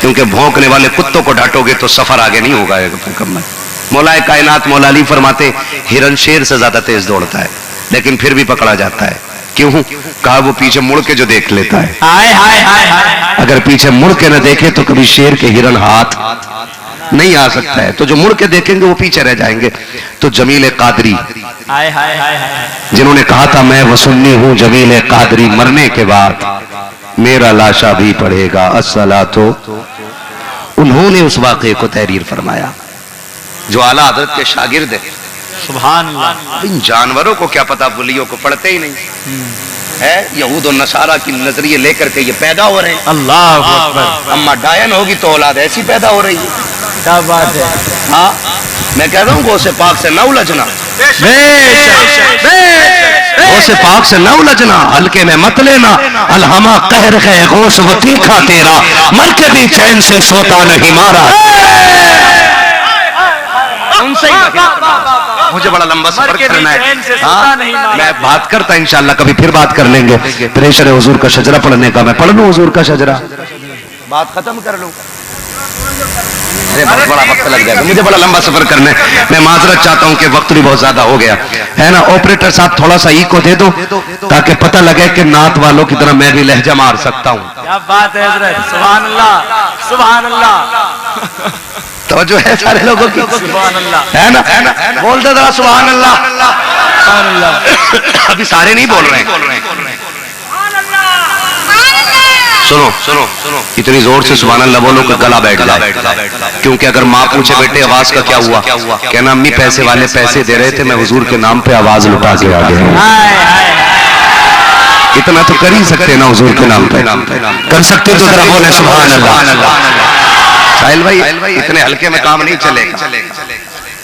क्योंकि भौंकने वाले कुत्तों को डांटोगे तो सफर आगे नहीं होगा मुकम्मल। मौलाए कायनात मौला अली फरमाते, हिरन शेर से ज्यादा तेज दौड़ता है लेकिन फिर भी पकड़ा जाता है। क्यों? कहा वो पीछे मुड़ के जो देख लेता है। हाय हाय हाय हाय, अगर पीछे मुड़ के न देखे तो कभी शेर के हिरन हाथ नहीं आ सकता है, तो जो मुड़ के देखेंगे वो पीछे रह जाएंगे। तो जमील कादरी, हाय हाय हाय हाय, जिन्होंने कहा था मैं वो सुन्नी हूं जमील कादरी, मरने के बाद मेरा लाशा भी पढ़ेगा अस्सलातो, उन्होंने उस वाक़े को तहरीर फरमाया। जो आला हजरत के शागिर्द है, सुभान अल्लाह। इन जानवरों को क्या पता, बुलियों को पढ़ते ही नहीं है। यहूद और नसारा की नजरिए लेकर के ये पैदा हो रहे हैं। अल्लाह अकबर, अम्मा डायन होगी तो औलाद ऐसी पैदा हो रही है। क्या बात है। हाँ, मैं कह रहा हूँ गौसे पाक से न उलझना, गौसे पाक से न उलझना, हल्के में मत लेना। अलहमा कहर है गौस वो तीखा तेरा, मर के भी चैन से सोता नहीं मारा। उनसे ही मुझे बड़ा लंबा सफर करना है। हाँ, मैं बात करता इंशाल्लाह, कभी फिर बात कर लेंगे। प्रेशर है हुजूर का शजरा पढ़ने का, मैं पढ़ लूं हुजूर का शजरा, बात खत्म कर लूं। अरे बहुत बड़ा वक्त लग जाएगा, मुझे बड़ा लंबा सफर करना है। मैं माजरत चाहता हूं कि वक्त भी बहुत ज्यादा हो गया है ना। ऑपरेटर साहब थोड़ा सा इको दे दो ताकि पता लगे कि नात वालों की तरह मैं भी लहजा मार सकता हूं। क्या बात है हजरत, सुभान अल्लाह सुभान अल्लाह। तो जो है सारे लोगों की सुभान अल्लाह, है ना, बोल दे जरा सुभान अल्लाह। सुभान अल्लाह। अभी सारे नहीं बोल रहे हैं। सुनो सुनो सुनो, इतनी जोर से सुभान अल्लाह बोलो कि गला बैठ जाए। क्योंकि अगर माँ पूछे बेटे आवाज का क्या हुआ, कहना अम्मी पैसे वाले पैसे दे रहे थे, मैं हुजूर के नाम पे आवाज लुटा के आ गया। इतना तो कर ही सकते ना हुजूर के नाम पे, कर सकते तो जरा बोले सुभान अल्लाह। साहिल भाई इतने हल्के में काम नहीं चलेगा।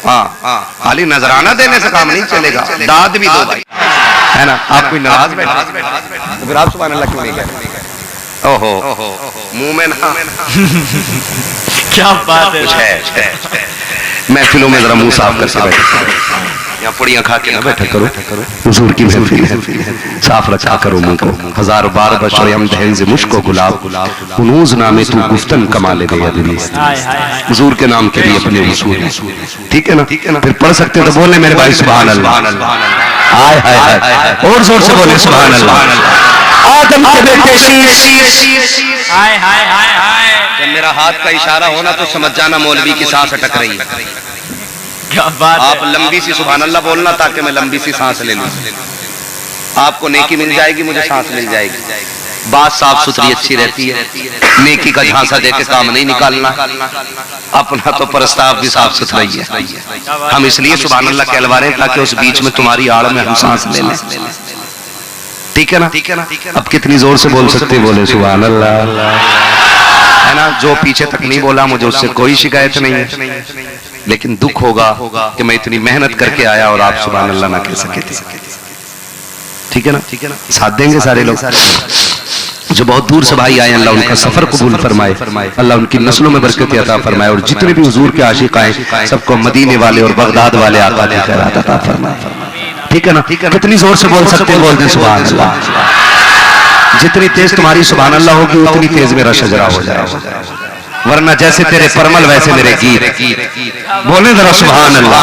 हाँ, खाली नजराना देने से काम नहीं चलेगा, दाद भी दो भाई, है ना। आप कोई नाराज बैठा तो फिर आप सुभान अल्लाह क्यों नहीं कहते? ओहो, मुंह में ना क्या बात कुछ है। महफिलों में जरा मुंह साफ करके बैठे, यहाँ पुड़ियाँ खा के ना बैठा करो। हुजूर की महफिल है, साफ रखा करो मुंह को। हजार बार बशरम दहन से मुश्को गुलाब, उनूज नामे तू गुफ्तन कमाले गया दिली। हुजूर के नाम के लिए अपने उसूल, ठीक है ना। फिर पढ़ सकते हो तो बोले मेरे भाई सुभान अल्लाह। हाय हाय हाय, और जोर से बोले सुभान अल्लाह। आदम के बेटे शीश, हाय हाय हाय हाय, जब मेरा हाथ का इशारा होना तो समझ जाना मौलवी की सांस अटक रही है। क्या बात है। आप लंबी सी सुभान अल्लाह बोलना ताकि मैं लंबी सी सांस ले लूं। आपको नेकी मिल जाएगी, मुझे सांस मिल जाएगी। बात साफ सुथरी अच्छी रहती है, नेकी का झांसा देके काम नहीं निकालना, अपना तो प्रस्ताव भी साफ सुथरा ही है। हम इसलिए सुभान अल्लाह कहलवा रहे हैं ताकि उस बीच में तुम्हारी आड़ में हम सांस ले लें, ठीक है ना? अब कितनी जोर से बोल सकते बोले सुभान अल्लाह, है ना? जो पीछे तक नहीं बोला मुझे उससे कोई शिकायत नहीं है, लेकिन दुख होगा कि मैं इतनी मेहनत करके आया और आप सुभान अल्लाह ना कह सके थे, ठीक है ना? साथ देंगे सारे लोग जो बहुत दूर से भाई आए, अल्लाह उनका सफर कबूल फरमाए, अल्लाह उनकी नस्लों में बरकत अता फरमाए, और जितने भी हुजूर के आशिक आए सबको मदीने वाले और बगदाद वाले आका की खैरात अता फरमाए, ठीक है ना? कितनी जोर से बोल सकते बोल दें सुभान अल्लाह। जितनी तेज तुम्हारी सुभान अल्लाह होगी उतनी तेज मेरा शजरा हो जाएगा, वरना जैसे तेरे परमल वैसे मेरे गीत। बोले जरा सुभान अल्लाह।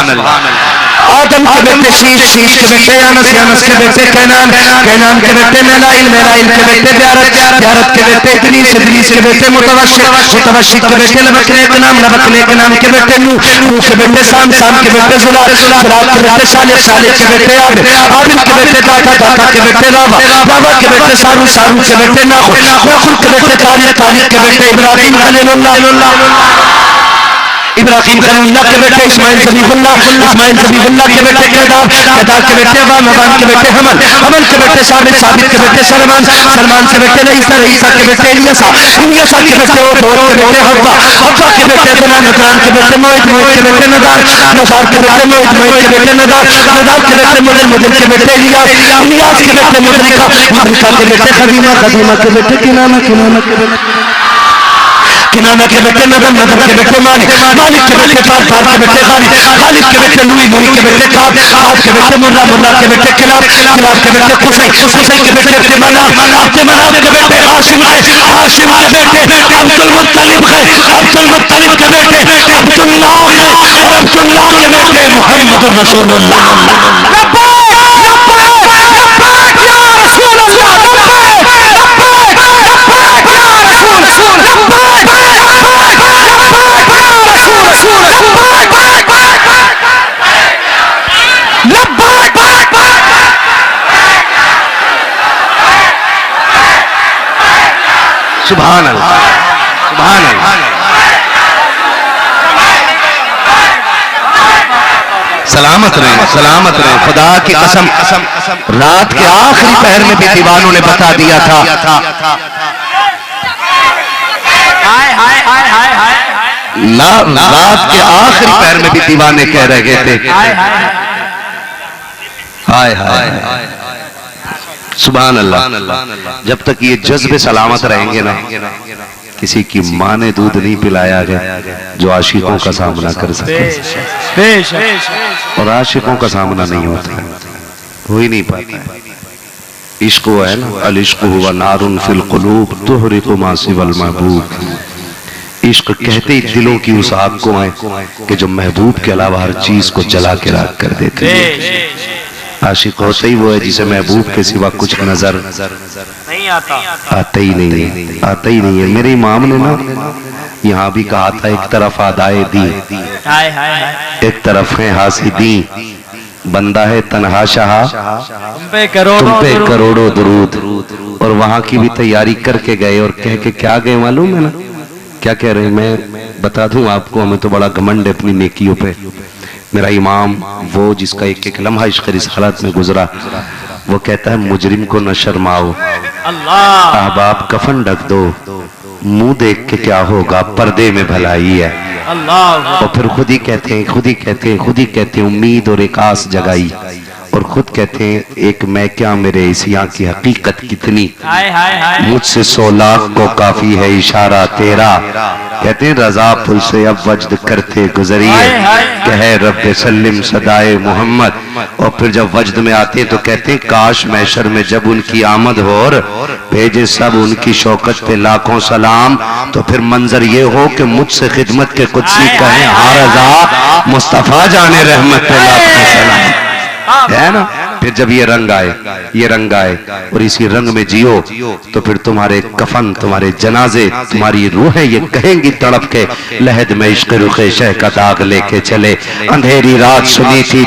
आदम के बेटे शीश, शीश के बेटे अनस, अनस के बेटे कैनान, कैनान के बेटे मेलाइल, मेलाइल के बेटे ब्यारत, ब्यारत के बेटे इदरीस, इदरीस के बेटे मुतवश्शिक, मुतवश्शिक के बेटे लबकले के नाम, लबकले के नाम के बेटे नूह, नूह के बेटे साम, साम के बेटे जुलाल, जुलाल के बेटे सालिह, सालिह के बेटे आबिद, आबिद के बेटे दाता, दाता के बेटे रावा, रावा के बेटे सारू, सारू के बेटे नाखुन, नाखुन के बेटे तारिक, तारिक के बेटे इब्राहिम खलीलुल्लाह, इब्राहिम खलीलुल्लाह के बेटे इस्माइल ज़बीहुल्लाह, इस्माइल ज़बीहुल्लाह के बेटे केदार, केदार के बेटे अबान, अबान के बेटे हमल, हमल के बेटे साबित, साबित के बेटे सलमान, सलमान के बेटे ईसा, ईसा के बेटे इलियासा, इलियासा के बेटे और के बेटे हव्वा, हव्वा के बेटे अदनान, अदनान के बेटे मोइद, मोइद के बेटे नदार, नदार के बेटे मोइद, मोइद के बेटे नदार, नदार के बेटे मुदल, मुदल के बेटे इलियास, इलियास के बेटे मुदरिका, मुदरिका के बेटे खदीमा, खदीमा के बेटे किनाना, किनाना के बेटे किनाना के बेटे नदम, नदम के बेटे मालिक, मालिक के बेटे फार, फार के बेटे खालिद, खालिद के बेटे लुई, लुई के बेटे काब, काब के बेटे मुर्रा, मुर्रा के बेटे किलाब, किलाब के बेटे कुसै, कुसै के बेटे तिमनाफ, तिमनाफ के बेटे हाशिम है, हाशिम के बेटे अब्दुल मुत्तलिब है, अब्दुल मुत्तलिब के बेटे अब्दुल्लाह है, और अब्दुल्लाह के बेटे मुहम्मद रसूलुल्लाह। सुभान अल्लाह, सुभान अल्लाह। सलामत रहे, सलामत रहे, खुदा की कसम, रात के आखिरी पहर में भी दीवानों ने बता दिया था, रात के आखिरी पहर में भी दीवाने कह रहे थे हाय हाय सुभान अल्लाह। जब तक ये जज्बे सलामत रहेंगे ना, किसी की माँ ने दूध नहीं पिलाया है जो आशिकों का सामना कर सके, और आशिकों का सामना नहीं होता है, हो ही नहीं पाता है। इश्क वो है ना, अल इश्क हुवा नारुन फिल कुलूब तुहरिकु मा सिवल महबूब। इश्क कहते ही दिलों की उस आग को है कि जो महबूब के अलावा हर चीज को जला के राख कर देती है। आशिक होते ही वो है जिसे महबूब के सिवा कुछ नजर नहीं आता ही नहीं है, आता ही नहीं है। मेरे इमाम ने ना यहाँ भी कहा था, एक तरफ आदाए दी, एक तरफ है हासिदी, बंदा है तन्हा शाह, तुम पे करोड़ों दुरूद। और वहां की भी तैयारी करके गए, और कह के क्या गए मालूम है ना, क्या कह रहे हैं मैं बता दूं आपको, हमें तो बड़ा घमंड है अपनी नेकियों पे। मेरा इमाम वो जिसका एक एक लम्हा इश्क रिसालत में गुजरा, वो कहता है मुजरिम को न शर्माओ, अहबाब कफन ढक दो, मुंह देख के क्या होगा, पर्दे में भलाई है। और फिर खुद ही कहते हैं, खुद ही कहते हैं, खुद ही कहते हैं उम्मीद और एक आस जगाई, और खुद कहते हैं एक मैं क्या मेरे इस यहाँ की हकीकत कितनी, मुझसे 100 लाख को काफी है इशारा तेरा। कहते हैं रजा पुल से अब वजद करते गुजरिए, कहे रब्बे सल्लिम सदाए मोहम्मद। और फिर जब वजद में आते हैं तो कहते हैं काश महशर में जब उनकी आमद हो और भेजे सब उनकी शौकत पे लाखों सलाम, तो फिर मंजर ये हो कि मुझसे खिदमत के कुदसी कहें हाँ रजा मुस्तफा जाने रहमत पे लाखों सलाम, है ना। फिर जब ये रंग आए, ये रंग आए और इसी रंग में जियो, तो फिर तुम्हारे कफन, तुम्हारे जनाजे, तुम्हारी रूहें ये कहेंगी तड़प के, लहद में इश्क रुखे शह का दाग लेके चले, अंधेरी रात सुनी थी